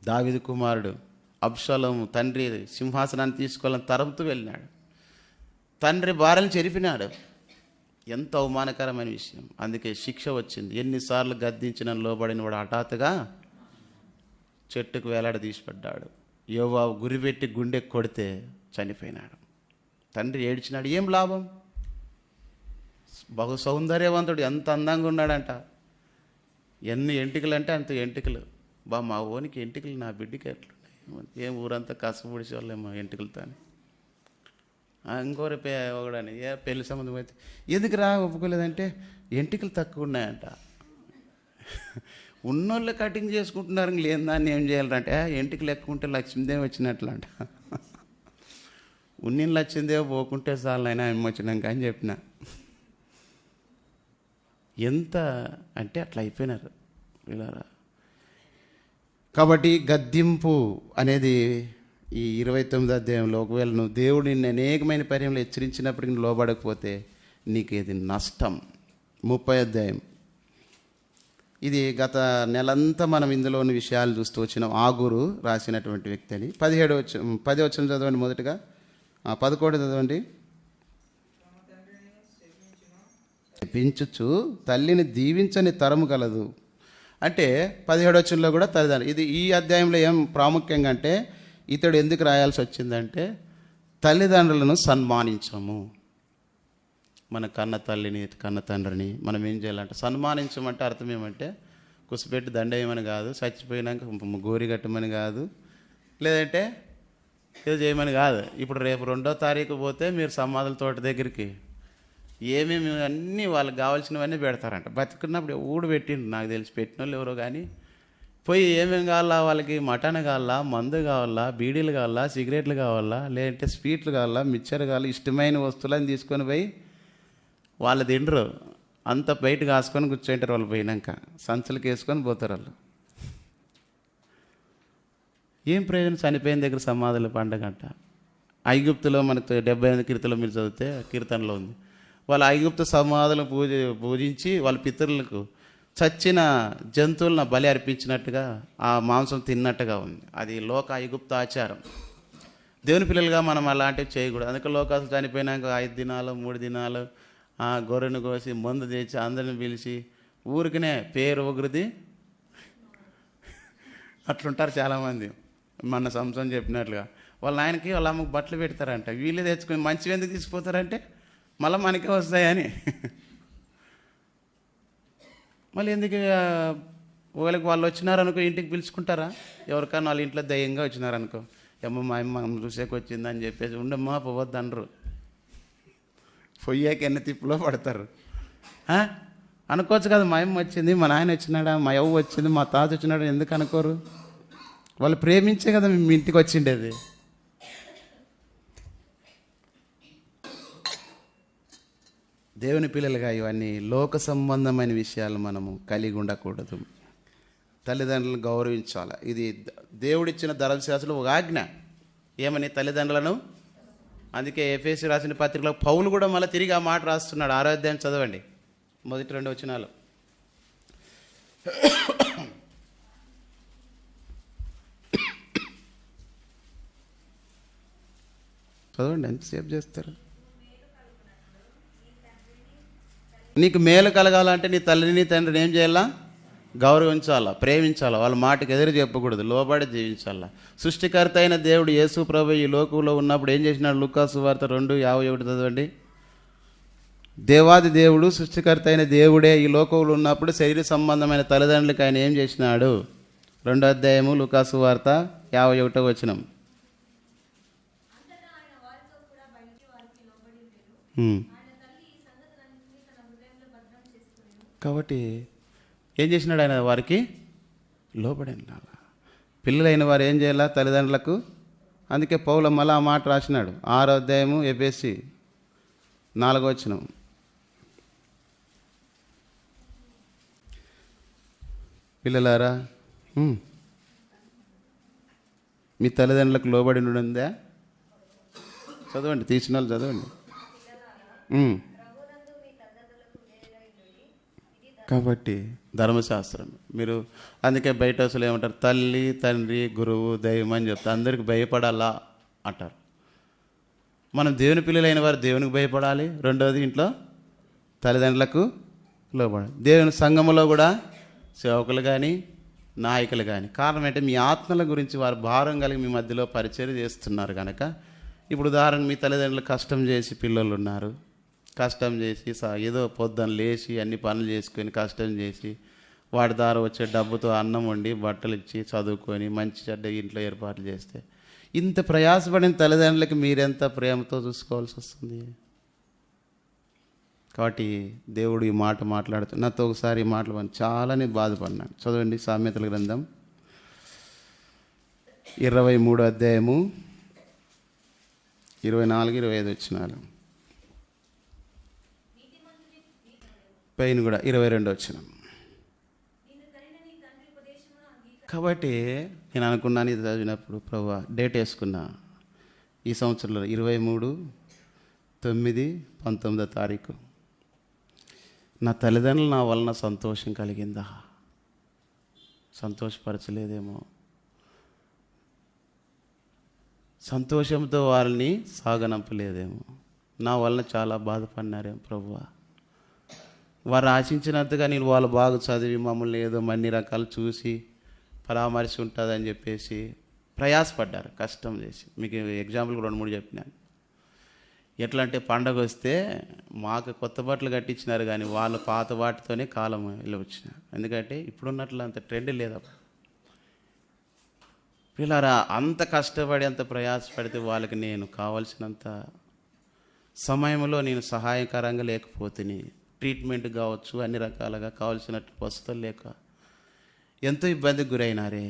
దావీదు కుమారుడు అబ్షాలోము తండ్రి సింహాసనాన్ని తీసుకోవాలని తరంతూ వెళ్ళినాడు. తండ్రి భార్యను చెరిపినాడు. ఎంత అవమానకరమైన విషయం. అందుకే శిక్ష వచ్చింది. ఎన్నిసార్లు గద్దించిన లోబడిన వాడు హఠాత్తుగా చెట్టుకు వేలాడ తీసిపడ్డాడు. యోవాబు గురిపెట్టి గుండె కొడితే చనిపోయినాడు. తండ్రి ఏడ్చినాడు. ఏం లాభం? బహు సౌందర్యవంతుడు, ఎంత అందంగా ఉన్నాడంట. ఎన్ని ఎంటికలు అంటే అంత ఎంటికలు. మా ఓనికి ఎంటికలు, నా బిడ్డకి ఎట్లున్నాయి? ఏం ఊరంతా కసపొడిచేవాళ్ళేమో ఎంటికలతో. ఇంకోరి ఒకడని పెళ్లి సంబంధం అయితే ఎందుకు ఒప్పుకోలేదంటే ఎంటికలు తక్కువ ఉన్నాయంట. ఉన్నోళ్ళే కటింగ్ చేసుకుంటున్నారు, లేని దాన్ని ఏం చేయాలంటే ఎంటికలు ఎక్కువ ఉంటే లక్ష్మీదేవి వచ్చినట్లు అంట. ఉన్నిని లక్ష్మీదేవి పోకుంటే చాలు అయినా ఏమి వచ్చినాక అని చెప్పిన. ఎంత అంటే అట్లా అయిపోయినారు వీళ్ళారా. కాబట్టి గద్దింపు అనేది ఈ 29వ అధ్యాయంలో, ఒకవేళ నువ్వు దేవుడు నిన్ను అనేకమైన పర్యంలో హెచ్చరించినప్పటికీ లోబడకపోతే నీకేది నష్టం. 30వ అధ్యాయం. ఇది గత నెలంతా మనం ఇందులోని విషయాలు చూస్తూ వచ్చినాం. ఆగూరు రాసినటువంటి వ్యక్తి అని. 10వ వచనం చదవండి మొదటగా. 11 చదవండి. పెంచుచు తల్లిని దీవించని తరము కలదు. అంటే 17వ వచనంలో కూడా తల్లిదండ్రులు. ఇది ఈ అధ్యాయంలో ఏం ప్రాముఖ్యంగా అంటే ఇతడు ఎందుకు రాయాల్సి వచ్చిందంటే తల్లిదండ్రులను సన్మానించము. మన కన్న తల్లిని కన్న తండ్రిని మనం ఏం చేయాలంటే సన్మానించమంటే అర్థం ఏమంటే కుసిపెట్టి దండేయమని కాదు, చచ్చిపోయినాక గోరి కట్టమని కాదు, లేదంటే ఏదో చేయమని కాదు. ఇప్పుడు రేపు 2వ తారీఖు పోతే మీరు సమాధుల తోట దగ్గరికి ఏమేమి అన్నీ వాళ్ళకి కావాల్సినవన్నీ పెడతారంట. బతుకున్నప్పుడు ఊడు పెట్టిండు, నాకు తెలిసి పెట్టిన వాళ్ళు ఎవరో. కానీ పోయి ఏమేమి కావాలా వాళ్ళకి? మటన్ కావాలా, మందు కావాలా, బీడీలు కావాలా, సిగరెట్లు కావాలా, లేదంటే స్వీట్లు కావాలా, మిక్చర్ కావాలా, ఇష్టమైన వస్తువులని తీసుకొని పోయి వాళ్ళు తిండ్రు. అంత బయట కాసుకొని కూర్చుంటారు. వాళ్ళు పోయినాక సంచులకి వేసుకొని పోతారు వాళ్ళు. ఏం ప్రయోజనం? చనిపోయిన దగ్గర సమాధుల పండుగ అంట. ఐగుప్తులో మనకు 78 కీర్తనలో మీరు చదివితే కీర్తనలో ఉంది. వాళ్ళు ఐగుప్తు సమాధులను పూజించి వాళ్ళ పితరులకు చచ్చిన జంతువులను బలి అర్పించినట్టుగా ఆ మాంసం తిన్నట్టుగా ఉంది. అది లోక ఐగుప్త ఆచారం. దేవుని పిల్లలుగా మనం అలాంటివి చేయకూడదు. అందుకే లోకాలు చనిపోయినాక 5 దినాలు 3 దినాలు ఆ గొర్రెను కోసి మందు తెచ్చి అందరిని పిలిచి ఊరికనే పేరు ఒకరిది అట్లుంటారు చాలామంది. మన సంసం చెప్పినట్లుగా వాళ్ళ ఆయనకి వాళ్ళ అమ్మకు బట్టలు పెడతారంట. వీళ్ళే తెచ్చుకొని మంచివి ఎందుకు తీసుకుపోతారంటే మళ్ళీ మనకే వస్తాయని. మళ్ళీ ఎందుకు వాళ్ళకి వాళ్ళు వచ్చినారనుకో ఇంటికి పిలుచుకుంటారా? ఎవరికన్నా వాళ్ళ ఇంట్లో దయ్యంగా వచ్చినారనుకో, ఏమో మా అమ్మ చూసేకి వచ్చిందని చెప్పేసి ఉండమ్మా పోవద్దు అనరు. పొయ్యాక ఎన్ని తిప్పులో పడతారు. అనుకోవచ్చు కదా, మా అమ్మ వచ్చింది, మా నాయన వచ్చినాడా, మా అవ్వ వచ్చింది, మా తాత వచ్చినాడు, ఎందుకు అనుకోరు? వాళ్ళు ప్రేమించే కదా మీ ఇంటికి వచ్చిండేది. దేవుని పిల్లలుగా ఇవన్నీ లోక సంబంధమైన విషయాలు మనము కలిగి ఉండకూడదు. తల్లిదండ్రులను గౌరవించాలి. ఇది దేవుడిచ్చిన ధర్మశాస్త్రంలో ఒక ఆజ్ఞ. ఏమని? తల్లిదండ్రులను. అందుకే ఎఫెసీ రాసిన పత్రికలో పౌలు కూడా మళ్ళీ తిరిగి ఆ మాట రాస్తున్నాడు. 6వ అధ్యాయం చదవండి, మొదటి 2 వచనాలు. చదవండి, ఎంతసేపు చేస్తారు? నీకు మేలు కలగాలంటే నీ తల్లిని తండ్రిని ఏం చేయాలా? గౌరవించాలా, ప్రేమించాలా, వాళ్ళ మాటకి ఎదురు చెప్పకూడదు, లోబడి జీవించాలా. సృష్టికర్త అయిన దేవుడు యేసు ప్రభు ఈ లోకంలో ఉన్నప్పుడు ఏం చేసినాడు? లూకా సువార్త 2:51 చదవండి. దేవాది దేవుడు, సృష్టికర్త అయిన దేవుడే ఈ లోకంలో ఉన్నప్పుడు శరీర సంబంధమైన తల్లిదండ్రులకు ఆయన ఏం చేసినాడు? 2వ అధ్యాయము లూకా సువార్త 51వ వచనం. కాబట్టి ఏం చేసినాడు? ఆయన వారికి లోబడిన. పిల్లలైన వారు ఏం చేయాలా? తల్లిదండ్రులకు. అందుకే పౌలు మళ్ళీ ఆ మాట రాసినాడు. 6వ అధ్యాయము ఎఫెసీ 4వ వచనం. పిల్లలారా, మీ తల్లిదండ్రులకు లోబడి ఉందా? చదవండి, తీసిన వాళ్ళు చదవండి. కాబట్టి ధర్మశాస్త్రం మీరు, అందుకే బయట అసలు ఏమంటారు? తల్లి, తండ్రి, గురువు, దైవం అని చెప్తారు. అందరికి భయపడాలా అంటారు. మనం దేవుని పిల్లలైన వారు దేవునికి భయపడాలి. రెండవది ఇంట్లో తల్లిదండ్రులకు లోబడాలి. దేవుని సంఘములో కూడా సేవకులు కానీ నాయకులు కానీ. కారణం ఏంటంటే మీ ఆత్మల గురించి వారు భారం కలిగి మీ మధ్యలో పరిచయం చేస్తున్నారు కనుక. ఇప్పుడు ఉదాహరణకు మీ తల్లిదండ్రులు కష్టం చేసి పిల్లలు ఉన్నారు, కష్టం చేసి ఏదో పొద్దున్న లేచి అన్ని పనులు చేసుకొని కష్టం చేసి వాడి ద్వారా వచ్చే డబ్బుతో అన్నం వండి బట్టలు ఇచ్చి చదువుకొని మంచి చెడ్డ ఇంట్లో ఏర్పాట్లు చేస్తే ఇంత ప్రయాసపడిన తల్లిదండ్రులకి మీరెంత ప్రేమతో చూసుకోవాల్సి వస్తుంది. కాబట్టి దేవుడు ఈ మాట మాట్లాడుతూ నాతో ఒకసారి ఈ మాటలు చాలానే బాధపడినాను. చదవండి, సామెతల గ్రంథం 23వ అధ్యాయము 24-25 వచనాలు. పైన కూడా 22 వచనం. కాబట్టి నేను అనుకున్నాను ఇది చదివినప్పుడు, ప్రభువా డేట్ వేసుకున్నా, ఈ సంవత్సరంలో 23/9/19 నా తల్లిదండ్రులు నా వలన సంతోషం కలిగిందా? సంతోషపరచలేదేమో. సంతోషంతో వారిని సాగనంపలేదేమో. నా వలన చాలా బాధపడినారేమో ప్రభువా. వారు ఆశించినంతగా నేను వాళ్ళు బాగా చదివి మమ్మల్ని ఏదో అన్ని రకాలు చూసి పరామర్శి ఉంటుందని చెప్పేసి ప్రయాసపడ్డారు, కష్టం చేసి. మీకు ఎగ్జాంపుల్ 2-3 చెప్పినాను. ఎట్లా అంటే పండగ వస్తే మాకు కొత్త బట్టలు కట్టించినారు కానీ వాళ్ళ పాత వాటితోనే కాలం వెళ్ళవచ్చినారు. ఎందుకంటే ఇప్పుడున్నట్లు అంత ట్రెండ్ లేదు. పిల్లరా అంత కష్టపడి అంత ప్రయాసపడితే వాళ్ళకి నేను కావాల్సినంత సమయంలో నేను సహాయకరంగా లేకపోతేనే, ట్రీట్మెంట్ కావచ్చు అన్ని రకాలుగా కావాల్సినట్టు వసతులు లేక ఎంతో ఇబ్బందికి గురైనారే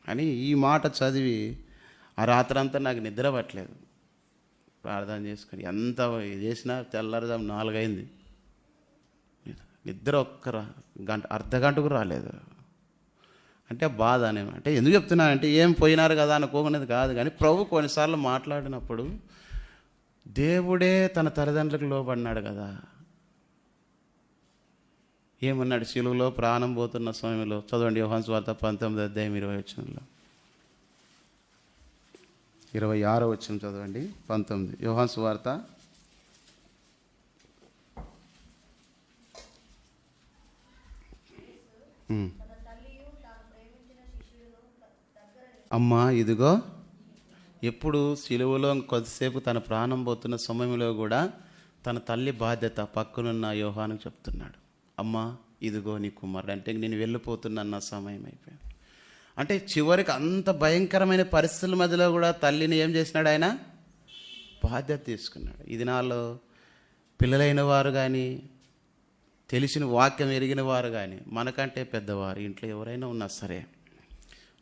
అని ఈ మాట చదివి ఆ రాత్రంతా నాకు నిద్ర పట్టలేదు. ప్రార్థన చేసుకొని ఎంత చేసినా తెల్లారుజాము 4 అయింది. నిద్ర అర్ధ గంటకు రాలేదు. అంటే బాధ అంటే ఎందుకు చెప్తున్నానంటే ఏం పోయినారు కదా అనుకోకునేది కాదు, కానీ ప్రభు కొన్నిసార్లు మాట్లాడినప్పుడు దేవుడే తన తల్లిదండ్రులకు లోబడినాడు కదా. ఏమన్నాడు? శిలువలో ప్రాణం పోతున్న సమయంలో చదవండి, యోహాను సువార్త 19:20 26వ వచనం చదవండి. 19 యోహాను సువార్త 19. అమ్మా ఇదిగో, ఎప్పుడు శిలువలో కొద్దిసేపు తన ప్రాణం పోతున్న సమయంలో కూడా తన తల్లి బాధ్యత పక్కనున్న యోహానుకు చెప్తున్నాడు. అమ్మా ఇదిగో నీ కుమారుడు. అంటే నేను వెళ్ళిపోతున్నా, నా సమయం అయిపోయింది. అంటే చివరికి అంత భయంకరమైన పరిస్థితుల మధ్యలో కూడా తల్లిని ఏం చేసినాడు ఆయన? బాధ్యత తీసుకున్నాడు. ఈ దినాల్లో పిల్లలైన వారు కానీ, తెలిసిన వాక్యం ఎరిగిన వారు కానీ, మనకంటే పెద్దవారు ఇంట్లో ఎవరైనా ఉన్నా సరే,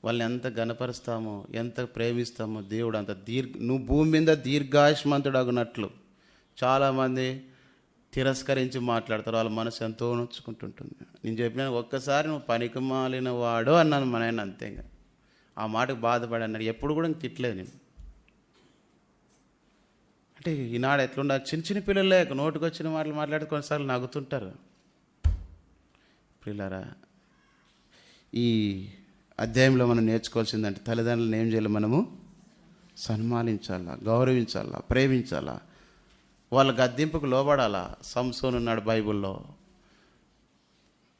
వాళ్ళని ఎంత గణపరుస్తామో, ఎంత ప్రేమిస్తామో, దేవుడు అంత నువ్వు భూమి మీద దీర్ఘాయుష్మంతుడు అగునట్లు చాలామంది తిరస్కరించి మాట్లాడతారు. వాళ్ళ మనసు ఎంతో నొచ్చుకుంటుంటుంది. నేను చెప్పిన ఒక్కసారి నువ్వు పనికి మాలిన వాడు అన్నాను మన ఆయన, అంతేగా. ఆ మాటకు బాధపడి అన్నాడు. ఎప్పుడు కూడా తిట్టలేదు నేను. అంటే ఈనాడు ఎట్లుండ చిన్న చిన్న పిల్లలే నోటికి వచ్చిన మాటలు మాట్లాడి కొన్నిసార్లు నవ్వుతుంటారు. పిల్లరా, ఈ అధ్యాయంలో మనం నేర్చుకోవాల్సిందంటే తల్లిదండ్రులను ఏం చేయాలి? మనము సన్మానించాలా, గౌరవించాలా, ప్రేమించాలా, వాళ్ళ గద్దింపుకు లోబడాలా. సంసోను ఉన్నాడు బైబిల్లో.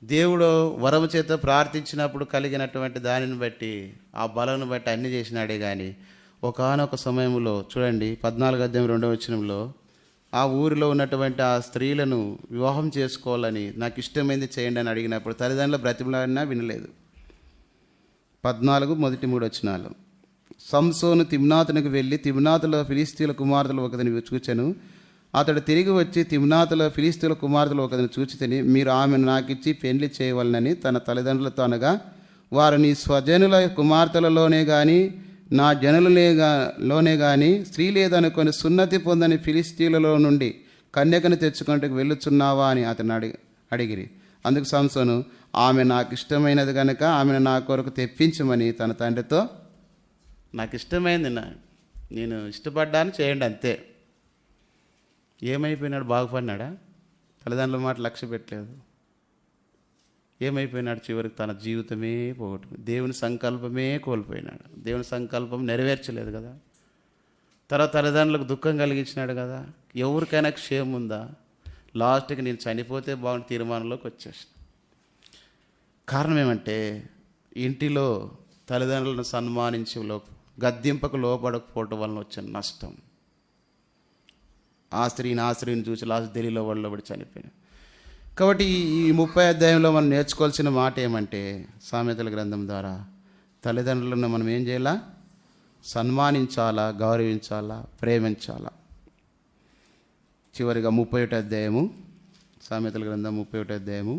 దేవుడు వరము చేత ప్రార్థించినప్పుడు కలిగినటువంటి దానిని బట్టి, ఆ బలను బట్టి అన్ని చేసినాడే కానీ ఒకానొక సమయంలో చూడండి 14వ అధ్యాయం 2వ వచనంలో ఆ ఊరిలో ఉన్నటువంటి ఆ స్త్రీలను వివాహం చేసుకోవాలని, నాకు ఇష్టమైంది చేయండి అని అడిగినప్పుడు తల్లిదండ్రులు బ్రతిమలాడినా వినలేదు. 14 మొదటి 3 వచనాలు. సంసోను తిమ్నాతునకు వెళ్ళి తిమ్నాతులో ఫిలిస్తీయుల కుమార్తెలు ఒకరిని చూచెను. అతడు తిరిగి వచ్చి తిమ్నాతులో ఫిలిస్తీయుల కుమార్తెలు ఒకరిని చూచితిని, మీరు ఆమెను నాకిచ్చి పెండ్లి చేయవలనని తన తల్లిదండ్రులతో అనగా, వారు నీ స్వజనుల కుమార్తెలలోనే కానీ నా జనులలోనే కానీ స్త్రీ లేదనుకొని సున్నతి పొందని ఫిలిస్తీయులలో నుండి కన్యకను తెచ్చుకుంటూ వెళ్ళుచున్నావా అని అతను అడిగిరి. అందుకు సంసోను, ఆమె నాకు ఇష్టమైనది కనుక ఆమెను నా కొరకు తెప్పించమని తన తండ్రితో, నాకు ఇష్టమైంది, నేను ఇష్టపడ్డాను, చేయండి అంతే. ఏమైపోయినాడు? బాగుపడినాడా? తల్లిదండ్రుల మాట లక్ష్య పెట్టలేదు. ఏమైపోయినాడు? చివరికి తన జీవితమే పోగొట్టుకుని దేవుని సంకల్పమే కోల్పోయినాడు. దేవుని సంకల్పం నెరవేర్చలేదు కదా. తర్వాత తల్లిదండ్రులకు దుఃఖం కలిగించినాడు కదా. ఎవరికైనా క్షేమం ఉందా? లాస్ట్కి నేను చనిపోతే బాగుంది తీర్మానంలోకి వచ్చేసిన. కారణం ఏమంటే ఇంటిలో తల్లిదండ్రులను సన్మానించి గద్దింపకు లోపడకపోవటం వలన వచ్చిన నష్టం. ఆ స్త్రీని చూసి లాస్ట్ ఢిల్లీలో వాళ్ళబడి చనిపోయాను. కాబట్టి ఈ 30వ అధ్యాయంలో మనం నేర్చుకోవాల్సిన మాట ఏమంటే, సామెతల గ్రంథం ద్వారా తల్లిదండ్రులను మనం ఏం చేయాలా? సన్మానించాలా, గౌరవించాలా, ప్రేమించాలా. చివరిగా 31వ అధ్యాయము, సామెతల గ్రంథం 31వ అధ్యాయము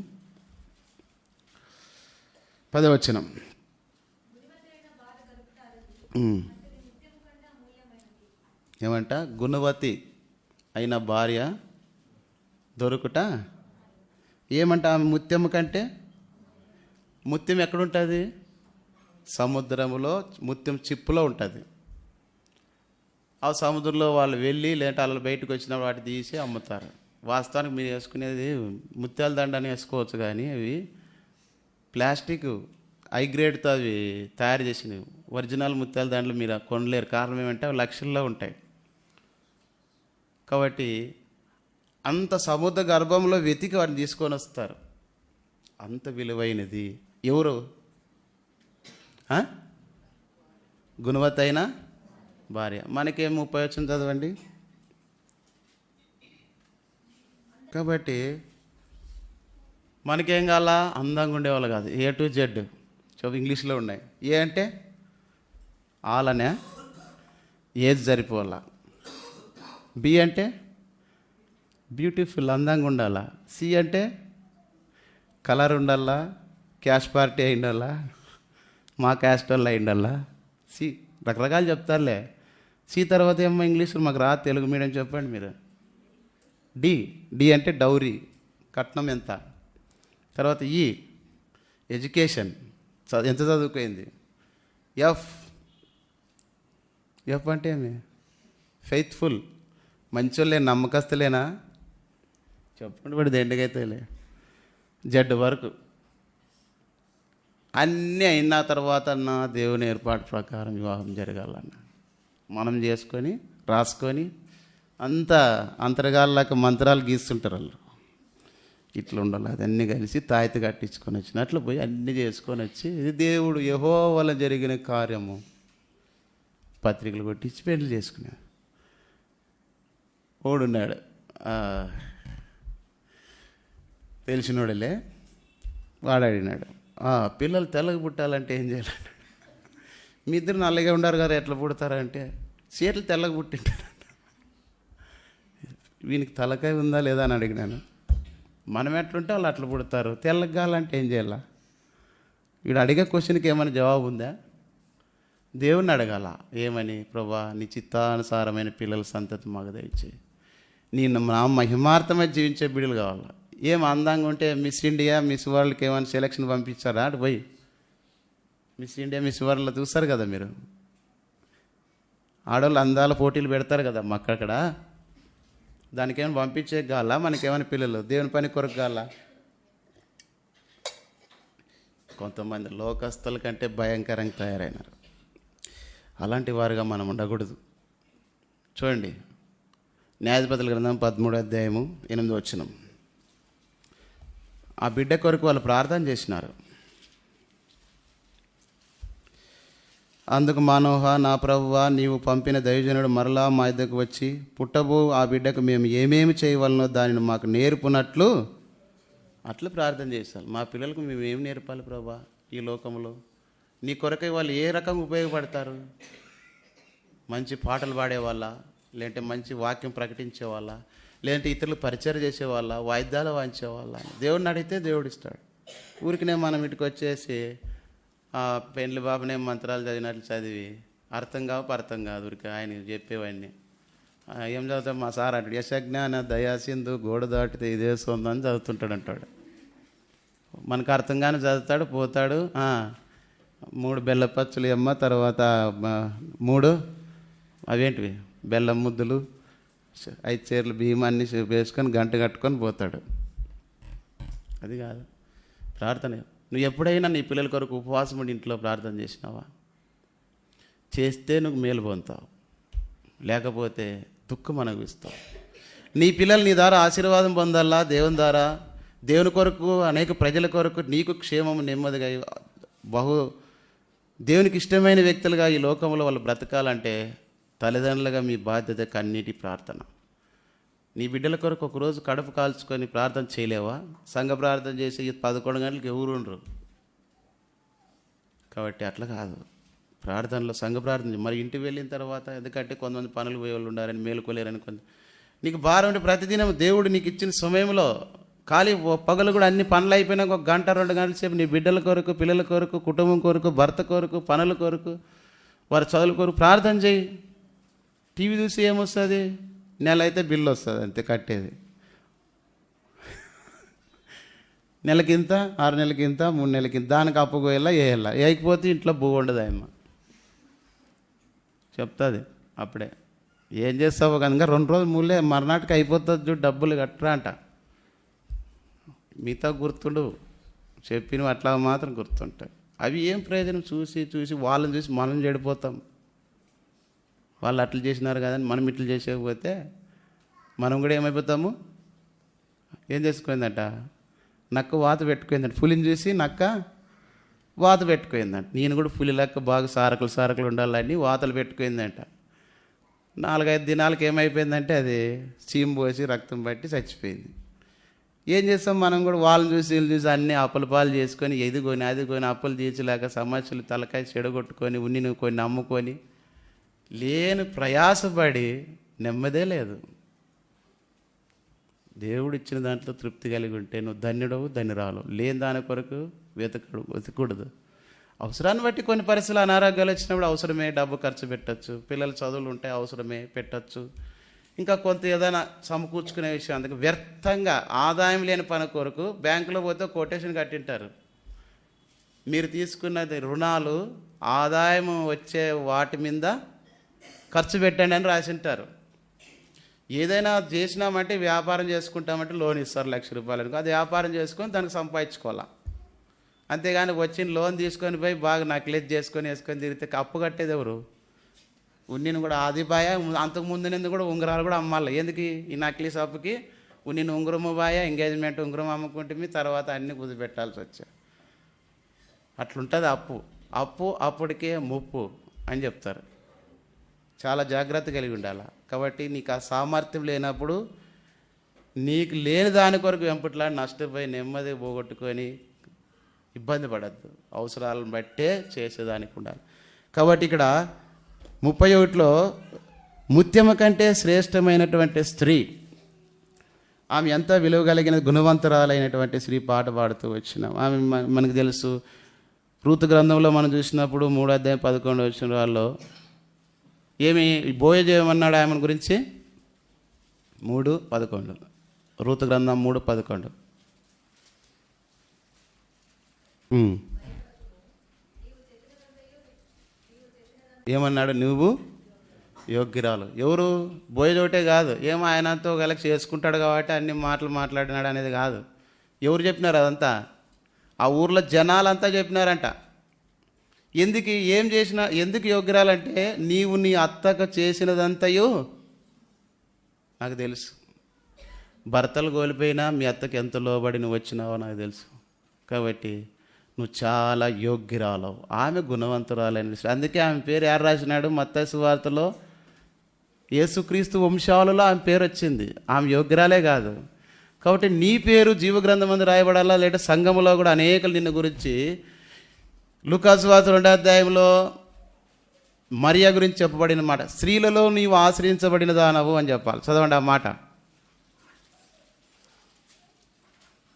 10వ వచనం. ఏమంట? గుణవతి అయిన భార్య దొరుకుట. ఏమంట? ఆమె ముత్యం కంటే, ముత్యం ఎక్కడుంటుంది? సముద్రంలో ముత్యం చిప్పులో ఉంటుంది. ఆ సముద్రంలో వాళ్ళు వెళ్ళి లేదంటే వాళ్ళు బయటకు వచ్చినప్పుడు వాటి తీసి అమ్ముతారు. వాస్తవానికి మీరు వేసుకునేది ముత్యాల దండని వేసుకోవచ్చు, కానీ అవి ప్లాస్టిక్ హై గ్రేడ్తో అవి తయారు చేసినవి. ఒరిజినల్ ముత్యాల దండలు మీరు కొనలేరు. కారణం ఏమంటే అవి లక్షల్లో ఉంటాయి. కాబట్టి అంత సముద్ర గర్భంలో వెతికి వాటిని తీసుకొని వస్తారు. అంత విలువైనది. ఎవరు? గుణవతి అయిన భార్య. మనకేం 30 వచ్చింది చదవండి. కాబట్టి మనకేం కావాలా? అందంగా ఉండేవాళ్ళు కాదు, A to Z ఇంగ్లీష్లో ఉన్నాయి. ఏ అంటే ఆలనే ఏజ్ సరిపోవాలా. బి అంటే బ్యూటిఫుల్, అందంగా ఉండాలా. సి అంటే కలర్ ఉండాలా, క్యాష్ పార్టీ అయి ఉండాలా, మా క్యాస్ట్ వల్ల అయి ఉండాలా. సి రకరకాలు చెప్తారులే. సి తర్వాత ఏమో ఇంగ్లీష్లో మాకు రా, తెలుగు మీడియం చెప్పండి మీరు. డి అంటే డౌరీ, కట్నం ఎంత. తర్వాత ఈ ఎడ్యుకేషన్, ఎంత చదువుకోయింది. ఎఫ్ అంటే ఏమి? ఫెయిత్ఫుల్, మంచోళ్ళే, నమ్మకస్తులేనా చెప్పండి. వాడు దండగైతేలే. జడ్ వరకు అన్నీ అయిన తర్వాత నా దేవుని ఏర్పాటు ప్రకారం వివాహం జరగాలన్న మనం చేసుకొని రాసుకొని అంతా అంతరగాళ్ళకి మంత్రాలు గీస్తుంటారు వాళ్ళు. ఇట్లా ఉండాలి, అదన్నీ కలిసి తాయిత కట్టించుకొని వచ్చినట్లు పోయి అన్నీ చేసుకొని వచ్చి, ఇది దేవుడు యెహోవా వల్ల జరిగిన కార్యము, పత్రికలు కొట్టించి పెళ్లి చేసుకున్నాడు. ఓడున్నాడు తెలిసినోడలే, వాడు అడిగినాడు, పిల్లలు తెల్లగా పుట్టాలంటే ఏం చేయాలన్నాడు. మీ ఇద్దరు నల్లగా ఉండారు కదా ఎట్లా పుడతారంటే చీరలు తెల్లగా పుట్టింటారు. వీనికి తలకాయ ఉందా లేదా అని అడిగినాను. మనం ఎట్లుంటే వాళ్ళు అట్లా పుడతారు, తెల్లగా కావాలంటే ఏం చేయాలా? వీడు అడిగే క్వశ్చన్కి ఏమైనా జవాబు ఉందా? దేవుణ్ణి అడగాల, ఏమని? ప్రభా, నీ చిత్తానుసారమైన పిల్లల సంతతి మాకు దయచేయి, నేను నా మహిమార్థమై జీవించే బిడ్డలు కావాలా. ఏం అందంగా ఉంటే మిస్ ఇండియా, మిస్ వరల్డ్కి ఏమైనా సెలక్షన్ పంపించారా? అటు పోయి మిస్ ఇండియా, మిస్ వరల్డ్లో చూస్తారు కదా మీరు, ఆడవాళ్ళు అందాల పోటీలు పెడతారు కదా అక్కడ. దానికి ఏమైనా పంపించే కావాలా? మనకేమైనా పిల్లలు దేవుని పని కొరకు కావాలా? కొంతమంది లోకస్తుల కంటే భయంకరంగా తయారైనారు. అలాంటి వారుగా మనం ఉండకూడదు. చూడండి, న్యాయాధిపతుల గ్రంథం 13వ అధ్యాయము 8వ వచనం. ఆ బిడ్డ కొరకు వాళ్ళు ప్రార్థన చేసినారు. అందుకు మానోహ, నా ప్రభువా, నీవు పంపిన దైవజనుడు మరలా మా ఇద్దరికి వచ్చి పుట్టబో ఆ బిడ్డకు మేము ఏమేమి చేయవలనో దానిని మాకు నేర్పునట్లు అట్లా ప్రార్థన చేస్తాను. మా పిల్లలకు మేము ఏమి నేర్పాలి ప్రభా ఈ లోకంలో? నీ కొరకై వాళ్ళు ఏ రకంగా ఉపయోగపడతారు? మంచి పాటలు పాడేవాళ్ళ, లేదంటే మంచి వాక్యం ప్రకటించేవాళ్ళ, లేదంటే ఇతరులు పరిచయం చేసేవాళ్ళ, వాయిద్యాలు వాయించేవాళ్ళ? దేవుడిని అడిగితే దేవుడు ఇస్తాడు. ఊరికినే మనం ఇటుకు వచ్చేసి పెండ్లి బాబునే మంత్రాలు చదివినట్లు చదివి అర్థం కాదు ఊరికి ఆయన చెప్పేవాడిని. ఏం చదువుతాం? మా సార్ అంటాడు, యశజ్ఞాన దయాసింధు గోడ దాటితే ఇదే సొందని చదువుతుంటాడు అంటాడు. మనకు అర్థంగానే చదువుతాడు, పోతాడు. 3 బెల్లపచ్చులు అమ్మ, తర్వాత 3 అవేంటివి బెల్లం ముద్దులు, 5 చీరలు బియ్యం అన్నీ వేసుకొని గంట కట్టుకొని పోతాడు. అది కాదు ప్రార్థన. నువ్వు ఎప్పుడైనా నీ పిల్లల కొరకు ఉపవాసం ఉండి ఇంట్లో ప్రార్థన చేసినావా? చేస్తే నువ్వు మేలు పొందుతావు, లేకపోతే దుఃఖం అనుభవిస్తావు. నీ పిల్లలు నీ ద్వారా ఆశీర్వాదం పొందాలా, దేవుని ద్వారా, దేవుని కొరకు, అనేక ప్రజల కొరకు, నీకు క్షేమం నెమ్మదిగా దేవునికి ఇష్టమైన వ్యక్తులుగా ఈ లోకంలో వాళ్ళు బ్రతకాలంటే తల్లిదండ్రులుగా మీ బాధ్యత కన్నీటి ప్రార్థన. నీ బిడ్డల కొరకు ఒకరోజు కడుపు కాల్చుకొని ప్రార్థన చేయలేవా? సంఘ ప్రార్థన చేసి 11 గంటలకు ఎవరు ఉండరు కాబట్టి అట్లా కాదు. ప్రార్థనలో సంఘ ప్రార్థన. మరి ఇంటికి వెళ్ళిన తర్వాత, ఎందుకంటే కొంతమంది పనులు పోయే వాళ్ళు ఉండారని, మేలుకోలేరని, నీకు భారం ఉంటే ప్రతిదినం దేవుడు నీకు ఇచ్చిన సమయంలో ఖాళీ పగలు కూడా అన్ని పనులు అయిపోయినాక 1 గంట 2 గంటల సేపు నీ బిడ్డల కొరకు, పిల్లల కొరకు, కుటుంబం కొరకు, భర్త కొరకు, పనుల కొరకు, వారి చదువుల కొరకు ప్రార్థన చేయి. టీవీ చూసి ఏమొస్తుంది? నెల అయితే బిల్లు వస్తుంది అంతే కట్టేది. నెలకింత, 6 నెలలకింత, 3 నెలలకింత, దానికి అప్పు పోయేలా వేయాల. వేయకపోతే ఇంట్లో భూ ఉండదు. ఆయమ్మ చెప్తుంది అప్పుడే. ఏం చేస్తావో కనుక 2 రోజులు మూలే మర్నాటికి అయిపోతుంది చూడు, డబ్బులు కట్టరా అంట. మిగతా గుర్తుండు, చెప్పినవి అట్లా మాత్రం గుర్తుంటాయి. అవి ఏం ప్రయోజనం? చూసి వాళ్ళని చూసి మనం చెడిపోతాం. వాళ్ళు అట్లా చేసినారు కదని మనం ఇట్లా చేసేకపోతే మనం కూడా ఏమైపోతాము? ఏం చేసుకుందంట? నక్క వాత పెట్టుకుందంట. పులిని చూసి నక్క వాత పెట్టుకుందంట. నేను కూడా పులి లెక్క బాగా సారకులు ఉండాలని వాతలు పెట్టుకుందంట. 4-5 దినాలకు ఏమైపోయిందంటే అది చీము పోసి రక్తం పట్టి చచ్చిపోయింది. ఏం చేస్తాం మనం కూడా? వాళ్ళని చూసి వీళ్ళు చూసి అన్నీ అప్పుల పాలు చేసుకొని, ఎదిగొని అదిగొని అప్పులు తీర్చలేక సమస్యలు తలకాయ చెడగొట్టుకొని, ఉన్ని కొన్ని అమ్ముకొని, లేని ప్రయాసపడి నెమ్మదే లేదు. దేవుడు ఇచ్చిన దాంట్లో తృప్తి కలిగి ఉంటే నువ్వు ధన్యుడవు, ధన్యురాలు. లేని దాని కొరకు వెతకూడదు. అవసరాన్ని బట్టి కొన్ని పరిస్థితులు అనారోగ్యాలు వచ్చినప్పుడు అవసరమే డబ్బు ఖర్చు పెట్టచ్చు. పిల్లల చదువులు ఉంటే అవసరమే పెట్టచ్చు. ఇంకా కొంత ఏదైనా సమకూర్చుకునే విషయం. అందుకే వ్యర్థంగా ఆదాయం లేని పని కొరకు బ్యాంకులో పోతే కొటేషన్ కట్టింటారు, మీరు తీసుకున్నది రుణాలు ఆదాయం వచ్చే వాటి మీద ఖర్చు పెట్టండి అని రాసింటారు. ఏదైనా చేసినామంటే, వ్యాపారం చేసుకుంటామంటే లోన్ ఇస్తారు 1,00,000 రూపాయలు అనుకో, అది వ్యాపారం చేసుకొని దానికి సంపాదించుకోవాలా. అంతేగాని వచ్చిన లోన్ తీసుకొని పోయి బాగా నక్లెస్ చేసుకొని వేసుకొని తిరిగితే అప్పు కట్టేది ఎవరు? ఉన్నిని కూడా అది బాయ, అంతకు ముందు కూడా ఉంగరాలు కూడా అమ్మాలి. ఎందుకు? ఈ నక్లెస్ అప్పుకి ఉన్నిని ఉంగరము బాయ, ఎంగేజ్మెంట్ ఉంగరం అమ్ముకుంటే తర్వాత అన్నీ కుదిపెట్టాల్సి వచ్చా. అట్లుంటుంది అప్పు అప్పటికే ముప్పు అని చెప్తారు. చాలా జాగ్రత్త కలిగి ఉండాలి. కాబట్టి నీకు ఆ సామర్థ్యం లేనప్పుడు నీకు లేని దాని కొరకు వెంపట్లా నష్టపోయి నెమ్మది పోగొట్టుకొని ఇబ్బంది పడద్దు. అవసరాలను బట్టే చేసేదానికి ఉండాలి. కాబట్టి ఇక్కడ 31లో ముత్యము కంటే శ్రేష్టమైనటువంటి స్త్రీ, ఆమె ఎంత విలువ కలిగిన గుణవంతురాలైనటువంటి స్త్రీ పాట పాడుతూ వచ్చినాం. ఆమె మనకు తెలుసు. రూతు గ్రంథంలో మనం చూసినప్పుడు 3:11 ఏమి బోయజు ఏమన్నాడు ఆమె గురించి? 3:11 రూతు గ్రంథం 3:11. ఏమన్నాడు? నువ్వు యోగ్యురాలు. ఎవరు? బోయజోటే కాదు, ఏమో ఆయనతో కలిసి చేసుకుంటాడు కాబట్టి అన్ని మాటలు మాట్లాడినాడు అనేది కాదు. ఎవరు చెప్పినారు అదంతా? ఆ ఊర్లో జనాలంతా చెప్పినారంట. ఏం చేసినా, ఎందుకు యోగ్యురాలంటే నీవు నీ అత్తకు చేసినదంతయు నాకు తెలుసు. భర్తలు కోల్పోయినా మీ అత్తకి ఎంత లోబడి నువ్వు వచ్చినావో నాకు తెలుసు. కాబట్టి నువ్వు చాలా యోగ్యురాలవు. ఆమె గుణవంతురాలని, అందుకే ఆమె పేరు ఎవరు రాసినాడు? మత్తయి సువార్తలో యేసుక్రీస్తు వంశాలలో ఆమె పేరు వచ్చింది. ఆమె యోగ్యురాలే కాదు. కాబట్టి నీ పేరు జీవగ్రంథం మందు రాయబడాలా, లేదా సంఘములో కూడా అనేకలు నిన్ను గురించి. లూకా సువార్త 2వ మరియా గురించి చెప్పబడిన మాట, స్త్రీలలో నీవు ఆశ్రయించబడిన దానవు అని చెప్పాలి. చదవండి ఆ మాట.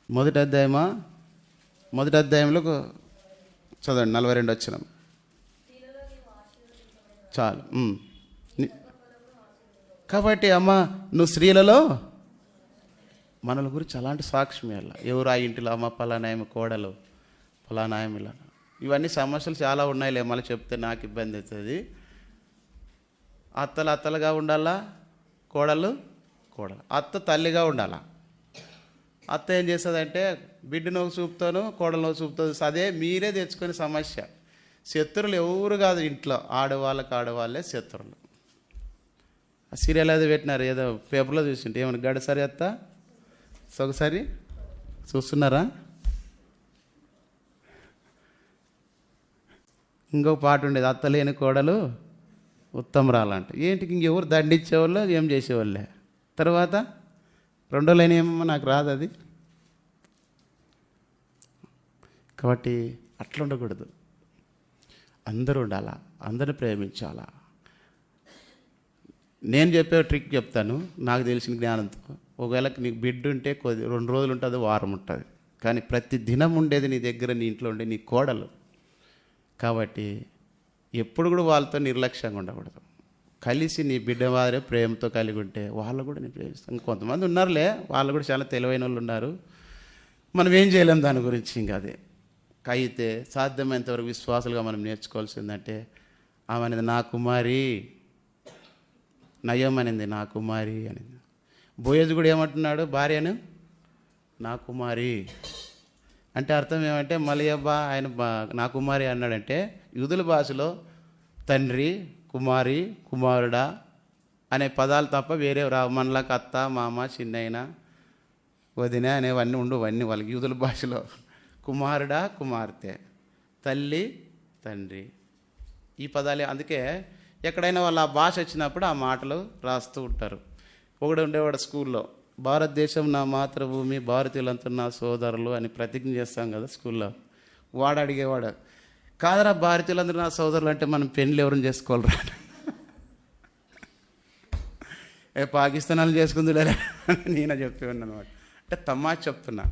మొదటి అధ్యాయంలో చదవండి 42 చాలు. కాబట్టి అమ్మ, నువ్వు స్త్రీలలో మనల గురించి అలాంటి సాక్ష్యం వెళ్ళ. ఎవరు ఆ ఇంటిలో అమ్మ పలానాయమ కోడలు, పలానాయమ ఇలా, ఇవన్నీ సమస్యలు చాలా ఉన్నాయిలే, మళ్ళీ చెప్తే నాకు ఇబ్బంది అవుతుంది. అత్తలుగా ఉండాలా, కోడలు. అత్త తల్లిగా ఉండాలా. అత్త ఏం చేస్తుందంటే బిడ్డను చూపుతాను, కోడలను చూపుతుంది. అదే మీరే తెచ్చుకునే సమస్య. శత్రువులు ఎవరు కాదు ఇంట్లో, ఆడవాళ్ళే శత్రువులు. ఆ సీరియల్ ఏదో పెట్టినారు, ఏదో పేపర్లో చూసింటే ఏమన్నా గడసరి అత్త సొగసారి చూస్తున్నారా? ఇంకో పాట ఉండేది, అత్త లేని కోడలు ఉత్తమరాలంట. ఏంటికి ఇంకెవరు దండించేవాళ్ళు, ఏం చేసేవాళ్ళే. తర్వాత రెండో లైన్ ఏమో నాకు రాదు అది. కాబట్టి అట్లా ఉండకూడదు. అందరూ ఉండాలా, అందరిని ప్రేమించాలా. నేను చెప్పే ట్రిక్ చెప్తాను నాకు తెలిసిన జ్ఞానంతో. ఒకవేళ నీకు బిడ్డ ఉంటే 2 రోజులు ఉంటుంది, వారం ఉంటుంది, కానీ ప్రతి దినం ఉండేది నీ దగ్గర, నీ ఇంట్లో ఉండే నీ కోడలు. కాబట్టి ఎప్పుడు కూడా వాళ్ళతో నిర్లక్ష్యంగా ఉండకూడదు. కలిసి నీ బిడ్డ వారే ప్రేమతో కలిగి ఉంటే వాళ్ళు కూడా నేను ప్రేమిస్తాను. కొంతమంది ఉన్నారులే, వాళ్ళు కూడా చాలా తెలివైన వాళ్ళు ఉన్నారు, మనం ఏం చేయలేం దాని గురించి. ఇంకా అదే అయితే సాధ్యమైనంతవరకు విశ్వాసాలుగా మనం నేర్చుకోవాల్సిందంటే, ఆమె అనేది నా కుమారి, నయం అనింది నా కుమారి అనింది. బోయజు కూడా ఏమంటున్నాడు భార్యను? నా కుమారి. అంటే అర్థం ఏమంటే, మలయబ్బా ఆయన నా కుమారి అన్నాడంటే యూదుల భాషలో తండ్రి, కుమారి, కుమారుడా అనే పదాలు తప్ప వేరే రావు. మనలాకి అత్త, మామ, చిన్నైన, వదిన అనేవన్నీ ఉండవన్నీ వాళ్ళకి యూదుల భాషలో. కుమారుడా, కుమార్తె, తల్లి, తండ్రి, ఈ పదాలే. అందుకే ఎక్కడైనా వాళ్ళు ఆ భాష వచ్చినప్పుడు ఆ మాటలు రాస్తూ ఉంటారు. ఒకడు ఉండేవాడు స్కూల్లో, భారతదేశం నా మాతృభూమి, భారతీయులంతా నా సోదరులు అని ప్రతిజ్ఞ చేస్తాం కదా స్కూల్లో. వాడు అడిగేవాడు, కాదరా భారతీయులందరూ నా సోదరులు అంటే మనం పెళ్ళి ఎవరిని చేసుకోవాలరా? పాకిస్తాన్ వాళ్ళు చేసుకుందులేరా నేనే చెప్పేవాడిని అనమాట. అంటే తమాషా చెప్తున్నా.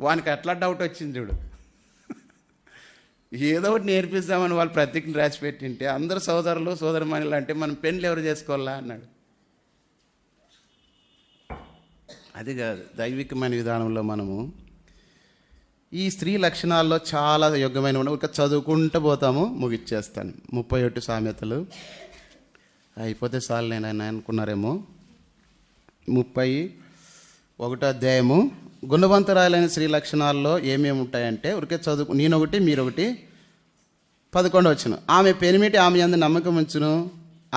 వానికి అట్లా డౌట్ వచ్చింది చూడు. ఏదో ఒకటి నేర్పిస్తామని వాళ్ళు ప్రతిజ్ఞ రాసిపెట్టింటే అందరు సోదరులు సోదరమణులు అంటే మనం పెళ్ళి ఎవరు చేసుకోవాలా అన్నాడు. అది కాదు, దైవికమైన విధానంలో మనము ఈ స్త్రీ లక్షణాల్లో చాలా యోగ్యమైన ఒక చదువుకుంటూ పోతాము, ముగిచ్చేస్తాను. 31 సామెతలు అయిపోతే చాలు నేను అనుకున్నారేమో. 31వ అధ్యాయము గుణవంతురాలైన స్త్రీ లక్షణాల్లో ఏమేమి ఉంటాయంటే, ఉరికే చదువు నేనొకటి మీరొకటి. 11 ఆమె పెనిమిటి ఆమె యందు నమ్మకం ఉంచును,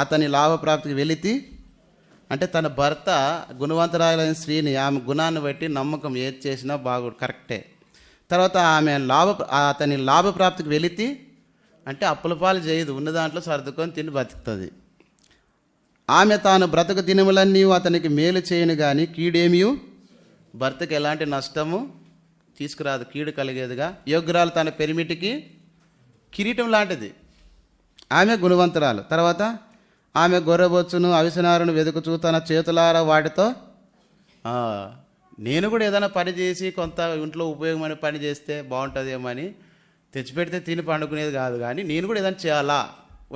అతని లాభప్రాప్తికి వెలితి. అంటే తన భర్త గుణవంతురాలైన స్త్రీని ఆమె గుణాన్ని బట్టి నమ్మకం ఏది చేసినా కరెక్టే. తర్వాత ఆమె అతని లాభప్రాప్తికి వెలితి అంటే అప్పుల పాలు చేయదు, ఉన్న దాంట్లో సర్దుకొని తిని బతుకుతుంది. ఆమె తాను బ్రతుకు దినములన్నీ అతనికి మేలు చేయను కానీ కీడేమీ భర్తకి ఎలాంటి నష్టము తీసుకురాదు, కీడు కలిగేదిగా. యోగ్యురాలు తన పెరిమిటికి కిరీటం లాంటిది. ఆమె గుణవంతురాలు. తర్వాత ఆమె గొర్రెబొచ్చును అవిసనారును వెతుకుచూ తన చేతులారా వాటితో నేను కూడా ఏదైనా పని చేసి కొంత ఇంట్లో ఉపయోగమైన పని చేస్తే బాగుంటుందేమో అని తెచ్చిపెడితే తిని పండుకునేది కాదు, కానీ నేను కూడా ఏదైనా చేయాలా,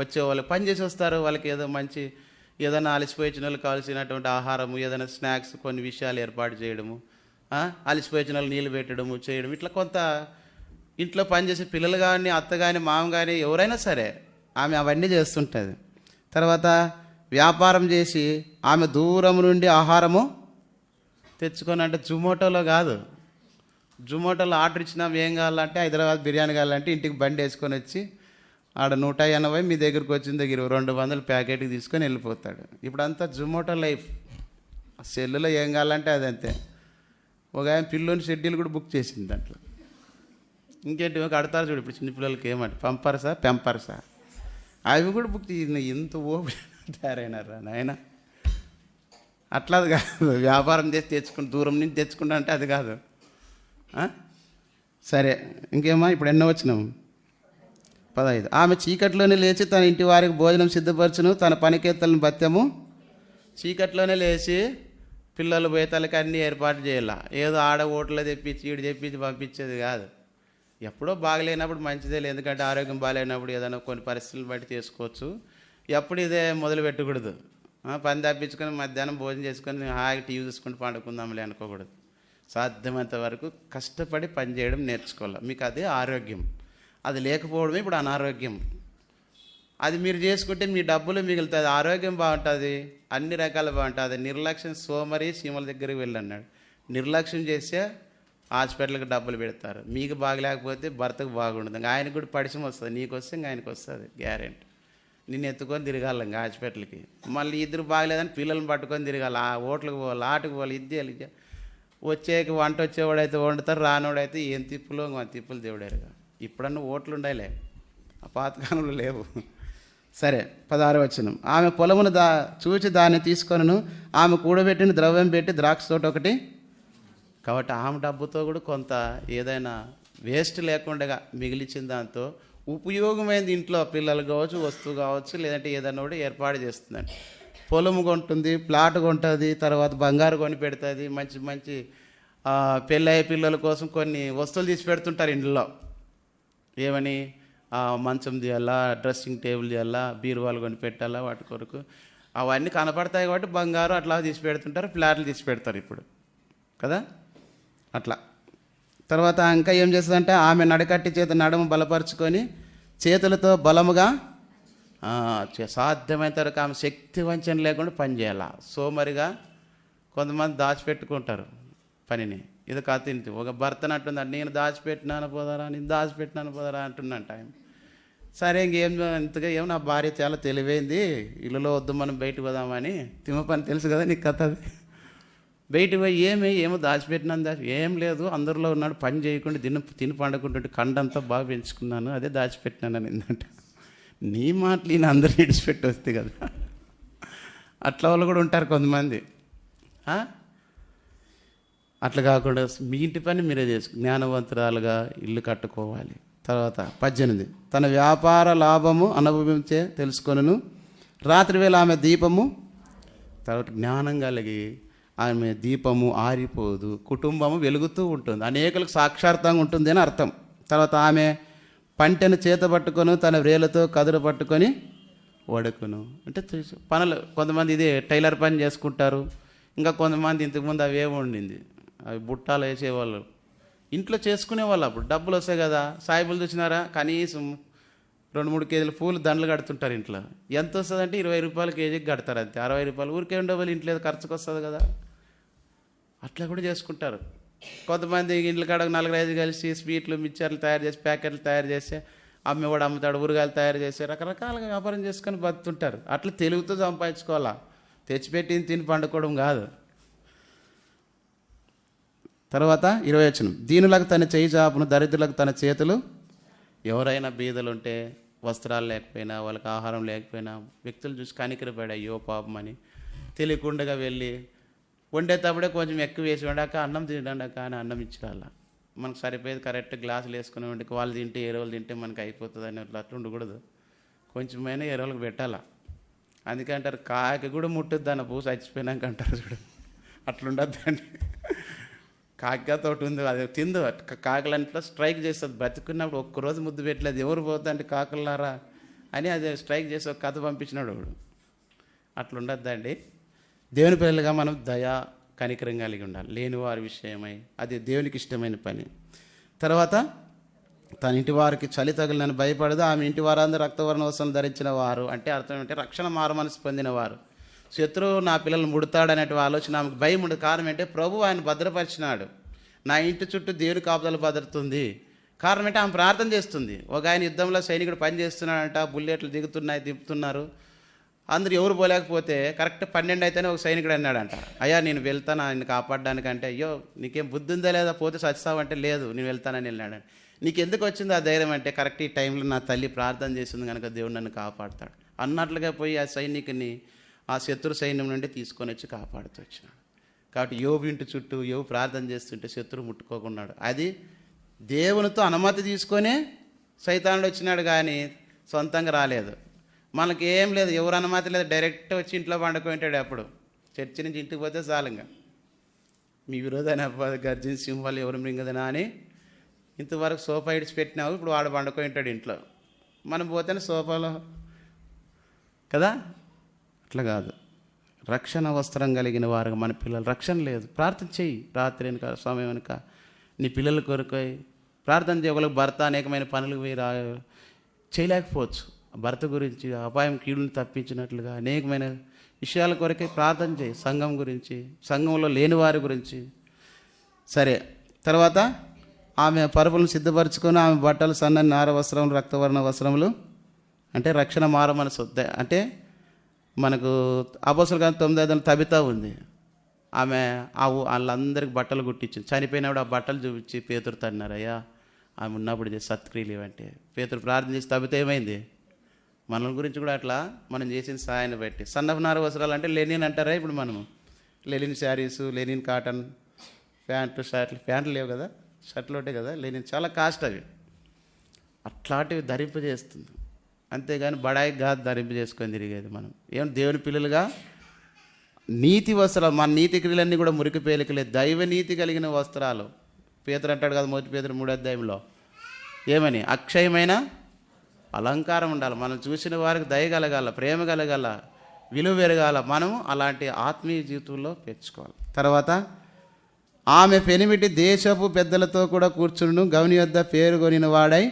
వచ్చే వాళ్ళకి పని చేసి వస్తారు, వాళ్ళకి ఏదో మంచి ఏదైనా అలసిపోయిన వాళ్ళకి కావాల్సినటువంటి ఆహారము, ఏదైనా స్నాక్స్ కొన్ని విషయాలు ఏర్పాటు చేయడము, అలసిపోయిన వాళ్ళు నీళ్ళు పెట్టడము చేయడం, ఇట్లా కొంత ఇంట్లో పనిచేసే పిల్లలు కానీ అత్త కానీ మామ కానీ ఎవరైనా సరే ఆమె అవన్నీ చేస్తుంటుంది. తర్వాత వ్యాపారం చేసి ఆమె దూరం నుండి ఆహారము తెచ్చుకొని, అంటే జొమాటోలో కాదు, జొమాటోలో ఆర్డర్ ఇచ్చినా ఏం కావాలంటే హైదరాబాద్ బిర్యానీ కావాలంటే ఇంటికి బండి వేసుకొని వచ్చి ఆడ 180 మీ దగ్గరికి వచ్చిన దగ్గర 200 ప్యాకెట్కి తీసుకొని వెళ్ళిపోతాడు. ఇప్పుడు అంతా జొమాటో లైఫ్. సెల్లులో ఏం కావాలంటే అదంతే. ఒక ఆయన పిల్లోని షెడ్యూల్ కూడా బుక్ చేసింది దాంట్లో. ఇంకేంటి కడతారు చూడు ఇప్పుడు చిన్నపిల్లలకి ఏమంటే పెంపర్సా అవి కూడా బుక్ చేసింది. ఎంత తయారైనారా నాయన. అట్లా అది కాదు, వ్యాపారం చేసి తెచ్చుకుని దూరం నుంచి తెచ్చుకుంటా అంటే అది కాదు. సరే ఇంకేమా ఇప్పుడు ఎన్నో వచ్చినాము 15. ఆమె చీకట్లోనే లేచి తన ఇంటి వారికి భోజనం సిద్ధపరచును, తన పనికెత్తలను బత్యము. చీకట్లోనే లేచి పిల్లలు బేతాలకి అన్నీ ఏర్పాటు చేయాల. ఏదో ఆడ ఓట్లో తెప్పించి ఈడు తెప్పించి పంపించేది కాదు. ఎప్పుడో బాగలేనప్పుడు మంచిదే, ఎందుకంటే ఆరోగ్యం బాగాలేనప్పుడు ఏదైనా కొన్ని పరిస్థితులు బట్టి చేసుకోవచ్చు. ఎప్పుడు ఇదే మొదలు పెట్టకూడదు. పని తప్పించుకొని మధ్యాహ్నం భోజనం చేసుకొని హాయిగా టీవీ చూసుకుంటూ పండుకుందాంలే అనుకోకూడదు. సాధ్యమైనంత వరకు కష్టపడి పని చేయడం నేర్చుకోవాలి. మీకు అదే ఆరోగ్యం. అది లేకపోవడమే ఇప్పుడు అనారోగ్యం. అది మీరు చేసుకుంటే మీ డబ్బులు మిగులుతుంది, ఆరోగ్యం బాగుంటుంది, అన్ని రకాలు బాగుంటుంది. నిర్లక్ష్యం సోమరి సీమల దగ్గరికి వెళ్ళన్నాడు. నిర్లక్ష్యం చేస్తే హాస్పిటల్కి డబ్బులు పెడతారు. మీకు బాగలేకపోతే భర్తకు బాగుండదు. ఆయనకు కూడా పరిచయం వస్తుంది, నీకు వస్తే ఇంకా ఆయనకు వస్తుంది గ్యారెంటీ. నిన్ను ఎత్తుకొని తిరగాలి ఇంకా హాస్పిటల్కి. మళ్ళీ ఇద్దరు బాగలేదని పిల్లల్ని పట్టుకొని తిరగాలి. ఆ ఓట్లకు పోవాలి, ఆటకు పోవాలి, ఇద్దేయాలి. వచ్చేకి వంట వచ్చేవాడైతే వండుతారు, రానోడైతే ఏం తిప్పులో తిప్పులు దేవుడారుగా. ఇప్పుడన్నా ఓట్లు ఉండాలే, ఆ పాతకాలంలో లేవు. సరే 16వ వచనం. ఆమె పొలమును చూచి దాన్ని తీసుకొనను, ఆమె కూడబెట్టిన ద్రవ్యం పెట్టి ద్రాక్ష తోట ఒకటి. కాబట్టి ఆమె డబ్బుతో కూడా కొంత ఏదైనా వేస్ట్ లేకుండా మిగిలిచిన దాంతో ఉపయోగమైంది ఇంట్లో పిల్లలు కావచ్చు, వస్తువు కావచ్చు, లేదంటే ఏదైనా కూడా ఏర్పాటు చేస్తుందండి. పొలము కొంటుంది, ప్లాట్ కొంటుంది, తర్వాత బంగారు కొని పెడుతుంది. మంచి మంచి పెళ్ళయ్యే పిల్లల కోసం కొన్ని వస్తువులు తీసి పెడుతుంటారు ఇంట్లో. ఏమని మంచం తీయాలా, డ్రెస్సింగ్ టేబుల్ చేయాలా, బీరువాలు కొని పెట్టాలా, వాటి కొరకు అవన్నీ కనపడతాయి కాబట్టి బంగారు అట్లా తీసి పెడుతుంటారు, ప్లాట్లు తీసి పెడతారు ఇప్పుడు కదా అట్లా. తర్వాత ఇంకా ఏం చేస్తుందంటే ఆమె నడకట్టి చేత నడుము బలపరుచుకొని చేతులతో బలముగా సాధ్యమైనంత వరకు ఆమె శక్తి వంచన లేకుండా పని చేయాల. సోమరిగా కొంతమంది దాచిపెట్టుకుంటారు పనిని. ఇది కథ ఇంటి ఒక భర్తను అంటుందంట, నేను దాచిపెట్టినాను పోదారా అంటున్నంట ఆయన. సరే ఇంకేం ఇంతగా ఏమో నా భార్య చాలా తెలివైంది, ఇల్లులో వద్దు మనం బయటకు పోదామని. తిమ్మ పని తెలుసు కదా నీకు కథ. అది బయటకు పోయి ఏమో దాచిపెట్టినాను ఏం లేదు, అందరిలో ఉన్నాడు, పని చేయకుండా తిని పండుకుంటుంటే కండంతా బాగా పెంచుకున్నాను, అదే దాచిపెట్టినాను అని ఏంటంట. నీ మాటలు ఈయన అందరూ విడిచిపెట్టి వస్తే కదా. అట్లా వాళ్ళు కూడా ఉంటారు కొంతమంది. అట్లా కాకుండా మీ ఇంటి పని మీరే చేసుకు జ్ఞానవంతురాలుగా ఇల్లు కట్టుకోవాలి. తర్వాత 18. తన వ్యాపార లాభము అనుభవించే తెలుసుకొనును, రాత్రి వేళ ఆమె దీపము. తర్వాత జ్ఞానం కలిగి ఆమె దీపము ఆరిపోదు, కుటుంబము వెలుగుతూ ఉంటుంది, అనేకులకు సాక్షార్థంగా ఉంటుంది అని అర్థం. తర్వాత ఆమె పంటను చేత పట్టుకొని తన వ్రేలతో కదురు పట్టుకొని వడుకును. అంటే పనులు కొంతమంది ఇది టైలర్ పని చేసుకుంటారు. ఇంకా కొంతమంది ఇంతకుముందు అవి ఏమి ఉండింది, అవి బుట్టాలు వేసేవాళ్ళు, ఇంట్లో చేసుకునేవాళ్ళు. అప్పుడు డబ్బులు వస్తాయి కదా, సాయిబులు చూసినారా, కనీసం 2-3 కేజీల పూలు దండలు కడుతుంటారు ఇంట్లో. ఎంత వస్తుంది అంటే 20 రూపాయలు కేజీకి కడతారు, అంతే. 60 రూపాయలు ఊరికే ఉండేవాళ్ళు, ఇంట్లో ఖర్చుకు వస్తుంది కదా. అట్లా కూడా చేసుకుంటారు. కొంతమంది ఇంట్లో కాడ 4-5 కలిసి స్వీట్లు మిక్చర్లు తయారు చేసి ప్యాకెట్లు తయారు చేసి అమ్మేవాడు అమ్ముతాడు, ఊరగాయలు తయారు చేసి రకరకాలుగా వ్యాపారం చేసుకొని బతుకుతుంటారు. అట్లా తెలుగుతో సంపాదించుకోవాలా, తెచ్చిపెట్టింది తిని పండుకోవడం కాదు. తర్వాత 20వ వచనం. దీనులకు తన చేయి చాపును, దరిద్రులకు తన చేతులు. ఎవరైనా బీదలు ఉంటే, వస్త్రాలు లేకపోయినా, వాళ్ళకి ఆహారం లేకపోయినా, వ్యక్తులు చూసి కనికరపడి అయ్యో పాపం అని తెలియకుండా వెళ్ళి వండేటప్పుడే కొంచెం ఎక్కువ వేసి వండాక అన్నం తినండాక అని అన్నం ఇచ్చిరాల. మనకు సరిపోయేది కరెక్ట్ గ్లాసులు వేసుకుని వండి వాళ్ళు తింటే ఏ రోజులు తింటే మనకు అయిపోతుంది అని అట్లా ఉండకూడదు. కొంచెమైనా ఎరువులకు పెట్టాలా. అందుకే అంటారు కాకి కూడా ముట్టుద్ది అన్న పూస చచ్చిపోయినాక అంటారు చూడు, అట్లుండద్దండి. కాకిగా తోటి ఉంది, అది తిందు కాకులంట్లో స్ట్రైక్ చేస్తుంది. బతుకున్నప్పుడు ఒక్కరోజు ముద్దు పెట్టలేదు, ఎవరు పోతుందంటే కాకులారా అని అది స్ట్రైక్ చేసి ఒక కథ పంపించినాడు వాడు. అట్లుండద్దండి. దేవుని పిల్లలుగా మనం దయా కనికరం కలిగి ఉండాలి లేని వారి విషయమై, అది దేవునికి ఇష్టమైన పని. తర్వాత తన ఇంటి వారికి చలి తగిలినని భయపడదు, ఆమె ఇంటి వారందరూ రక్తవర్ణ వస్త్రం ధరించిన వారు. అంటే అర్థం ఏంటంటే రక్షణ మారుమనసు పొందిన వారు. శత్రువు నా పిల్లలు ముడతాడనే ఆలోచన ఆమెకు భయం ఉండదు. కారణం ఏంటంటే ప్రభు ఆయన భద్రపరిచినాడు. నా ఇంటి చుట్టూ దేవుని కాపుదల భద్రతుంది. కారణం ఏంటంటే ఆమె ప్రార్థన చేస్తుంది. ఒక ఆయన యుద్ధంలో సైనికుడు పని చేస్తున్నాడంట, బుల్లెట్లు దింపుతున్నారు. అందరూ ఎవరు పోలేకపోతే కరెక్ట్ 12 అయితేనే ఒక సైనికుడు అన్నాడంట, అయ్యా నేను వెళ్తాను ఆయన కాపాడడానికంటే. అయ్యో నీకేం బుద్ధి ఉందా లేదా, పోతే చచ్చావంటే లేదు నేను వెళ్తానని వెళ్ళాడు. నీకు ఎందుకు వచ్చింది ఆ ధైర్యం అంటే, కరెక్ట్ ఈ టైంలో నా తల్లి ప్రార్థన చేసింది కనుక దేవుడు నన్ను కాపాడుతాడు అన్నట్లుగా పోయి ఆ సైనికుని ఆ శత్రు సైన్యం నుండి తీసుకొని వచ్చి కాపాడుతూ వచ్చినాడు. కాబట్టి యోబు ఇంటి చుట్టూ యోబు ప్రార్థన చేస్తుంటే శత్రువు ముట్టుకోకున్నాడు. అది దేవునితో అనుమతి తీసుకొనే సైతానుడు వచ్చినాడు కానీ సొంతంగా రాలేదు. మనకి ఏం లేదు, ఎవరు అనుమతి లేదు, డైరెక్ట్ వచ్చి ఇంట్లో పండుకుంటాడు. అప్పుడు చర్చి నుంచి ఇంటికి పోతే చాలుగా మీ విరోధన గర్జించి సింహాలు ఎవరు మింగదనా అని ఇంతవరకు సోఫా ఇడిచి పెట్టినావు, ఇప్పుడు వాడు పండుకుంటాడు ఇంట్లో. మనం పోతేనే సోఫాలో కదా. అట్లా కాదు, రక్షణ వస్త్రం కలిగిన వారు మన పిల్లలు. రక్షణ లేదు, ప్రార్థన చెయ్యి. రాత్రి వెనుక సమయం వెనుక నీ పిల్లల కొరకై ప్రార్థన చేయగలకు. భర్త అనేకమైన పనులు చేయలేకపోవచ్చు. భర్త గురించి అపాయం కీడుని తప్పించినట్లుగా అనేకమైన విషయాల కొరకే ప్రార్థన చేయి. సంఘం గురించి, సంఘంలో లేని వారి గురించి. సరే, తర్వాత ఆమె పరుపులను సిద్ధపరచుకొని ఆమె బట్టలు సన్నని నార వస్త్రములు రక్తవర్ణ వస్త్రములు అంటే రక్షణ మార మనసు. అంటే మనకు అపోస్తలుల కార్యం 9 తబితా ఉంది. ఆమె వాళ్ళందరికి బట్టలు కుట్టించింది. చనిపోయినప్పుడు ఆ బట్టలు చూపించి పేతురు తన్నారు, అయ్యా ఆమె ఉన్నప్పుడు చేసి సత్క్రియలు ఇవంటే. పేతురు ప్రార్థన చేసి తబిత ఏమైంది? మన గురించి కూడా అట్లా మనం చేసిన సాయాన్ని బట్టి. సన్నపు నార వస్త్రాలు అంటే లెనిన్ అంటారా ఇప్పుడు మనము? లెనిన్ శారీసు, లెనిన్ కాటన్ ప్యాంట్లు, ప్యాంట్లు లేవు కదా, షర్ట్లు ఉంటాయి కదా, లెనిన్ చాలా కాస్ట్ అవి. అట్లాంటివి ధరింపజేస్తుంది. అంతేగాని బడాయి కాదు ధరింపజేసుకొని తిరిగేది. మనం ఏం దేవుని పిల్లలుగా నీతి వస్త్రాలు, మన నీతి క్రియలన్నీ కూడా మురికి పేలికలే, దైవ నీతి కలిగిన వస్త్రాలు. పేతురు అంటాడు కదా, 1 పేతురు 3వ అధ్యాయంలో ఏమని? అక్షయమైన అలంకారం ఉండాలి. మనం చూసిన వారికి దయ కలగాల, ప్రేమ కలగాల, విలువ పెరగాల. మనము అలాంటి ఆత్మీయ జీవితంలో పెంచుకోవాలి. తర్వాత ఆమె పెనిమిటి దేశపు పెద్దలతో కూడా కూర్చుండు, గవని వద్ద పేరుకొనిన వాడై.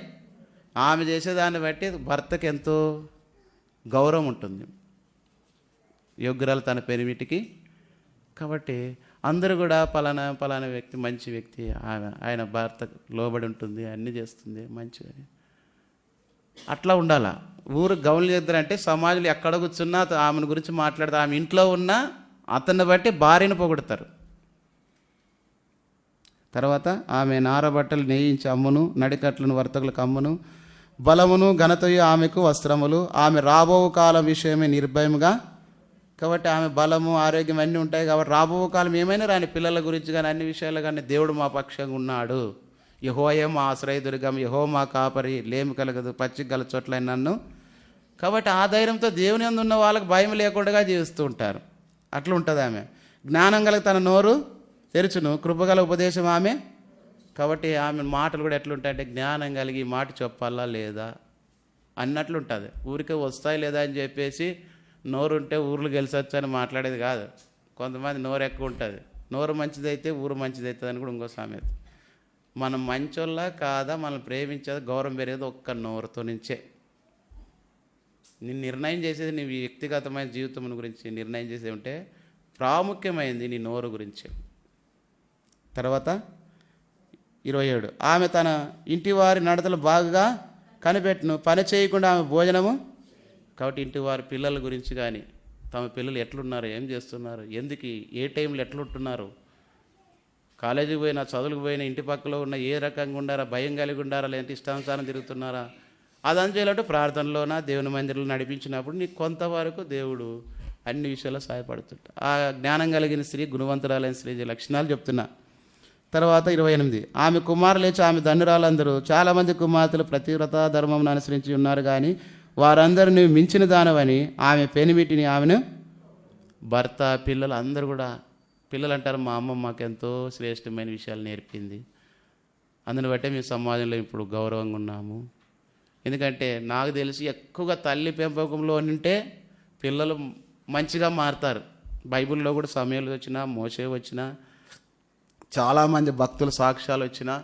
ఆమె చేసేదాన్ని బట్టి భర్తకి ఎంతో గౌరవం ఉంటుంది, యోగ్యురాలు తన పెనిమిటికి. కాబట్టి అందరూ కూడా పలానా వ్యక్తి మంచి వ్యక్తి, ఆయన భర్తకు లోబడి ఉంటుంది, అన్నీ చేస్తుంది, మంచిది, అట్లా ఉండాలా. ఊరు గౌన్లు చేద్దరంటే సమాజంలో ఎక్కడ కూర్చున్నా ఆమెను గురించి మాట్లాడతారు. ఆమె ఇంట్లో ఉన్న అతన్ని బట్టి భార్యను పొగుడతారు. తర్వాత ఆమె నారబట్టలు నేయించి అమ్మును, నడికట్లను వర్తకులకు అమ్మును, బలమును ఘనతయు ఆమెకు వస్త్రములు. ఆమె రాబో కాలం విషయమే నిర్భయముగా. కాబట్టి ఆమె బలము, ఆరోగ్యం అన్నీ ఉంటాయి. కాబట్టి రాబో కాలం ఏమైనా రాని పిల్లల గురించి కానీ అన్ని విషయాలు కానీ దేవుడు మా పక్షంగా ఉన్నాడు. యెహోవాయే మా ఆశ్రయదుర్గం, యెహోవా మా కాపరి, లేమి కలగదు, పచ్చిక గల చోట్ల నన్ను. కాబట్టి ఆ ధైర్యంతో దేవుని యందు ఉన్న వాళ్ళకి భయం లేకుండా జీవిస్తూ ఉంటారు. అట్లా ఉంటుంది ఆమె. జ్ఞానం కలిగి తన నోరు తెరుచును, కృపగల ఉపదేశం ఆమె. కాబట్టి ఆమె మాటలు కూడా ఎట్లుంటాయంటే జ్ఞానం కలిగి మాట చెప్పాలా లేదా అన్నట్లు ఉంటుంది. ఊరికే వస్తాయి లేదా అని చెప్పేసి నోరుంటే ఊర్లు గెలిచొచ్చు అని మాట్లాడేది కాదు. కొంతమంది నోరు ఎక్కువ ఉంటుంది, నోరు మంచిదైతే ఊరు మంచిదవుతుంది అని కూడా ఇంకో సామెత. మనం మంచోళ్ళ కాదా, మనం ప్రేమించేది, గౌరవం పెరిగేది ఒక్క నోరుతో నుంచే. నేను నిర్ణయం చేసేది నీ వ్యక్తిగతమైన జీవితం గురించి నిర్ణయం చేసేది ఉంటే ప్రాముఖ్యమైనది నీ నోరు గురించి. తర్వాత 27 ఆమె తన ఇంటి వారి నడతలు బాగా కనిపెట్టును, పని చేయకుండా ఆమె భోజనము. కాబట్టి ఇంటి వారి పిల్లల గురించి కానీ, తమ పిల్లలు ఎట్లున్నారు, ఏం చేస్తున్నారు, ఎందుకు ఏ టైంలో ఎట్లుంటున్నారు, కాలేజీకి పోయినా చదువులకు పోయినా ఇంటి పక్కలో ఉన్న ఏ రకంగా ఉండారా, భయం కలిగి ఉండారా, లేదంటే ఇష్టానుసారం తిరుగుతున్నారా, అదని చేయాలంటే ప్రార్థనలోన దేవుని మందిరంలో నడిపించినప్పుడు నీకు కొంతవరకు దేవుడు అన్ని విషయాల్లో సహాయపడుతుంటా. ఆ జ్ఞానం కలిగిన స్త్రీ, గుణవంతురాలైన స్త్రీ లక్షణాలు చెప్తున్నా. తర్వాత 28 ఆమె కుమారులు లేచి ఆమె ధన్యురాలందరూ. చాలామంది కుమార్తెలు ప్రతివ్రత ధర్మం అనుసరించి ఉన్నారు, కానీ వారందరూ నువ్వు మించిన దానవని ఆమె పెనిమిటిని ఆమెను భర్త పిల్లలు అందరూ కూడా పిల్లలు అంటారు మా అమ్మ మాకెంతో శ్రేష్టమైన విషయాలు నేర్పింది, అందుని బట్టే మేము సమాజంలో ఇప్పుడు గౌరవంగా ఉన్నాము. ఎందుకంటే నాకు తెలిసి ఎక్కువగా తల్లి పెంపకంలో ఉంటే పిల్లలు మంచిగా మారుతారు. బైబిల్లో కూడా సమయాలు వచ్చినా, మోషే వచ్చినా, చాలామంది భక్తుల సాక్ష్యాలు వచ్చినా,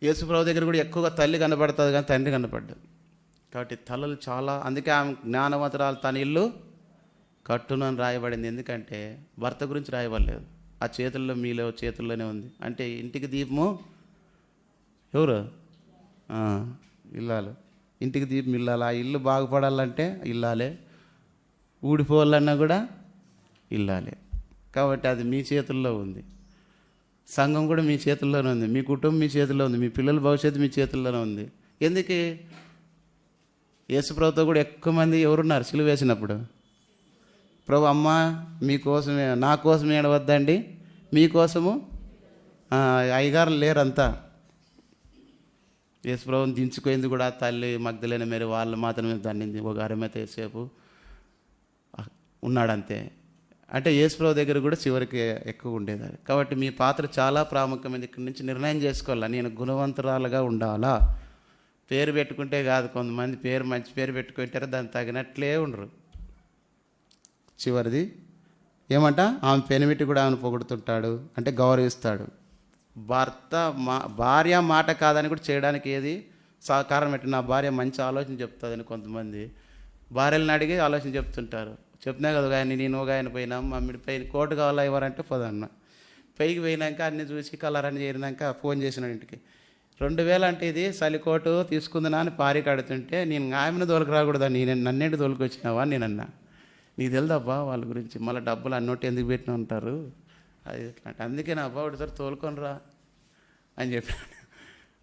యేసుప్రభు దగ్గర కూడా ఎక్కువగా తల్లి కనపడుతుంది కానీ తండ్రి కనపడ్డాడు. కాబట్టి తల్లులు చాలా, అందుకే ఆమె జ్ఞానవంతురాలు తన ఇల్లు కట్టునని రాయబడింది. ఎందుకంటే భర్త గురించి రాయబడలేదు. ఆ చేతుల్లో మీలో చేతుల్లోనే ఉంది. అంటే ఇంటికి దీపము ఎవరు? ఇల్లాలు. ఇంటికి దీపం ఇల్లాలి. ఆ ఇల్లు బాగుపడాలంటే ఇల్లాలే, ఊడిపోవాలన్నా కూడా ఇల్లాలే. కాబట్టి అది మీ చేతుల్లో ఉంది. సంఘం కూడా మీ చేతుల్లోనే ఉంది, మీ కుటుంబం మీ చేతుల్లో ఉంది, మీ పిల్లల భవిష్యత్తు మీ చేతుల్లోనే ఉంది. ఎందుకు? యేసుప్రభుతో కూడా ఎక్కువ మంది ఎవరున్నారు సిలువ వేసినప్పుడు? ప్రభు అమ్మ మీకోసమే, నా కోసమే ఏడవద్దండి, మీకోసము. అయ్యగారులు లేరంతా. యేసుప్రభుని దించుకోయింది కూడా తల్లి మగ్దలేని మేరీ వాళ్ళు మాత్రమే దండింది. ఒక అరమైతే సేపు ఉన్నాడంతే. అంటే యేసుప్రభు దగ్గర కూడా చివరికి ఎక్కువ ఉండేది. కాబట్టి మీ పాత్ర చాలా ప్రాముఖ్యమైనది. ఇక్కడి నుంచి నిర్ణయం చేసుకోవాలా, నేను గుణవంతురాలుగా ఉండాలా. పేరు పెట్టుకుంటే కాదు, కొంతమంది పేరు మంచి పేరు పెట్టుకుంటారు, దానికి తగినట్లే ఉండరు. చివరిది ఏమంట, ఆమె పెనిమిటి కూడా ఆమెను పొగుడుతుంటాడు, అంటే గౌరవిస్తాడు. భార్య మాట కాదని కూడా చేయడానికి ఏది కారణం పెట్టి, నా భార్య మంచి ఆలోచన చెప్తుందని కొంతమంది భార్యలను అడిగి ఆలోచన చెప్తుంటారు. చెప్పినా కదా ఆయన, నేను ఒక ఆయన పోయినా మమ్మీ పైన కోటు కావాలా ఎవరంటే పోదన్న. పైకి పోయినాక అన్ని చూసి కలర్ అని చేరినాక ఫోన్ చేసినాడు ఇంటికి. 2000 అంటే ఇది చలికోటు తీసుకుందినా అని పారికి అడుగుతుంటే, నేను ఆమెను దోలకు రాకూడదా, నన్నేంటి దోలకు వచ్చినావా అని నేనన్నా. నీకు తెలుదబ్బా వాళ్ళ గురించి, మళ్ళీ డబ్బులు అన్నోటి ఎందుకు పెట్టిన ఉంటారు అది ఎట్లా అంటే, అందుకే నా అబ్బా ఒకటిసారి తోలుకొని రా అని చెప్పాను.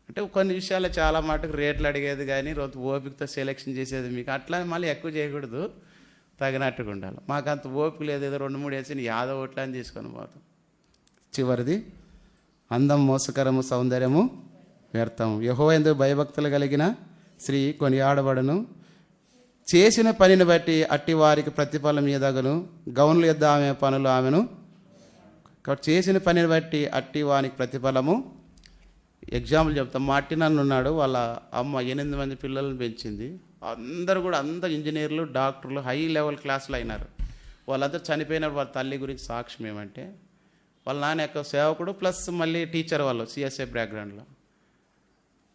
అంటే కొన్ని విషయాలు చాలా మటుకు రేట్లు అడిగేది కానీ ఓపికతో సెలెక్షన్ చేసేది. మీకు అట్లా మళ్ళీ ఎక్కువ చేయకూడదు, తగినట్టుగా ఉండాలి. మాకు అంత ఓపిక లేదు, ఏదో 2-3 వేసి యాదవ ఓట్లా అని తీసుకొని పోతాం. చివరిది అందం మోసకరము, సౌందర్యము వ్యర్థము. యెహోవా యందు భయభక్తులు కలిగిన స్త్రీ కొనియాడబడును. చేసిన పనిని బట్టి అట్టి వారికి ప్రతిఫలం ఎదగను. గౌనులు యొద్ద ఆమె పనులు ఆమెను. కాబట్టి చేసిన పనిని బట్టి అట్టి వానికి ప్రతిఫలము. ఎగ్జాంపుల్ చెప్తాం. మార్టిన్ అని ఉన్నాడు, వాళ్ళ అమ్మ 8 మంది పిల్లలను పెంచింది. అందరూ కూడా ఇంజనీర్లు, డాక్టర్లు, హై లెవెల్ క్లాసులు అయినారు. వాళ్ళందరూ చనిపోయినప్పుడు వాళ్ళ తల్లి గురించి సాక్ష్యం ఏమంటే, వాళ్ళ నాన్న యొక్క సేవకుడు ప్లస్ మళ్ళీ టీచర్, వాళ్ళు సిఎస్ఏ బ్యాక్గ్రౌండ్లో.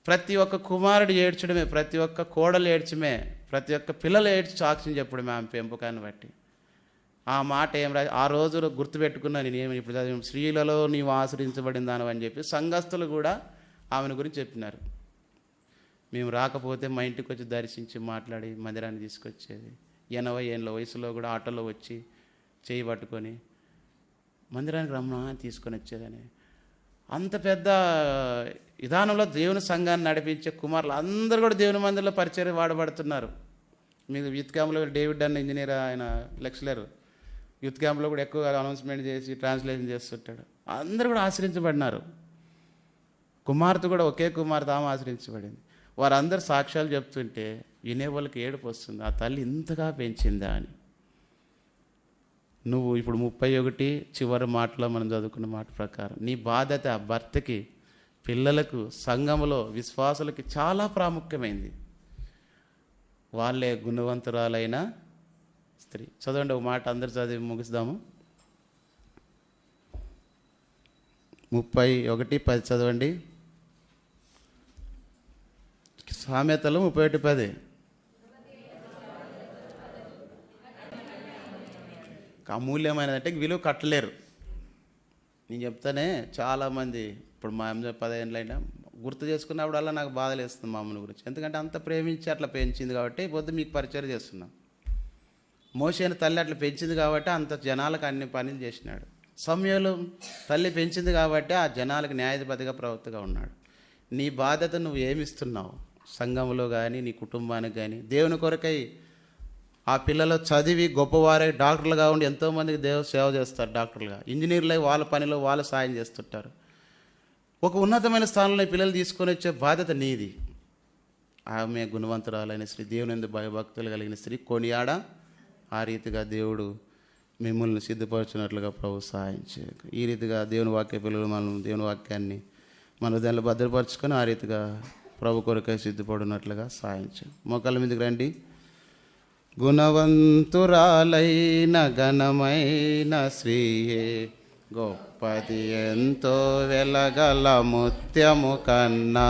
ప్రతి ఒక్క కుమారుడు ఏడ్చడమే, ప్రతి ఒక్క కోడలు ఏడ్చమే, ప్రతి ఒక్క పిల్లలు ఏడ్చి సాక్ష్యం చెప్పడమే ఆమె పెంపకాన్ని బట్టి. ఆ మాట ఏం ఆ రోజు గుర్తుపెట్టుకున్నా నేనేమి, ఇప్పుడు చదివి స్త్రీలలో నీవు ఆశ్రయించబడిన దానవు అని చెప్పి సంఘస్థులు కూడా ఆమెను గురించి చెప్పినారు. మేము రాకపోతే మా ఇంటికి వచ్చి దర్శించి మాట్లాడి మందిరాన్ని తీసుకొచ్చేది. 80 ఏళ్ళ వయసులో కూడా ఆటోలో వచ్చి చేయి పట్టుకొని మందిరానికి రమ్మా తీసుకొని వచ్చేదని. అంత పెద్ద విధానంలో దేవుని సంఘాన్ని నడిపించే కుమారులు అందరూ కూడా దేవుని మందిరంలో పరిచయం వాడబడుతున్నారు. మీకు యూత్ క్యాంప్లో డేవిడ్ అన్న ఇంజనీర్, ఆయన లెక్చరర్, యూత్ క్యాంప్లో కూడా ఎక్కువగా అనౌన్స్మెంట్ చేసి ట్రాన్స్లేషన్ చేస్తుంటాడు. అందరూ కూడా ఆశ్రయించబడినారు. కుమార్తె కూడా ఒకే కుమార్తె ఆమె ఆశ్రయించబడింది. వారందరూ సాక్ష్యాలు చెప్తుంటే వినే వాళ్ళకి ఏడుపు వస్తుంది, ఆ తల్లి ఇంతగా పెంచిందా అని. నువ్వు ఇప్పుడు 31 చివరి మాటలో మనం చదువుకున్న మాట ప్రకారం నీ బాధ్యత భర్తకి, పిల్లలకు, సంఘములో విశ్వాసులకి చాలా ప్రాముఖ్యమైంది. వాళ్ళే గుణవంతురాలైన స్త్రీ. చదవండి ఒక మాట, అందరు చదివి ముగిస్తాము. 31:10 చదవండి. సామెతలు 31:10. అమూల్యమైనదంటే విలువ కట్టలేరు. నేను చెప్తానే, చాలామంది ఇప్పుడు మా అమ్మ 10 ఏళ్ళైనా గుర్తు చేసుకున్నప్పుడల్లా నాకు బాధలు వేస్తుంది మా అమ్మని గురించి. ఎందుకంటే అంత ప్రేమించి అట్లా పెంచింది కాబట్టి పొద్దు మీకు పరిచయం చేస్తున్నాం. మోషేని తల్లి అట్లా పెంచింది కాబట్టి అంత జనాలకు అన్ని పనులు చేసినాడు. సమయంలో తల్లి పెంచింది కాబట్టి ఆ జనాలకు న్యాయాధిపతిగా ప్రవక్తగా ఉన్నాడు. నీ బాధ్యత నువ్వు ఏమిస్తున్నావు సంఘంలో కానీ నీ కుటుంబానికి కానీ. దేవుని కొరకై ఆ పిల్లలు చదివి గొప్పవారై డాక్టర్లుగా ఉండి ఎంతోమందికి సేవ చేస్తారు. డాక్టర్లుగా, ఇంజనీర్లై వాళ్ళ పనిలో వాళ్ళు సాయం చేస్తుంటారు. ఒక ఉన్నతమైన స్థానంలో పిల్లలు తీసుకొని వచ్చే బాధ్యత నీది. ఆమె గుణవంతురాలైన స్త్రీ, దేవుని యందు భయభక్తులు కలిగిన స్త్రీ కొనియాడ. ఆ రీతిగా దేవుడు మిమ్మల్ని సిద్ధపరచున్నట్లుగా ప్రభు సహాయం చేయకు. ఈ రీతిగా దేవుని వాక్య పిల్లలు మనం దేవుని వాక్యాన్ని మన హృదయంలో భద్రపరచుకొని ఆ రీతిగా ప్రభు కొరకై సిద్ధపడినట్లుగా సహాయం చేయం. మోకాళ్ళ మీదకి రండి. గుణవంతురాలైన ఘనమైన స్త్రీయే గొప్పది ఎంతో వెలగల ముత్యము కన్నా,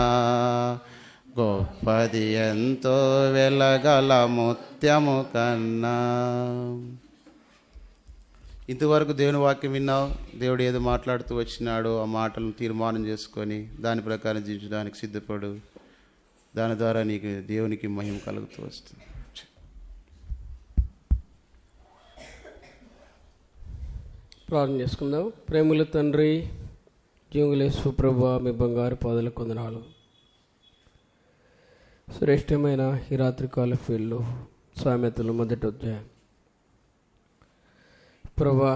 గొప్పది ఎంతో వెలగల ముత్యము కన్నా. ఇంతవరకు దేవుని వాక్యం విన్నావు. దేవుడు ఏదో మాట్లాడుతూ వచ్చినాడో ఆ మాటలను తీర్మానం చేసుకొని దాని ప్రకారం జీవించడానికి సిద్ధపడు. దాని ద్వారా నీకు దేవునికి మహిమ కలుగుతూ వస్తుంది. ప్రార్థన చేసుకుందాం. ప్రేమల తండ్రి, జీవులేసు ప్రభువా, మీ బంగారు పాదాలకు వందనాలు. శ్రేష్టమైన ఈ రాత్రికాల ఫీల్డ్లో సామెతలు మొదటి అధ్యాయం ప్రభా,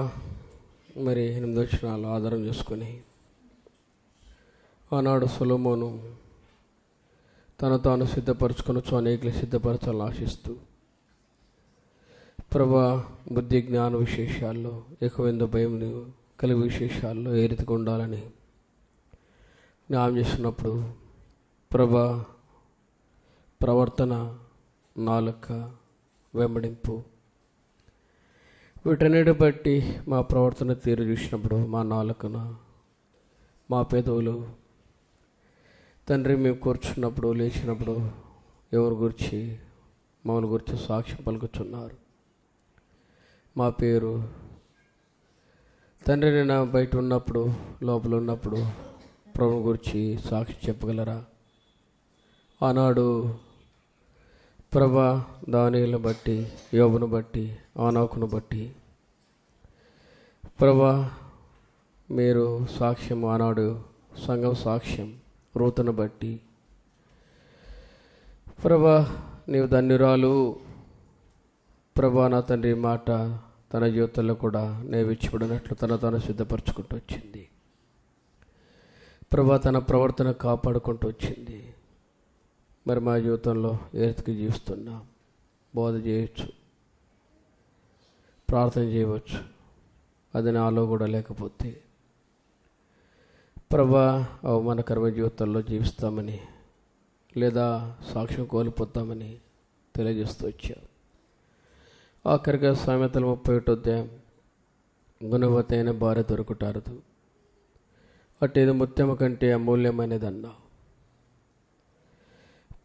మరి 8 వచనాలు ఆధారం చేసుకొని ఆనాడు సొలొమోను తను తాను సిద్ధపరచుకొనొచ్చు అనేకులు సిద్ధపరచాలని ఆశిస్తూ ప్రభా, బుద్ధి జ్ఞాన విశేషాల్లో ఎక్కువైందో భయం కలిగి విశేషాల్లో ఏ రీతిగా ఉండాలని జ్ఞానం చేస్తున్నప్పుడు ప్రభా, ప్రవర్తన, నాలుక, వెంబడింపు, వీటన్నిటి బట్టి మా ప్రవర్తన తీరు చూసినప్పుడు మా నాలుకన, మా పెదవులు తండ్రి మేము కూర్చున్నప్పుడు లేచినప్పుడు ఎవరి గురించి మమ్మల్ని గురించి సాక్ష్యం పలుకుతున్నారు. మా పేరు తండ్రి నేను బయట ఉన్నప్పుడు లోపల ఉన్నప్పుడు ప్రభుని గురించి సాక్షి చెప్పగలరా? ఆనాడు ప్రభా, దానియేలును బట్టి, యోబును బట్టి, ఆనాకును బట్టి ప్రభా మీరు సాక్ష్యం, ఆనాడు సంఘం సాక్ష్యం రూతును బట్టి ప్రభా నీవు ధన్యురాలు ప్రభా. నా తండ్రి మాట తన జీవితంలో కూడా నేవిచ్చిబడినట్లు తాను సిద్ధపరచుకుంటూ వచ్చింది ప్రభా. తన ప్రవర్తన కాపాడుకుంటూ వచ్చింది. మరి మా జీవితంలో ఏ రీతికి జీవిస్తున్నాం? బోధ చేయొచ్చు, ప్రార్థన చేయవచ్చు, అది నాలో కూడా లేకపోతే ప్రభా అవమానకరమైన జీవితంలో జీవిస్తామని లేదా సాక్ష్యం కోల్పోతామని తెలియజేస్తూ వచ్చాం. ఆఖరిగా సామెతలు 31 అధ్యాయం, గుణవతి అయిన భార్య దొరుకుటారదు, అట్టేది ముత్యము కంటే అమూల్యమైనది అన్నావు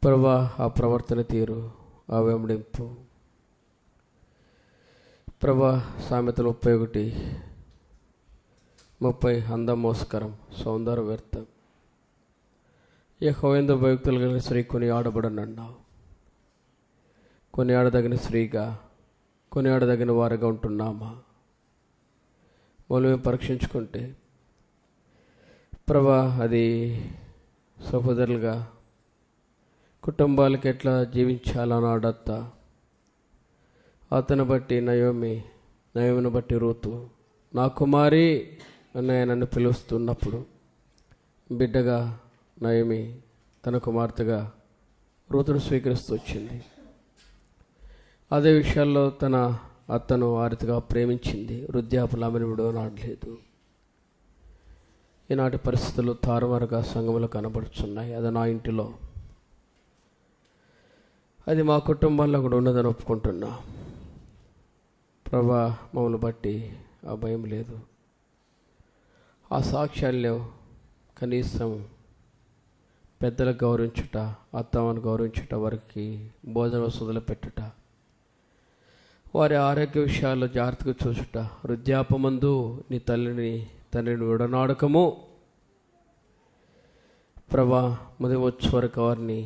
ప్రభా. ఆ ప్రవర్తన తీరు, ఆ వెంబడింపు ప్రభా. సామెతలు 31:30 అందం మోసకరం, సౌందర్య వ్యర్థం, యెహోవాయందు భయభక్తులు కలిగిన స్త్రీ కొనియాడబడనన్నావు. కొనియాడదగిన స్త్రీగా, కొనియాడదగిన వారిగా ఉంటున్నామా? మనం పరీక్షించుకుంటే ప్రభా, అది సహోదరులుగా కుటుంబాలకి ఎట్లా జీవించాలన్నాడత్త. అతను బట్టి నయోమిని బట్టి రూతు నా కుమారి అన్నయ్య నన్ను పిలుస్తున్నప్పుడు బిడ్డగా నయోమి తన కుమార్తెగా రూతును స్వీకరిస్తూ వచ్చింది. అదే విషయాల్లో తన అత్తను ఆరితగా ప్రేమించింది. వృద్ధాపులు ఆమెను విడవనాడలేదు. ఈనాటి పరిస్థితులు తారుమారుగా సంఘములు కనబడుతున్నాయి. అది నా ఇంటిలో, అది మా కుటుంబాల్లో కూడా ఉన్నదని ఒప్పుకుంటున్నా ప్రభా. మమ్మల్ని బట్టి ఆ భయం లేదు, ఆ సాక్ష్యాలు లేవు. కనీసం పెద్దలకు గౌరవించుట, అత్తమ్మను గౌరవించుట, వారికి భోజన వసతులు పెట్టుట, వారి ఆరోగ్య విషయాల్లో జాగ్రత్తగా చూసుట, వృద్ధాపమందు నీ తండ్రిని విడనాడకము ప్రభా. ముదిమి వచ్చే వరకు వారిని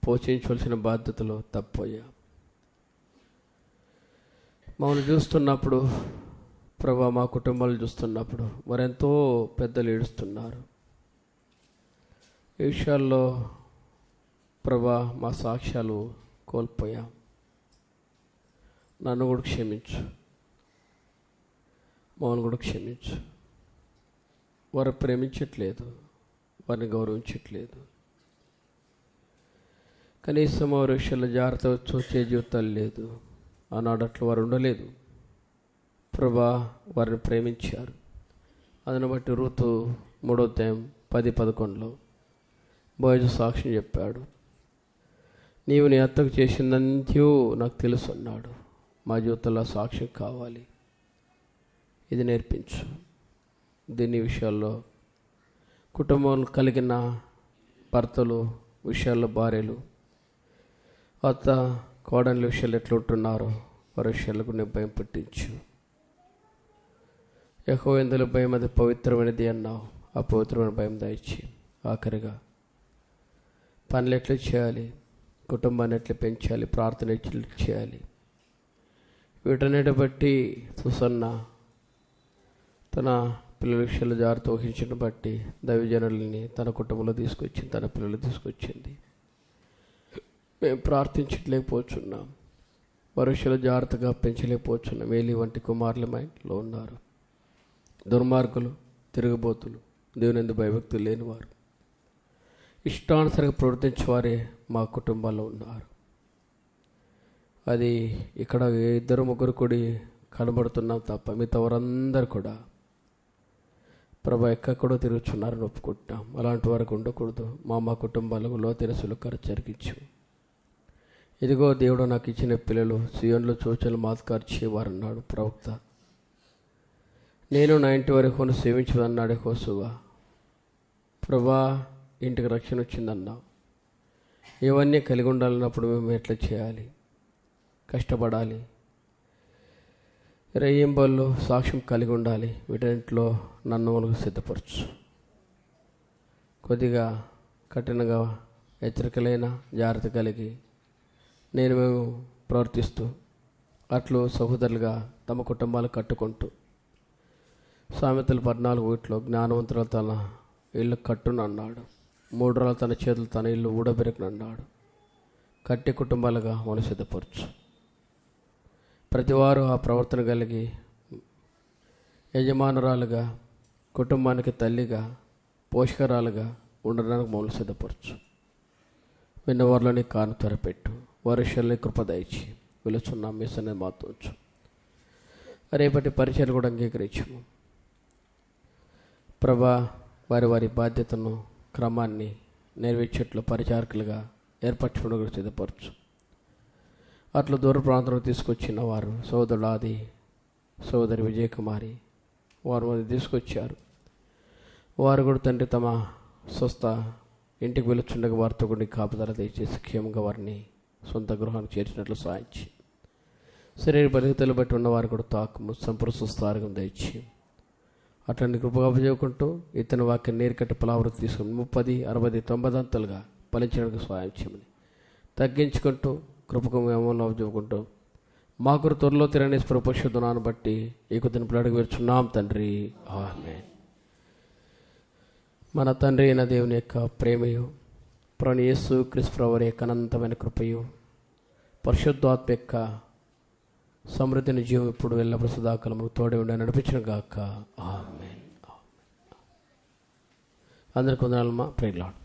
పోషించవలసిన బాధ్యతలు తప్పయ్యా. మమ్మల్ని చూస్తున్నప్పుడు ప్రభా, మా కుటుంబాలు చూస్తున్నప్పుడు మరెంతో పెద్దలు ఏడుస్తున్నారు. ఈ విషయాల్లో ప్రభా మా సాక్ష్యాలు కోల్పోయాం. నన్ను కూడా క్షమించు, మమ్మల్ని కూడా క్షమించు. వారు ప్రేమించట్లేదు, వారిని గౌరవించట్లేదు. కనీసం వారి విషయాల్లో జాగ్రత్త చూసే జీవితాలు లేదు. ఆనాడు అట్లా వారు ఉండలేదు. ప్రభా వారిని ప్రేమించారు. అందుని బట్టి రూతు 3:10-11 బోయజు సాక్ష్యం చెప్పాడు. నీవు నీ అత్తకు చేసిందంతయో నాకు తెలుసు అన్నాడు. మా జీవితంలో సాక్ష్యం కావాలి. ఇది నేర్పించు. దీని విషయాల్లో కుటుంబం కలిగిన భర్తలు విషయాల్లో భార్యలు, అత్త కోడళ్ళ విషయాలు ఎట్లా ఉంటున్నారో వారి విషయాలకు నేను భయం పుట్టించు. యెహోవా యందు భయం అది పవిత్రమైనది అన్నావు. ఆ పవిత్రమైన భయం దయచి ఆఖరిగా పనులు ఎట్లా చేయాలి, కుటుంబాన్ని ఎట్లా పెంచాలి, ప్రార్థన ఎట్లా చేయాలి, వీటన్నిటి బట్టి సుసన్న తన పిల్లల విషయాలు జాగ్రత్త వహించడం బట్టి దైవజనులని తన కుటుంబంలో తీసుకొచ్చింది, తన పిల్లలు తీసుకొచ్చింది. మేము ప్రార్థించలేకపోతున్నాం, వారి విషయాలు జాగ్రత్తగా పెంచలేకపోతున్నాం. ఏలి వంటి కుమారుల మా ఇంట్లో ఉన్నారు. దుర్మార్గులు, తిరుగుబోతులు, దేవుని భయభక్తులు లేనివారు, ఇష్టానుసరంగా ప్రవర్తించేవారే మా కుటుంబాల్లో ఉన్నారు. అది ఇక్కడ 2-3 కూడి కనబడుతున్నాం తప్ప మిగతా వారందరూ కూడా ప్రభా ఎక్కడో తిరుగుతున్నారని ఒప్పుకుంటున్నాం. అలాంటి వారికి ఉండకూడదు. మా కుటుంబాలకు లోతైన సులుకర జరిగించు. ఇదిగో దేవుడు నాకు ఇచ్చిన పిల్లలు సియోనులో సూచనలు మాత్కార్చేవారన్నాడు ప్రవక్త. నేను నా ఇంటి వరకు సేవించదన్నాడు యెహోషువ. ప్రభా ఇంటికి రక్షణ వచ్చిందన్నావు. ఇవన్నీ కలిగి ఉండాలన్నప్పుడు మేము ఎట్లా చేయాలి? కష్టపడాలి, రేయింబల్లో సాక్ష్యం కలిగి ఉండాలి. వీటన్నింటిలో నన్ను మనకు సిద్ధపరచు. కొద్దిగా కఠినంగా హెచ్చరికలైన జాగ్రత్త కలిగి మేము ప్రవర్తిస్తూ అట్లు సహోదరులుగా తమ కుటుంబాలు కట్టుకుంటూ సామెతలు 14:1 జ్ఞానవంతులు తన ఇల్లు కట్టునన్నాడు, 3 రోజులు తన చేతులు తన ఇల్లు ఊడబెరకనన్నాడు. కట్టి కుటుంబాలుగా మనం సిద్ధపరచు. ప్రతివారు ఆ ప్రవర్తన కలిగి యజమానురాలుగా, కుటుంబానికి తల్లిగా, పోషకరాలుగా ఉండడానికి మమ్మల్ని సిద్ధపరచు. విన్నవారిలోని కాను తెరపెట్టు. వారి విషయాన్ని కృప దయచి వెలుచున్నాం. మిస్ అనేది మాత్రం రేపటి పరిచయాలు కూడా అంగీకరించము ప్రభా. వారి వారి బాధ్యతను, క్రమాన్ని నెరవేర్చేట్లు పరిచారకులుగా ఏర్పరచుకుని సిద్ధపరచు. అట్లా దూర ప్రాంతంలో తీసుకొచ్చిన వారు సోదరుడు ఆది, సోదరి విజయకుమారి వారు మరి తీసుకొచ్చారు. వారు కూడా తండ్రి తమ స్వస్థ ఇంటికి వెళుచుండగా వారితో కూడా కాపుదల దయచేసి క్షేమంగా వారిని సొంత గృహానికి చేర్చినట్లు సాయించి, శరీర బలితలు బట్టి ఉన్నవారు కూడా తాకము సంప్రస్వస్థ ఆరోగ్యం దయచి అట్లాంటి కృపగా ఉపయోగుకుంటూ ఇతని వాక్యం నీరుకట్టి పలావృతి తీసుకుని 30, 60, 90 అంతలుగా ఫలించడానికి సహాయం చేయమని తగ్గించుకుంటూ కృపకు మేమలో ఉపయోగుకుంటూ మా కొరకు త్వరలో తిరగని పరిశుద్ధనాన్ని బట్టి ఈ కొద్దిని పిల్లడికి వేర్చున్నాం తండ్రి. ఆమేన్. మన తండ్రి అయిన దేవుని యొక్క ప్రేమయు, ప్రభువైన యేసు క్రీస్తు ప్రభువారి యొక్క అనంతమైన కృపయు, పరిశుద్ధాత్మ యొక్క సమృద్ధిని జీవం ఇప్పుడు ఎల్లప్పుడూ సదాకాలము తోడే ఉండి నడిపించిన గాక. ఆమేన్. అందరికీ వందనాలమ్మా. Praise lord.